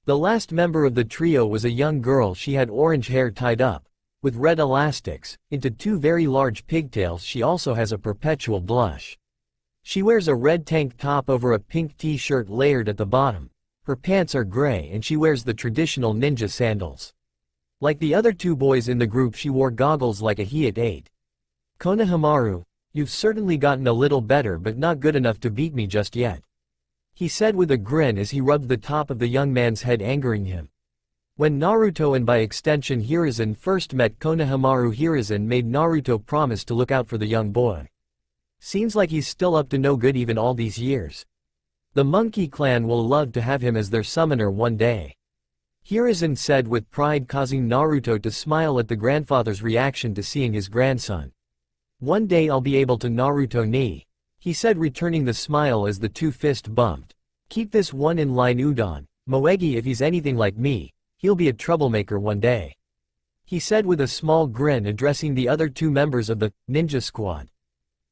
The last member of the trio was a young girl. She had orange hair tied up, with red elastics, into 2 very large pigtails. She also has a perpetual blush. She wears a red tank top over a pink t-shirt layered at the bottom. Her pants are gray and she wears the traditional ninja sandals. Like the other 2 boys in the group, she wore goggles like a he at 8. Konohamaru, you've certainly gotten a little better but not good enough to beat me just yet. He said with a grin as he rubbed the top of the young man's head, angering him. When Naruto and by extension Hiruzen first met Konohamaru, Hiruzen made Naruto promise to look out for the young boy. Seems like he's still up to no good even all these years. The Monkey Clan will love to have him as their summoner one day. Hiruzen said with pride, causing Naruto to smile at the grandfather's reaction to seeing his grandson. One day I'll be able to Naruto ni, he said, returning the smile as the 2 fists bumped. Keep this one in line, Udon. Moegi, if he's anything like me, he'll be a troublemaker one day, he said with a small grin, addressing the other 2 members of the ninja squad.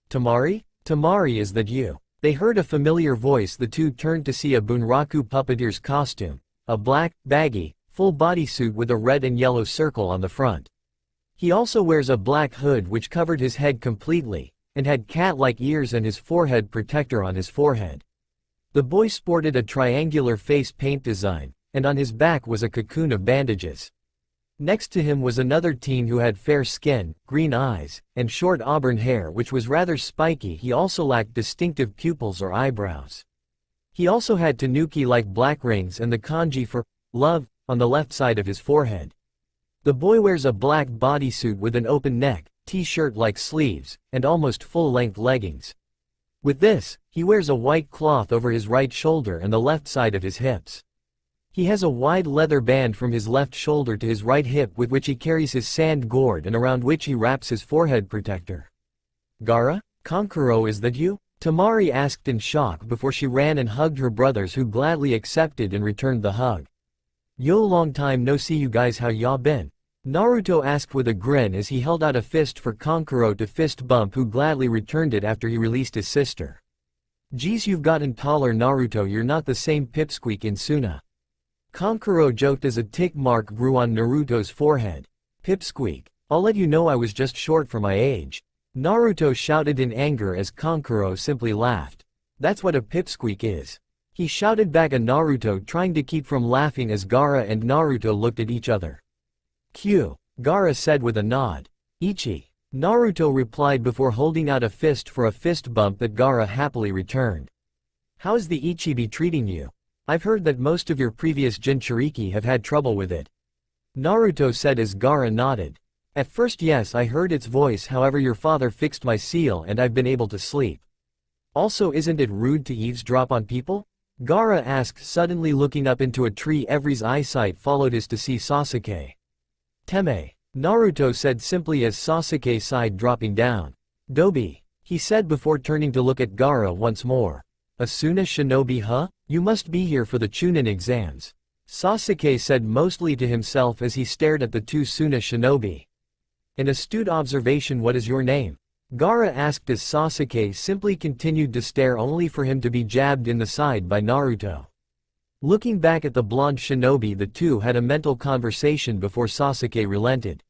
Temari? Temari, is that you? They heard a familiar voice. The 2 turned to see a Bunraku puppeteer's costume, a black, baggy, full bodysuit with a red and yellow circle on the front. He also wears a black hood which covered his head completely, and had cat-like ears and his forehead protector on his forehead. The boy sported a triangular face paint design, and on his back was a cocoon of bandages. Next to him was another teen who had fair skin, green eyes, and short auburn hair which was rather spiky. He also lacked distinctive pupils or eyebrows. He also had tanuki-like black rings and the kanji for love on the left side of his forehead. The boy wears a black bodysuit with an open neck, t-shirt-like sleeves, and almost full-length leggings. With this, he wears a white cloth over his right shoulder and the left side of his hips. He has a wide leather band from his left shoulder to his right hip with which he carries his sand gourd and around which he wraps his forehead protector. Gaara? Kankuro, is that you? Temari asked in shock before she ran and hugged her brothers, who gladly accepted and returned the hug. Yo, long time no see, you guys, how y'all been? Naruto asked with a grin as he held out a fist for Kankuro to fist bump, who gladly returned it after he released his sister. Geez, you've gotten taller, Naruto, you're not the same pipsqueak in Suna. Kankuro joked as a tick mark grew on Naruto's forehead. Pipsqueak. I'll let you know I was just short for my age. Naruto shouted in anger as Kankuro simply laughed. That's what a pipsqueak is. He shouted back at Naruto, trying to keep from laughing as Gaara and Naruto looked at each other. Q. Gaara said with a nod. Ichi. Naruto replied before holding out a fist for a fist bump that Gaara happily returned. How's the Ichibi treating you? I've heard that most of your previous Jinchuriki have had trouble with it. Naruto said as Gaara nodded. At first yes, I heard its voice, however your father fixed my seal and I've been able to sleep. Also, isn't it rude to eavesdrop on people? Gaara asked, suddenly looking up into a tree. Every's eyesight followed his to see Sasuke. Teme. Naruto said simply as Sasuke sighed, dropping down. Dobi, he said before turning to look at Gaara once more. Asuna shinobi, huh? You must be here for the Chunin exams. Sasuke said mostly to himself as he stared at the two Suna shinobi. An astute observation. What is your name? Gaara asked as Sasuke simply continued to stare, only for him to be jabbed in the side by Naruto. Looking back at the blonde shinobi, the two had a mental conversation before Sasuke relented.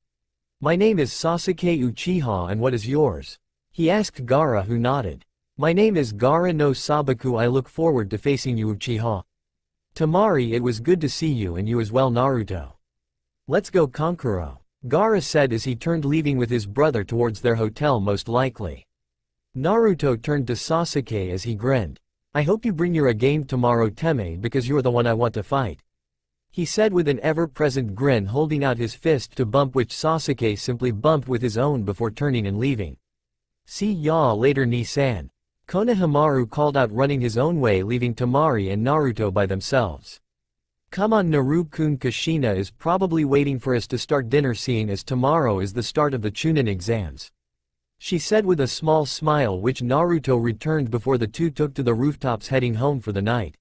My name is Sasuke Uchiha, and what is yours? He asked Gaara, who nodded. My name is Gaara no Sabaku. I look forward to facing you, Uchiha. Temari, it was good to see you, and you as well, Naruto. Let's go, Kankuro. Gaara said as he turned, leaving with his brother towards their hotel most likely. Naruto turned to Sasuke as he grinned. I hope you bring your A game tomorrow, Teme, because you're the one I want to fight. He said with an ever-present grin, holding out his fist to bump, which Sasuke simply bumped with his own before turning and leaving. See ya later, Ni-san. Konohamaru called out, running his own way, leaving Temari and Naruto by themselves. Come on, Naruto-kun, Kushina is probably waiting for us to start dinner, seeing as tomorrow is the start of the Chunin exams. She said with a small smile, which Naruto returned before the two took to the rooftops, heading home for the night.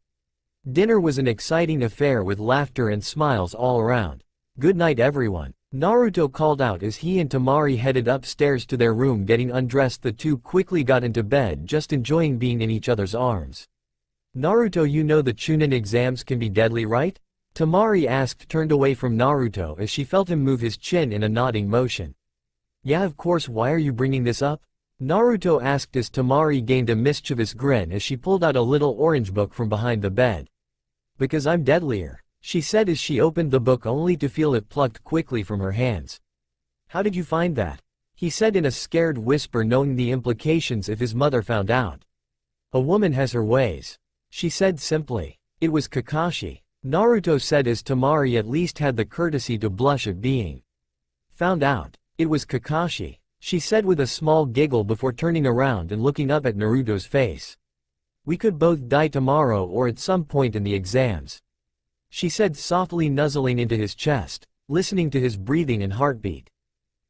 Dinner was an exciting affair with laughter and smiles all around. Good night, everyone. Naruto called out as he and Temari headed upstairs to their room. Getting undressed, the two quickly got into bed, just enjoying being in each other's arms. Naruto, you know the Chunin exams can be deadly, right? Temari asked, turned away from Naruto as she felt him move his chin in a nodding motion. Yeah, of course, why are you bringing this up? Naruto asked as Temari gained a mischievous grin as she pulled out a little orange book from behind the bed. Because I'm deadlier, she said as she opened the book, only to feel it plucked quickly from her hands. How did you find that? He said in a scared whisper, knowing the implications if his mother found out. A woman has her ways, she said simply. It was Kakashi. Naruto said as Temari at least had the courtesy to blush at being found out. It was Kakashi, she said with a small giggle before turning around and looking up at Naruto's face. We could both die tomorrow or at some point in the exams, she said softly, nuzzling into his chest, listening to his breathing and heartbeat.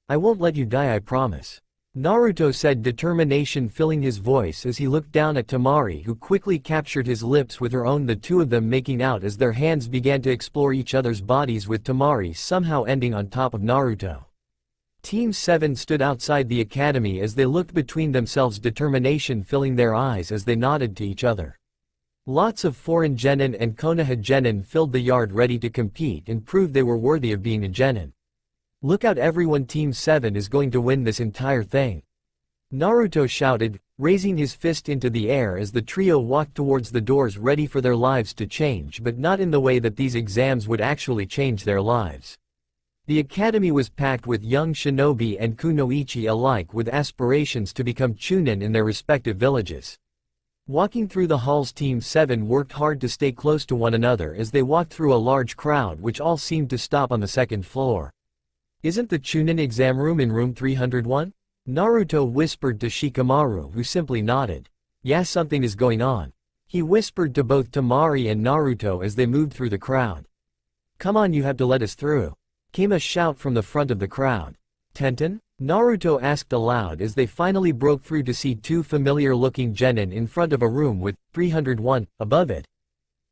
I won't let you die, I promise. Naruto said, determination filling his voice as he looked down at Temari, who quickly captured his lips with her own, the two of them making out as their hands began to explore each other's bodies, with Temari somehow ending on top of Naruto. Team 7 stood outside the academy as they looked between themselves, determination filling their eyes as they nodded to each other. Lots of foreign genin and Konoha genin filled the yard, ready to compete and prove they were worthy of being a genin. Look out everyone, Team 7 is going to win this entire thing. Naruto shouted, raising his fist into the air as the trio walked towards the doors, ready for their lives to change, but not in the way that these exams would actually change their lives. The academy was packed with young shinobi and kunoichi alike with aspirations to become chunin in their respective villages. Walking through the halls, Team 7 worked hard to stay close to one another as they walked through a large crowd, which all seemed to stop on the second floor. Isn't the Chunin exam room in room 301? Naruto whispered to Shikamaru, who simply nodded. Yeah, something is going on. He whispered to both Temari and Naruto as they moved through the crowd. Come on, you have to let us through, came a shout from the front of the crowd. Tenten? Naruto asked aloud as they finally broke through to see two familiar-looking genin in front of a room with 301 above it.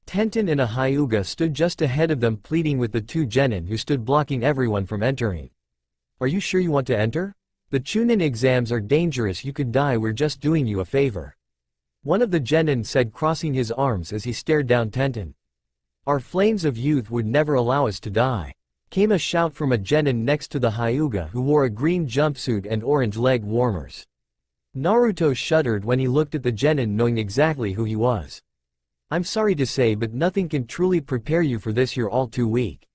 Tenten and a Hyuga stood just ahead of them, pleading with the two genin who stood blocking everyone from entering. Are you sure you want to enter? The Chunin exams are dangerous, you could die, we're just doing you a favor. One of the genin said, crossing his arms as he stared down Tenten. Our flames of youth would never allow us to die, came a shout from a genin next to the Hyuga, who wore a green jumpsuit and orange leg warmers. Naruto shuddered when he looked at the genin, knowing exactly who he was. I'm sorry to say, but nothing can truly prepare you for this, you're all too weak,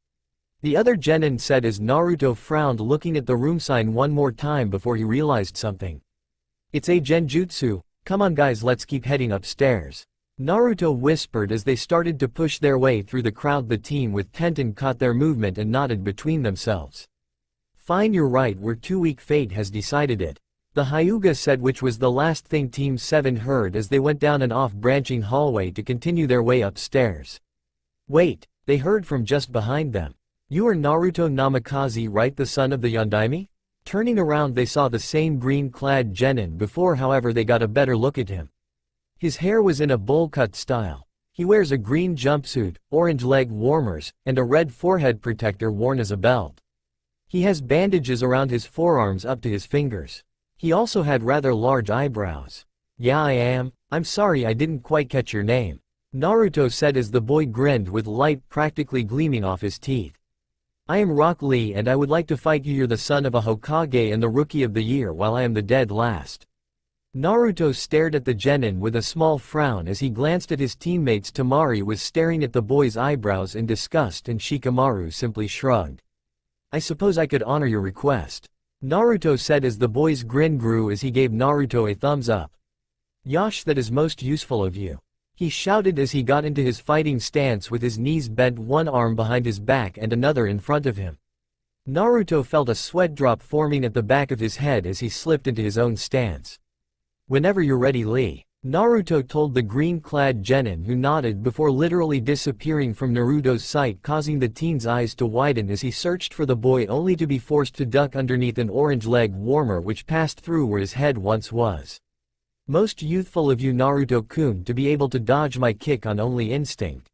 the other genin said as Naruto frowned, looking at the room sign one more time before he realized something. It's a genjutsu, come on guys, let's keep heading upstairs, Naruto whispered as they started to push their way through the crowd. The team with Tenten caught their movement and nodded between themselves. Fine, you're right, we're too weak, fate has decided it. The Hyuga said, which was the last thing Team 7 heard as they went down an off-branching hallway to continue their way upstairs. Wait, they heard from just behind them. You are Naruto Namikaze, right, the son of the Yondaime? Turning around they saw the same green-clad genin before, however they got a better look at him. His hair was in a bowl-cut style. He wears a green jumpsuit, orange leg warmers, and a red forehead protector worn as a belt. He has bandages around his forearms up to his fingers. He also had rather large eyebrows. Yeah, I'm sorry I didn't quite catch your name, Naruto said as the boy grinned with light practically gleaming off his teeth. I am Rock Lee and I would like to fight you. You're the son of a Hokage and the Rookie of the Year while I am the dead last. Naruto stared at the genin with a small frown as he glanced at his teammates. Temari was staring at the boy's eyebrows in disgust and Shikamaru simply shrugged. I suppose I could honor your request, Naruto said as the boy's grin grew as he gave Naruto a thumbs up. Yosh, that is most useful of you, he shouted as he got into his fighting stance with his knees bent, one arm behind his back and another in front of him. Naruto felt a sweat drop forming at the back of his head as he slipped into his own stance. Whenever you're ready, Lee, Naruto told the green-clad genin, who nodded before literally disappearing from Naruto's sight, causing the teen's eyes to widen as he searched for the boy only to be forced to duck underneath an orange leg warmer which passed through where his head once was. Most youthful of you, Naruto-kun, to be able to dodge my kick on only instinct,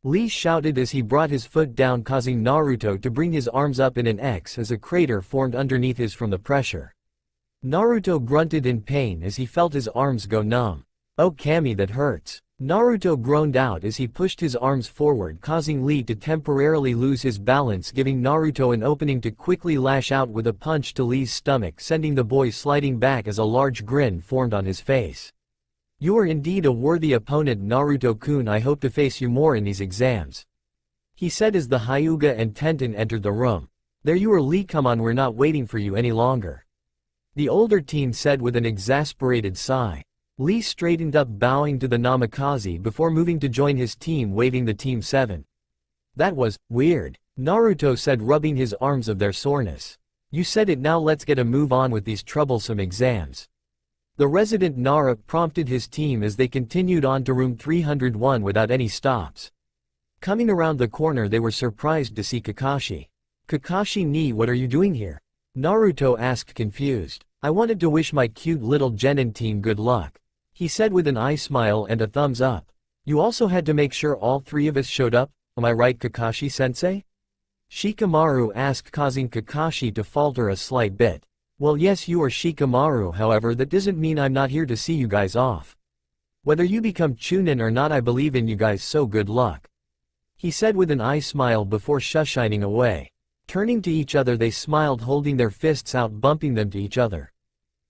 Lee shouted as he brought his foot down, causing Naruto to bring his arms up in an X as a crater formed underneath his from the pressure. Naruto grunted in pain as he felt his arms go numb. Oh Kami, that hurts, Naruto groaned out as he pushed his arms forward, causing Lee to temporarily lose his balance, giving Naruto an opening to quickly lash out with a punch to Lee's stomach, sending the boy sliding back as a large grin formed on his face. You are indeed a worthy opponent, Naruto-kun. I hope to face you more in these exams, he said as the Hyuga and Tenten entered the room. There you are, Lee, come on, we're not waiting for you any longer, the older teen said with an exasperated sigh. Lee straightened up, bowing to the Namikaze before moving to join his team, waving the Team 7. That was weird, Naruto said, rubbing his arms of their soreness. You said it, now let's get a move on with these troublesome exams. The resident Nara prompted his team as they continued on to room 301 without any stops. Coming around the corner they were surprised to see Kakashi. Kakashi ni, what are you doing here? Naruto asked, confused. I wanted to wish my cute little genin team good luck, he said with an eye smile and a thumbs up. You also had to make sure all three of us showed up, am I right, Kakashi-sensei? Shikamaru asked, causing Kakashi to falter a slight bit. Well, yes, you are Shikamaru, however that doesn't mean I'm not here to see you guys off. Whether you become Chunin or not, I believe in you guys, so good luck, he said with an eye smile before shining away. Turning to each other they smiled, holding their fists out, bumping them to each other.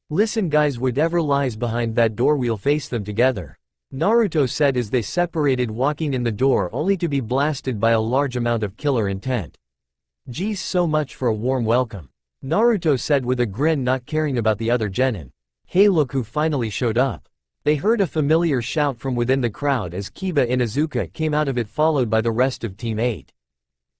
Listen guys, whatever lies behind that door, we'll face them together, Naruto said as they separated, walking in the door only to be blasted by a large amount of killer intent. Geez, so much for a warm welcome, Naruto said with a grin, not caring about the other genin. Hey, look who finally showed up. They heard a familiar shout from within the crowd as Kiba Inuzuka came out of it, followed by the rest of Team 8.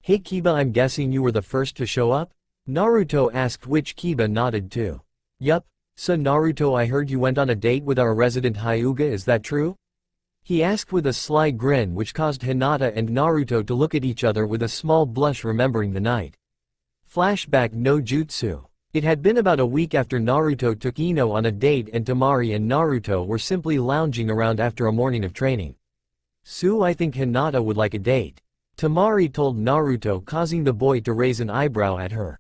Hey Kiba, I'm guessing you were the first to show up? Naruto asked, which Kiba nodded too. Yup, so Naruto, I heard you went on a date with our resident Hyuga, is that true? He asked with a sly grin which caused Hinata and Naruto to look at each other with a small blush, remembering the night. Flashback no jutsu. It had been about a week after Naruto took Ino on a date and Temari and Naruto were simply lounging around after a morning of training. I think Hinata would like a date, Temari told Naruto, causing the boy to raise an eyebrow at her.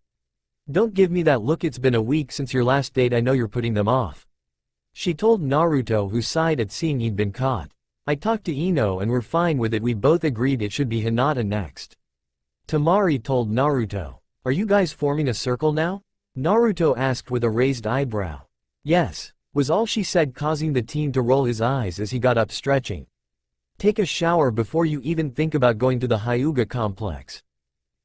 Don't give me that look, it's been a week since your last date, I know you're putting them off, she told Naruto, who sighed at seeing he'd been caught. I talked to Ino and we're fine with it, we both agreed it should be Hinata next, Temari told Naruto. Are you guys forming a circle now? Naruto asked with a raised eyebrow. Yes, was all she said, causing the teen to roll his eyes as he got up, stretching. Take a shower before you even think about going to the Hyuga complex,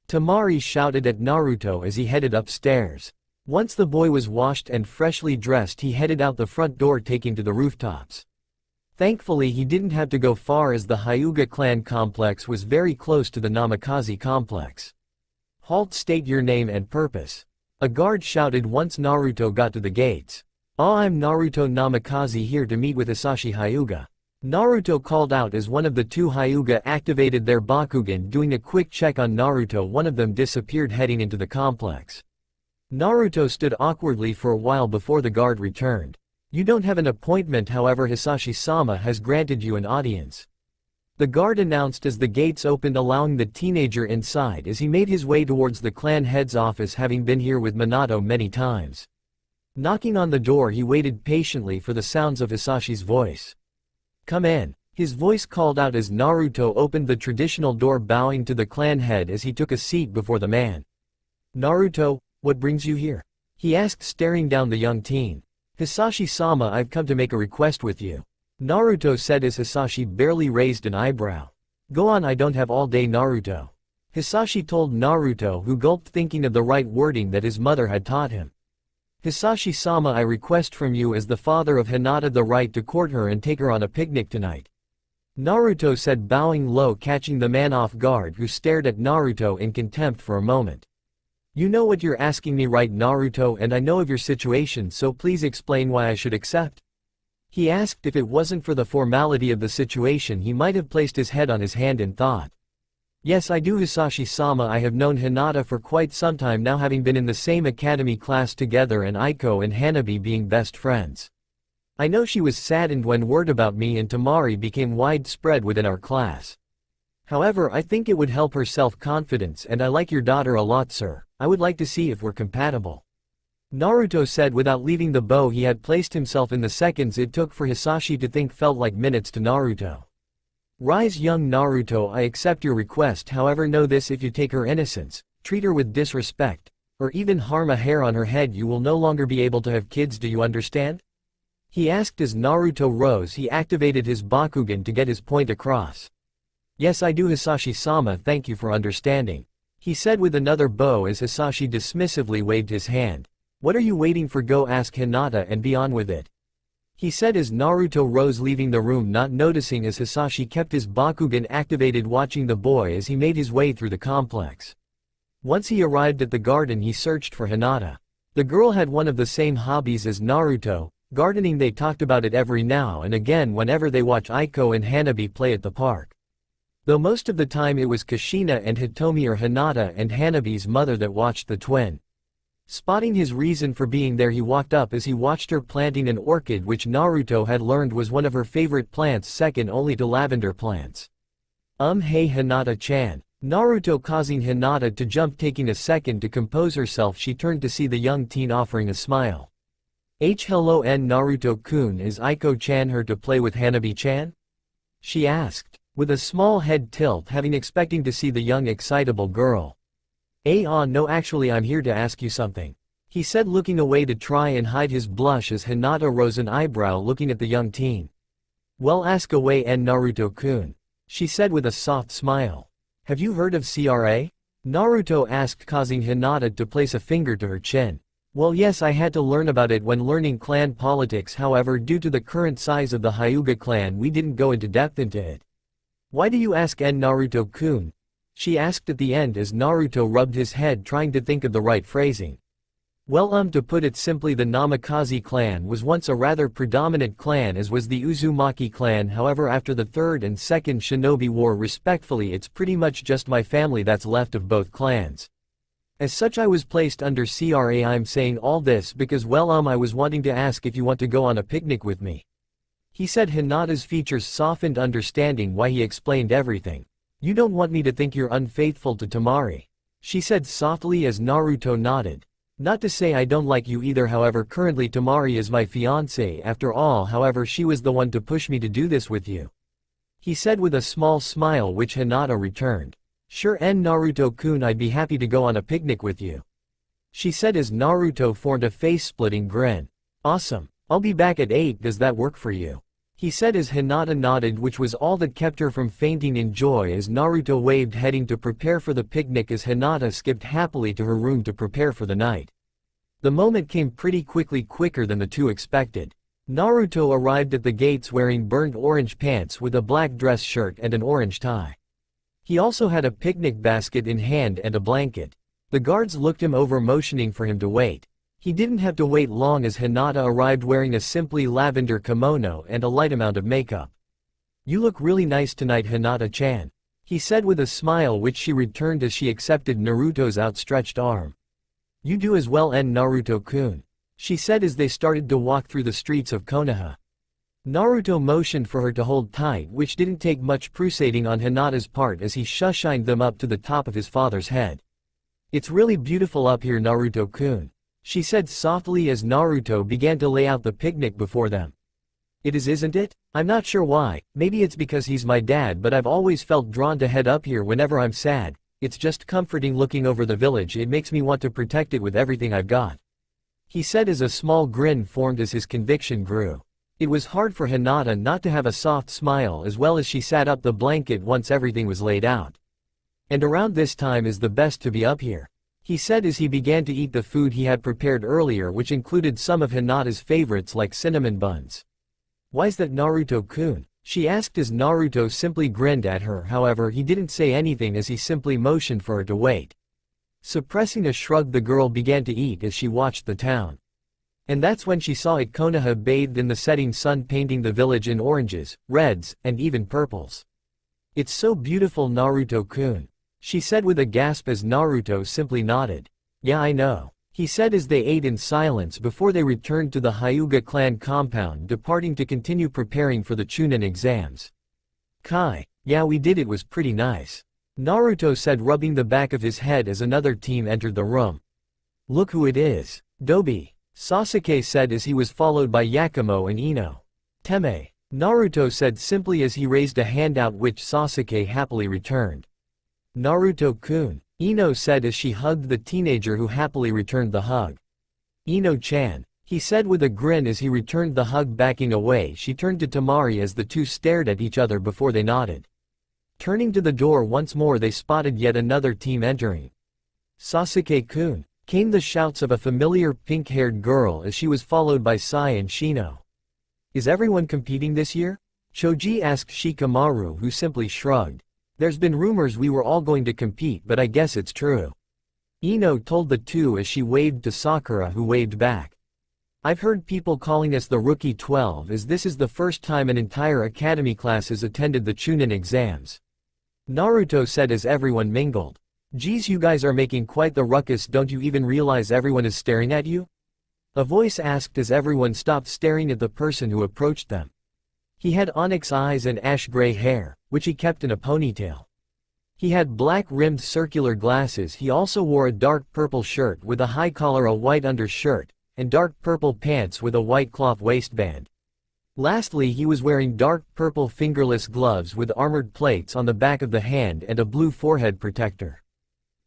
Temari shouted at Naruto as he headed upstairs. Once the boy was washed and freshly dressed, he headed out the front door, taking to the rooftops. Thankfully he didn't have to go far as the Hyuga clan complex was very close to the Namikaze complex. Halt, state your name and purpose. A guard shouted once Naruto got to the gates. "Ah, I'm Naruto Namikaze here to meet with Hisashi Hyuga." Naruto called out as one of the two Hyuga activated their Bakugan. Doing a quick check on Naruto, one of them disappeared heading into the complex. Naruto stood awkwardly for a while before the guard returned. "You don't have an appointment, however Hisashi-sama has granted you an audience," the guard announced as the gates opened, allowing the teenager inside as he made his way towards the clan head's office, having been here with Minato many times. Knocking on the door, he waited patiently for the sounds of Hisashi's voice. "Come in," his voice called out as Naruto opened the traditional door, bowing to the clan head as he took a seat before the man. "Naruto, what brings you here?" he asked, staring down the young teen. "Hisashi-sama, I've come to make a request with you," Naruto said as Hisashi barely raised an eyebrow. "Go on, I don't have all day, Naruto," Hisashi told Naruto, who gulped, thinking of the right wording that his mother had taught him. "Hisashi-sama, I request from you as the father of Hinata the right to court her and take her on a picnic tonight," Naruto said, bowing low, catching the man off guard, who stared at Naruto in contempt for a moment. "You know what you're asking me, right, Naruto, and I know of your situation, so please explain why I should accept?" he asked. If it wasn't for the formality of the situation, he might have placed his head on his hand in thought. "Yes, I do, Hisashi-sama. I have known Hinata for quite some time now, having been in the same academy class together and Aiko and Hanabi being best friends. I know she was saddened when word about me and Tamari became widespread within our class. However, I think it would help her self-confidence, and I like your daughter a lot, sir. I would like to see if we're compatible," Naruto said without leaving the bow he had placed himself in. The seconds it took for Hisashi to think felt like minutes to Naruto. "Rise, young Naruto, I accept your request, however know this, if you take her innocence, treat her with disrespect, or even harm a hair on her head, you will no longer be able to have kids, do you understand?" he asked as Naruto rose. He activated his Bakugan to get his point across. "Yes, I do, Hisashi-sama, thank you for understanding," he said with another bow as Hisashi dismissively waved his hand. "What are you waiting for? Go ask Hinata and be on with it," he said as Naruto rose, leaving the room, not noticing as Hisashi kept his Bakugan activated, watching the boy as he made his way through the complex. Once he arrived at the garden, he searched for Hinata. The girl had one of the same hobbies as Naruto, gardening. They talked about it every now and again whenever they watch Aiko and Hanabi play at the park. Though most of the time it was Kushina and Hitomi or Hinata and Hanabi's mother that watched the twin. Spotting his reason for being there, he walked up as he watched her planting an orchid, which Naruto had learned was one of her favorite plants, second only to lavender plants. Hey Hinata-chan," Naruto causing Hinata to jump. Taking a second to compose herself, she turned to see the young teen offering a smile. Hello Naruto-kun, is Aiko-chan here to play with Hanabi-chan?" she asked, with a small head tilt, having expecting to see the young excitable girl. No, actually I'm here to ask you something," he said, looking away to try and hide his blush as Hinata rose an eyebrow, looking at the young teen. "Well, ask away, Naruto-kun," she said with a soft smile. "Have you heard of CRA?" Naruto asked, causing Hinata to place a finger to her chin. "Well, yes, I had to learn about it when learning clan politics, however due to the current size of the Hyuga clan we didn't go into depth into it." "Why do you ask, Naruto-kun?" she asked at the end as Naruto rubbed his head, trying to think of the right phrasing. "Well, to put it simply, the Namikaze clan was once a rather predominant clan, as was the Uzumaki clan. However, after the Third and Second Shinobi War, respectfully, it's pretty much just my family that's left of both clans. As such, I was placed under CRA. I'm saying all this because, well, I was wanting to ask if you want to go on a picnic with me," he said. Hinata's features softened, understanding why he explained everything. "You don't want me to think you're unfaithful to Tamari," she said softly as Naruto nodded. "Not to say I don't like you either, however currently Tamari is my fiancé after all, however she was the one to push me to do this with you," he said with a small smile, which Hinata returned. "Sure, Naruto-kun, I'd be happy to go on a picnic with you," she said as Naruto formed a face-splitting grin. "Awesome. I'll be back at 8, does that work for you?" he said as Hinata nodded, which was all that kept her from fainting in joy as Naruto waved, heading to prepare for the picnic as Hinata skipped happily to her room to prepare for the night. The moment came pretty quickly, quicker than the two expected. Naruto arrived at the gates wearing burnt orange pants with a black dress shirt and an orange tie. He also had a picnic basket in hand and a blanket. The guards looked him over, motioning for him to wait. He didn't have to wait long as Hinata arrived wearing a simply lavender kimono and a light amount of makeup. "You look really nice tonight, Hinata-chan," he said with a smile, which she returned as she accepted Naruto's outstretched arm. "You do as well, Naruto-kun," she said as they started to walk through the streets of Konoha. Naruto motioned for her to hold tight, which didn't take much persuading on Hinata's part as he shushined them up to the top of his father's head. "It's really beautiful up here, Naruto-kun," she said softly as Naruto began to lay out the picnic before them. "It is, isn't it? I'm not sure why, maybe it's because he's my dad, but I've always felt drawn to head up here whenever I'm sad. It's just comforting looking over the village, it makes me want to protect it with everything I've got," he said as a small grin formed as his conviction grew. It was hard for Hinata not to have a soft smile as well as she sat up the blanket once everything was laid out. "And around this time is the best to be up here," he said as he began to eat the food he had prepared earlier, which included some of Hinata's favorites like cinnamon buns. "Why's that, Naruto-kun?" she asked as Naruto simply grinned at her. However, he didn't say anything as he simply motioned for her to wait. Suppressing a shrug, the girl began to eat as she watched the town. And that's when she saw it, Konoha bathed in the setting sun, painting the village in oranges, reds, and even purples. "It's so beautiful, Naruto-kun," she said with a gasp as Naruto simply nodded. "Yeah, I know," he said as they ate in silence before they returned to the Hyuga clan compound, departing to continue preparing for the Chunin exams. "Kai, yeah, we did, it was pretty nice," Naruto said, rubbing the back of his head as another team entered the room. "Look who it is, Dobi," Sasuke said as he was followed by Yakumo and Ino. "Teme," Naruto said simply as he raised a hand out, which Sasuke happily returned. "Naruto-kun," Ino said as she hugged the teenager, who happily returned the hug. "Ino-chan," he said with a grin as he returned the hug. Backing away, she turned to Temari as the two stared at each other before they nodded. Turning to the door once more, they spotted yet another team entering. "Sasuke-kun," came the shouts of a familiar pink-haired girl as she was followed by Sai and Shino. "Is everyone competing this year?" Choji asked Shikamaru, who simply shrugged. "There's been rumors we were all going to compete, but I guess it's true," Ino told the two as she waved to Sakura, who waved back. "I've heard people calling us the Rookie 12 as this is the first time an entire academy class has attended the Chunin exams," Naruto said as everyone mingled. "Geez, you guys are making quite the ruckus, don't you even realize everyone is staring at you?" a voice asked as everyone stopped staring at the person who approached them. He had onyx eyes and ash-gray hair, which he kept in a ponytail. He had black-rimmed circular glasses. He also wore a dark purple shirt with a high collar, a white undershirt, and dark purple pants with a white cloth waistband. Lastly, he was wearing dark purple fingerless gloves with armored plates on the back of the hand and a blue forehead protector.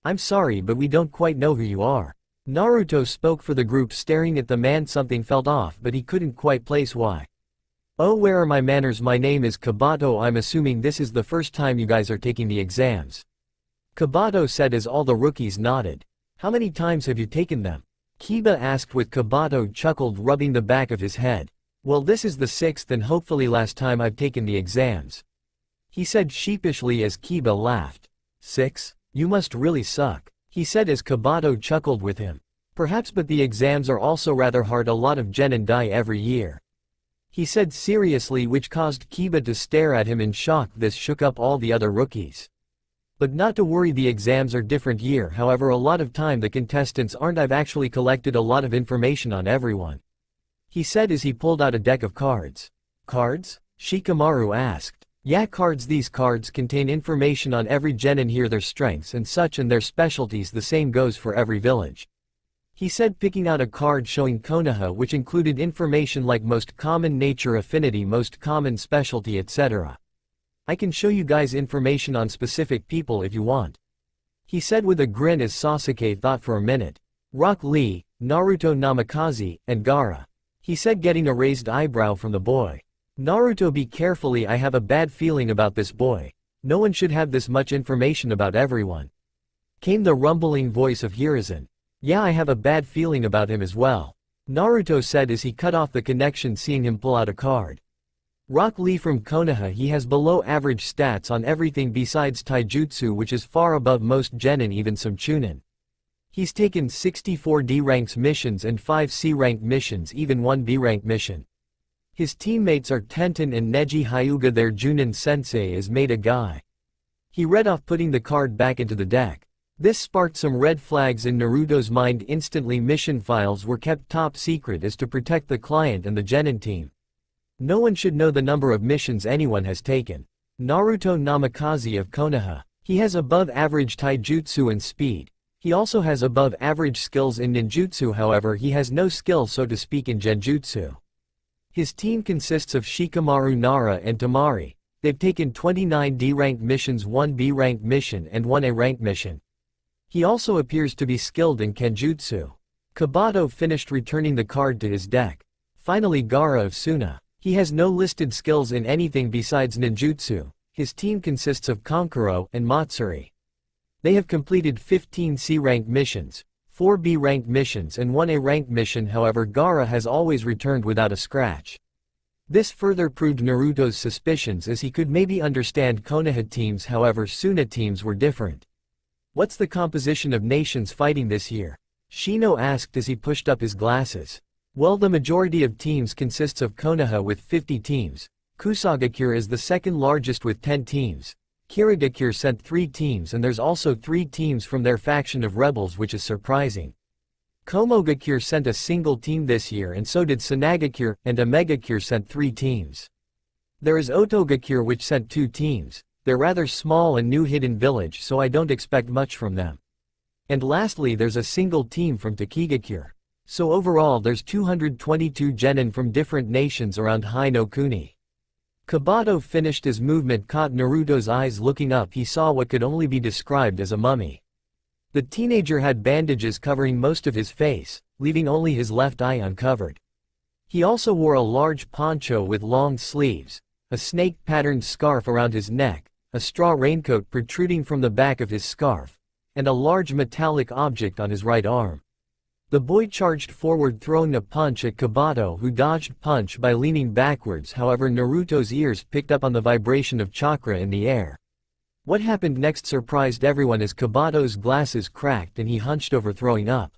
"I'm sorry, but we don't quite know who you are," Naruto spoke for the group, staring at the man. Something felt off, but he couldn't quite place why. "Oh, where are my manners? My name is Kabato. I'm assuming this is the first time you guys are taking the exams," Kabato said as all the rookies nodded. "How many times have you taken them?" Kiba asked with Kabato chuckled, rubbing the back of his head. "Well, this is the 6th and hopefully last time I've taken the exams," he said sheepishly as Kiba laughed. "6? You must really suck," he said as Kabato chuckled with him. "Perhaps, but the exams are also rather hard, a lot of genin die every year," he said seriously, which caused Kiba to stare at him in shock. This shook up all the other rookies. "But not to worry, the exams are different year, however a lot of time the contestants aren't. I've actually collected a lot of information on everyone," he said as he pulled out a deck of cards. "Cards?" Shikamaru asked. "Yeah, cards. These cards contain information on every genin here, their strengths and such, and their specialties. The same goes for every village," he said, picking out a card showing Konoha, which included information like most common nature, affinity, most common specialty, etc. "I can show you guys information on specific people if you want," he said with a grin as Sasuke thought for a minute. "Rock Lee, Naruto Namikaze, and Gaara," he said, getting a raised eyebrow from the boy. "Naruto, be carefully, I have a bad feeling about this boy. No one should have this much information about everyone," came the rumbling voice of Hiruzen. "Yeah, I have a bad feeling about him as well," Naruto said as he cut off the connection, seeing him pull out a card. "Rock Lee from Konoha. He has below average stats on everything besides taijutsu, which is far above most genin, even some chunin," He's taken 64 D-rank missions and 5 C-rank missions, even 1 B-rank mission. His teammates are Tenten and Neji Hyuga. Their Junin sensei is made a guy. He read off, putting the card back into the deck. This sparked some red flags in Naruto's mind instantly. Mission files were kept top secret as to protect the client and the genin team. No one should know the number of missions anyone has taken. Naruto Namikaze of Konoha. He has above average taijutsu and speed. He also has above average skills in ninjutsu, however he has no skill so to speak in genjutsu. His team consists of Shikamaru, Nara and Tamari. They've taken 29 D-rank missions, 1 B-rank mission and 1 A-rank mission. He also appears to be skilled in kenjutsu. Kabato finished returning the card to his deck. Finally, Gaara of Suna. He has no listed skills in anything besides ninjutsu. His team consists of Kankuro and Matsuri. They have completed 15 C-rank missions, 4 B-rank missions and 1 A-rank mission. However, Gaara has always returned without a scratch. This further proved Naruto's suspicions, as he could maybe understand Konoha teams, however Suna teams were different. What's the composition of nations fighting this year? Shino asked as he pushed up his glasses. Well, the majority of teams consists of Konoha with 50 teams. Kusagakure is the second largest with 10 teams. Kirigakure sent 3 teams, and there's also 3 teams from their faction of rebels, which is surprising. Komogakure sent a single team this year, and so did Sanagakure, and Omegakure sent 3 teams. There is Otogakure, which sent 2 teams. They're rather small and new hidden village, so I don't expect much from them. And lastly, there's a single team from Takigakure. So overall there's 222 genin from different nations around Hai no Kuni. Kabato finished his movement, caught Naruto's eyes looking up. He saw what could only be described as a mummy. The teenager had bandages covering most of his face, leaving only his left eye uncovered. He also wore a large poncho with long sleeves, a snake-patterned scarf around his neck, a straw raincoat protruding from the back of his scarf, and a large metallic object on his right arm. The boy charged forward, throwing a punch at Kabato, who dodged punch by leaning backwards. However, Naruto's ears picked up on the vibration of chakra in the air. What happened next surprised everyone as Kabato's glasses cracked and he hunched over, throwing up.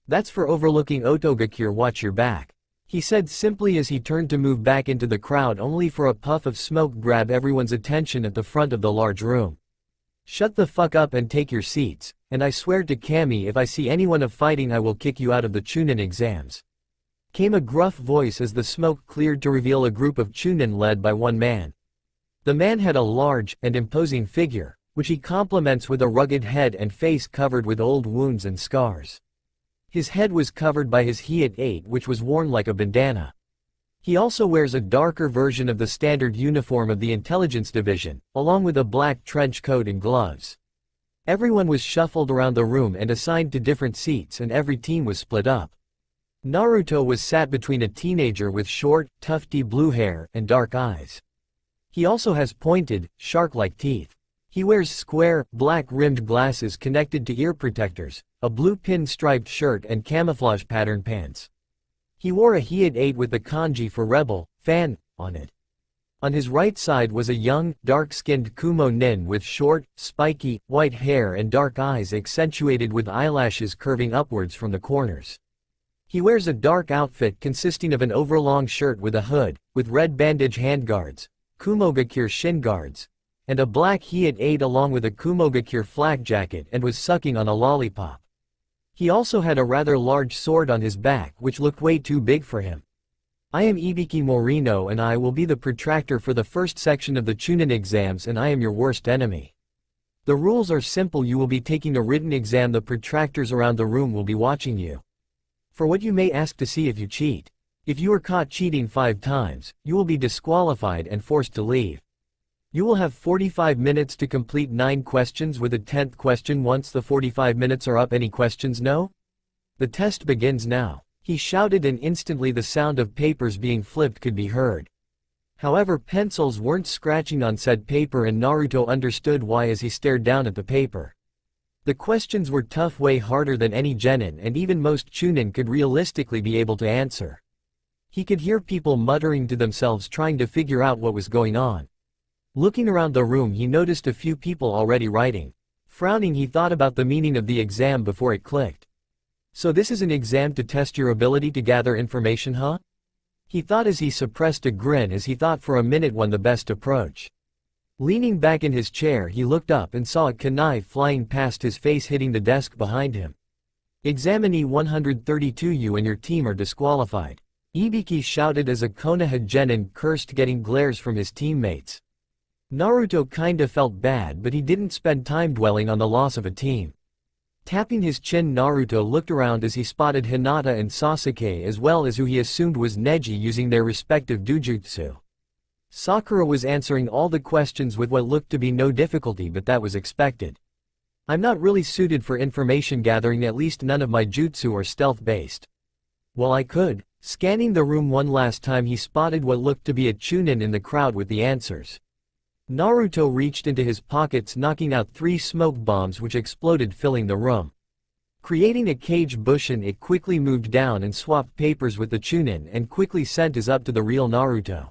That's for overlooking Otogakure, watch your back, he said simply as he turned to move back into the crowd, only for a puff of smoke grab everyone's attention at the front of the large room. Shut the fuck up and take your seats, and I swear to Kami, if I see anyone of fighting I will kick you out of the Chunin exams. Came a gruff voice as the smoke cleared to reveal a group of Chunin led by one man. The man had a large and imposing figure, which he complements with a rugged head and face covered with old wounds and scars. His head was covered by his Hiat-8, which was worn like a bandana. He also wears a darker version of the standard uniform of the intelligence division, along with a black trench coat and gloves. Everyone was shuffled around the room and assigned to different seats, and every team was split up. Naruto was sat between a teenager with short, tufty blue hair and dark eyes. He also has pointed, shark-like teeth. He wears square, black-rimmed glasses connected to ear protectors, a blue pin-striped shirt and camouflage pattern pants. He wore a Hiat-8 with the kanji for rebel, fan, on it. On his right side was a young, dark-skinned Kumo nin with short, spiky, white hair and dark eyes accentuated with eyelashes curving upwards from the corners. He wears a dark outfit consisting of an overlong shirt with a hood, with red bandage handguards, Kumogakure shin guards, and a black Hiat-8 along with a Kumogakure flak jacket, and was sucking on a lollipop. He also had a rather large sword on his back which looked way too big for him. I am Ibiki Morino and I will be the protractor for the first section of the Chunin exams, and I am your worst enemy. The rules are simple. You will be taking a written exam. The protractors around the room will be watching you for what you may ask to see if you cheat. If you are caught cheating 5 times, you will be disqualified and forced to leave. You will have 45 minutes to complete 9 questions with a 10th question once the 45 minutes are up. Any questions? No? The test begins now, he shouted, and instantly the sound of papers being flipped could be heard. However, pencils weren't scratching on said paper, and Naruto understood why as he stared down at the paper. The questions were tough, way harder than any genin and even most Chunin could realistically be able to answer. He could hear people muttering to themselves trying to figure out what was going on. Looking around the room he noticed a few people already writing. Frowning, he thought about the meaning of the exam before it clicked. So this is an exam to test your ability to gather information, huh? He thought as he suppressed a grin as he thought for a minute on the best approach. Leaning back in his chair, he looked up and saw a kunai flying past his face, hitting the desk behind him. Examinee 132, you and your team are disqualified. Ibiki shouted as a Konoha genin cursed, getting glares from his teammates. Naruto kinda felt bad, but he didn't spend time dwelling on the loss of a team. Tapping his chin, Naruto looked around as he spotted Hinata and Sasuke, as well as who he assumed was Neji, using their respective dojutsu. Sakura was answering all the questions with what looked to be no difficulty, but that was expected. I'm not really suited for information gathering, at least none of my jutsu are stealth-based. Well, I could. Scanning the room one last time, he spotted what looked to be a Chunin in the crowd with the answers. Naruto reached into his pockets, knocking out 3 smoke bombs which exploded, filling the room. Creating a cage bushin, it quickly moved down and swapped papers with the Chunin and quickly sent his up to the real Naruto.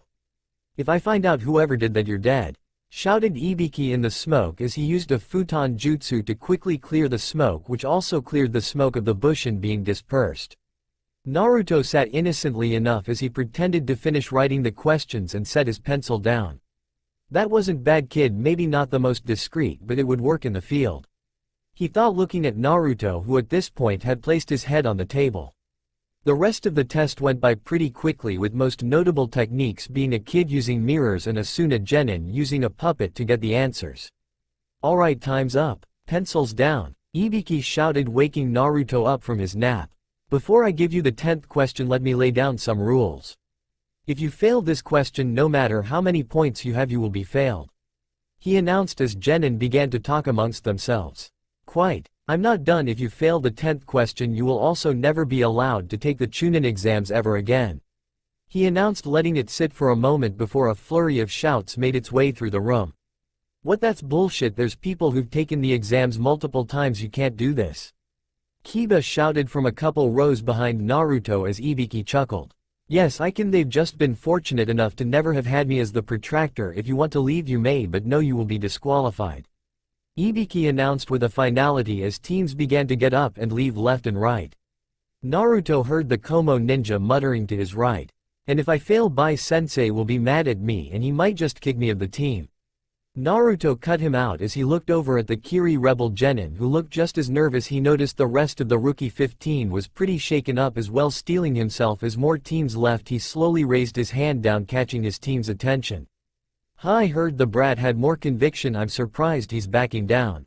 If I find out whoever did that, you're dead, shouted Ibiki in the smoke as he used a futon jutsu to quickly clear the smoke, which also cleared the smoke of the bushin being dispersed. Naruto sat innocently enough as he pretended to finish writing the questions and set his pencil down. That wasn't bad, kid, maybe not the most discreet, but it would work in the field. He thought, looking at Naruto, who at this point had placed his head on the table. The rest of the test went by pretty quickly, with most notable techniques being a kid using mirrors and Asuna genin using a puppet to get the answers. Alright, time's up. Pencils down, Ibiki shouted, waking Naruto up from his nap. Before I give you the 10th question, let me lay down some rules. If you fail this question, no matter how many points you have, you will be failed. He announced as genin began to talk amongst themselves. Quite. I'm not done. If you fail the 10th question, you will also never be allowed to take the Chunin exams ever again. He announced, letting it sit for a moment before a flurry of shouts made its way through the room. What? That's bullshit. There's people who've taken the exams multiple times. You can't do this. Kiba shouted from a couple rows behind Naruto as Ibiki chuckled. Yes, I can. They've just been fortunate enough to never have had me as the protractor. If you want to leave, you may, but no, you will be disqualified. Ibiki announced with a finality as teams began to get up and leave left and right. Naruto heard the Komo ninja muttering to his right. And if I fail, Bai-sensei will be mad at me and he might just kick me of the team. Naruto cut him out as he looked over at the Kiiroi rebel genin, who looked just as nervous. He noticed the rest of the rookie 15 was pretty shaken up as well, steeling himself as more teams left. He slowly raised his hand down, catching his team's attention. I heard the brat had more conviction. I'm surprised he's backing down.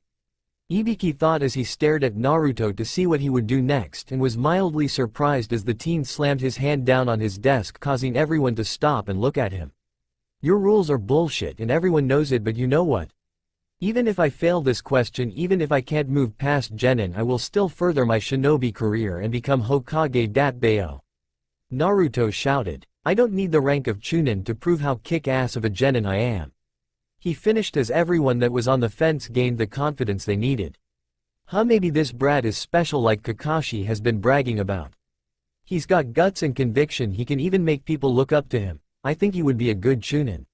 Ibiki thought as he stared at Naruto to see what he would do next, and was mildly surprised as the teen slammed his hand down on his desk, causing everyone to stop and look at him. Your rules are bullshit and everyone knows it, but you know what? Even if I fail this question, even if I can't move past genin, I will still further my shinobi career and become Hokage Datbeo. Naruto shouted. I don't need the rank of Chunin to prove how kick-ass of a genin I am. He finished as everyone that was on the fence gained the confidence they needed. Maybe this brat is special like Kakashi has been bragging about. He's got guts and conviction. He can even make people look up to him. I think he would be a good Chunin.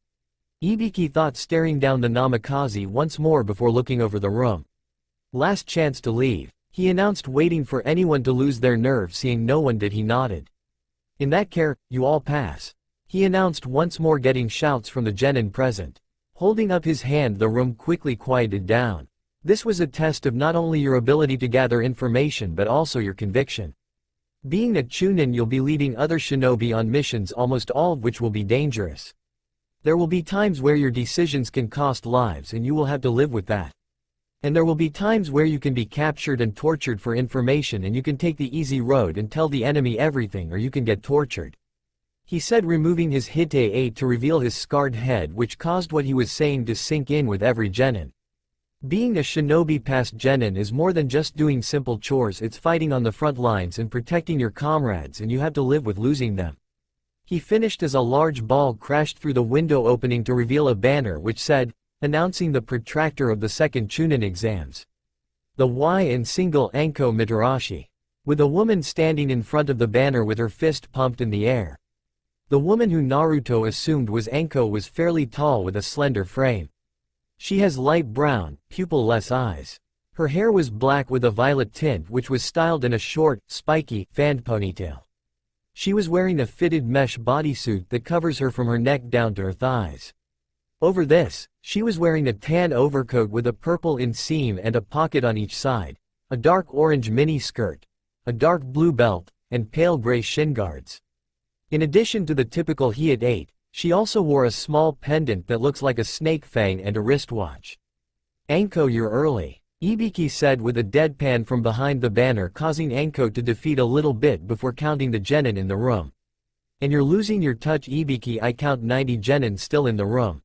Ibiki thought, staring down the Namikaze once more before looking over the room. Last chance to leave, he announced, waiting for anyone to lose their nerve. Seeing no one did, he nodded. In that case, you all pass. He announced once more, getting shouts from the genin present. Holding up his hand, the room quickly quieted down. This was a test of not only your ability to gather information but also your conviction. Being a Chunin, you'll be leading other shinobi on missions, almost all of which will be dangerous. There will be times where your decisions can cost lives and you will have to live with that. And there will be times where you can be captured and tortured for information, and you can take the easy road and tell the enemy everything, or you can get tortured. He said, removing his hite to reveal his scarred head, which caused what he was saying to sink in with every genin. Being a shinobi past genin is more than just doing simple chores. It's fighting on the front lines and protecting your comrades, and you have to live with losing them. He finished as a large ball crashed through the window opening to reveal a banner which said, announcing the protractor of the second Chunin exams. The Y in single Anko Mitarashi. With a woman standing in front of the banner with her fist pumped in the air. The woman who Naruto assumed was Anko was fairly tall with a slender frame. She has light brown, pupil-less eyes. Her hair was black with a violet tint which was styled in a short, spiky, fanned ponytail. She was wearing a fitted mesh bodysuit that covers her from her neck down to her thighs. Over this, she was wearing a tan overcoat with a purple inseam and a pocket on each side, a dark orange mini skirt, a dark blue belt, and pale gray shin guards. In addition to the typical Hiat 8, she also wore a small pendant that looks like a snake fang and a wristwatch. "Anko, you're early," Ibiki said with a deadpan from behind the banner, causing Anko to defeat a little bit before counting the genin in the room. "And you're losing your touch, Ibiki. I count 90 genin still in the room,"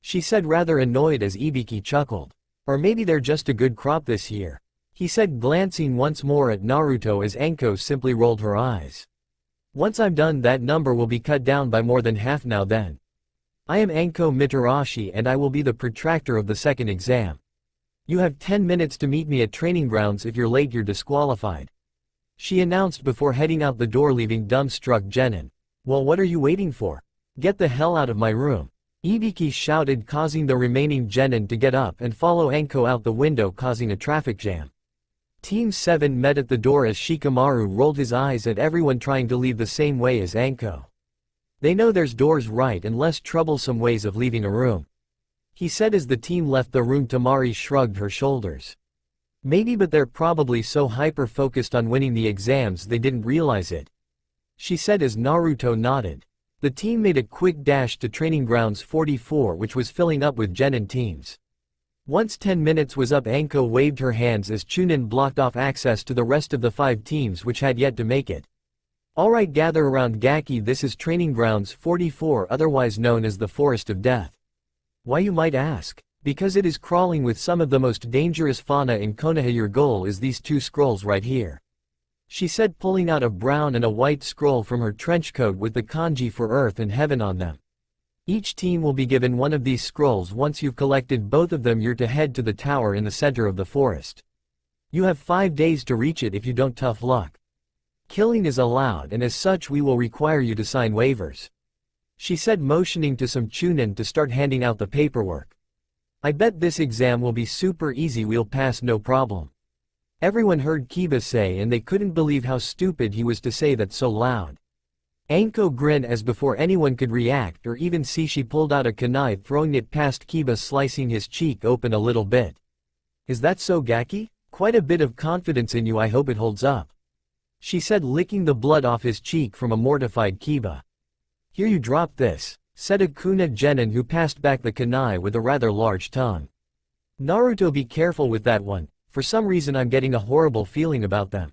she said, rather annoyed as Ibiki chuckled. "Or maybe they're just a good crop this year," he said, glancing once more at Naruto as Anko simply rolled her eyes. "Once I'm done, that number will be cut down by more than half. Now then. I am Anko Mitarashi and I will be the protractor of the second exam. You have 10 minutes to meet me at training grounds. If you're late, you're disqualified," she announced before heading out the door, leaving dumbstruck genin. "Well, what are you waiting for? Get the hell out of my room," Ibiki shouted, causing the remaining genin to get up and follow Anko out the window, causing a traffic jam. Team 7 met at the door as Shikamaru rolled his eyes at everyone trying to leave the same way as Anko. "They know there's doors, right, and less troublesome ways of leaving a room," he said as the team left the room. Tamari shrugged her shoulders. "Maybe, but they're probably so hyper-focused on winning the exams they didn't realize it," she said as Naruto nodded. The team made a quick dash to training grounds 44, which was filling up with genin teams. Once 10 minutes was up, Anko waved her hands as Chunin blocked off access to the rest of the 5 teams which had yet to make it. "Alright, gather around Gaki. This is training grounds 44, otherwise known as the Forest of Death. Why, you might ask? Because it is crawling with some of the most dangerous fauna in Konoha. Your goal is these 2 scrolls right here," she said, pulling out a brown and a white scroll from her trench coat with the kanji for earth and heaven on them. "Each team will be given one of these scrolls. Once you've collected both of them, you're to head to the tower in the center of the forest. You have 5 days to reach it. If you don't, tough luck. Killing is allowed, and as such we will require you to sign waivers," she said, motioning to some Chunin to start handing out the paperwork. "I bet this exam will be super easy. We'll pass no problem," everyone heard Kiba say, and they couldn't believe how stupid he was to say that so loud. Anko grinned as before anyone could react or even see, she pulled out a kunai, throwing it past Kiba, slicing his cheek open a little bit. "Is that so, Gaki? Quite a bit of confidence in you. I hope it holds up," she said, licking the blood off his cheek from a mortified Kiba. "Here, you drop this," said a Kuna genin who passed back the kunai with a rather large tongue. "Naruto, be careful with that one. For some reason I'm getting a horrible feeling about them,"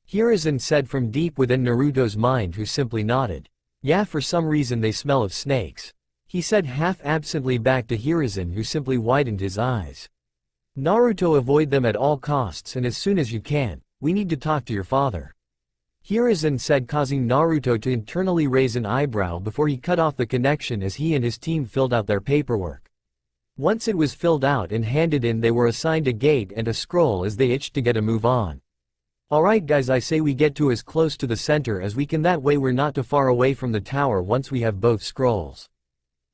Hiruzen said from deep within Naruto's mind, who simply nodded. "Yeah, for some reason they smell of snakes," he said half-absently back to Hiruzen, who simply widened his eyes. "Naruto, avoid them at all costs, and as soon as you can. We need to talk to your father," Hiruzen said, causing Naruto to internally raise an eyebrow before he cut off the connection as he and his team filled out their paperwork. Once it was filled out and handed in, they were assigned a gate and a scroll as they itched to get a move on. "Alright guys, I say we get to as close to the center as we can, that way we're not too far away from the tower once we have both scrolls,"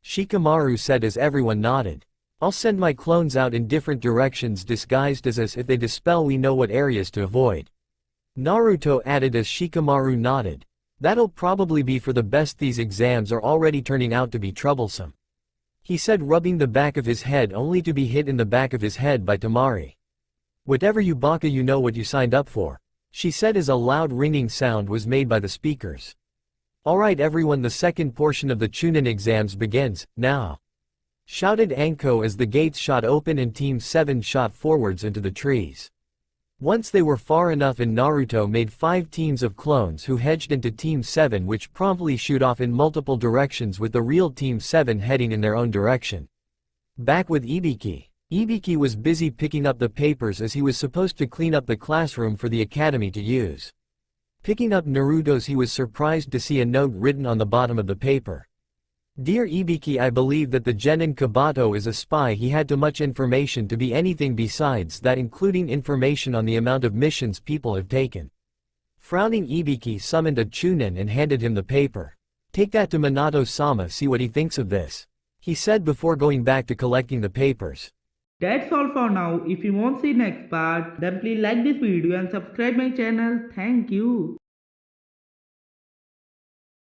Shikamaru said as everyone nodded. "I'll send my clones out in different directions disguised as us. If they dispel, we know what areas to avoid," Naruto added as Shikamaru nodded. "That'll probably be for the best. These exams are already turning out to be troublesome," he said, rubbing the back of his head, only to be hit in the back of his head by Tamari. "Whatever, you baka, you know what you signed up for," she said as a loud ringing sound was made by the speakers. "Alright everyone, the second portion of the Chunin exams begins, now," shouted Anko as the gates shot open and Team 7 shot forwards into the trees. Once they were far enough in, Naruto made 5 teams of clones who hedged into Team 7, which promptly shoot off in multiple directions, with the real Team 7 heading in their own direction. Back with Ibiki. Ibiki was busy picking up the papers as he was supposed to clean up the classroom for the academy to use. Picking up Naruto's, he was surprised to see a note written on the bottom of the paper. "Dear Ibiki, I believe that the genin Kabato is a spy. He had too much information to be anything besides that, including information on the amount of missions people have taken." Frowning, Ibiki summoned a Chunin and handed him the paper. "Take that to Minato-sama, see what he thinks of this," he said before going back to collecting the papers. That's all for now. If you want to see next part, then please like this video and subscribe my channel. Thank you.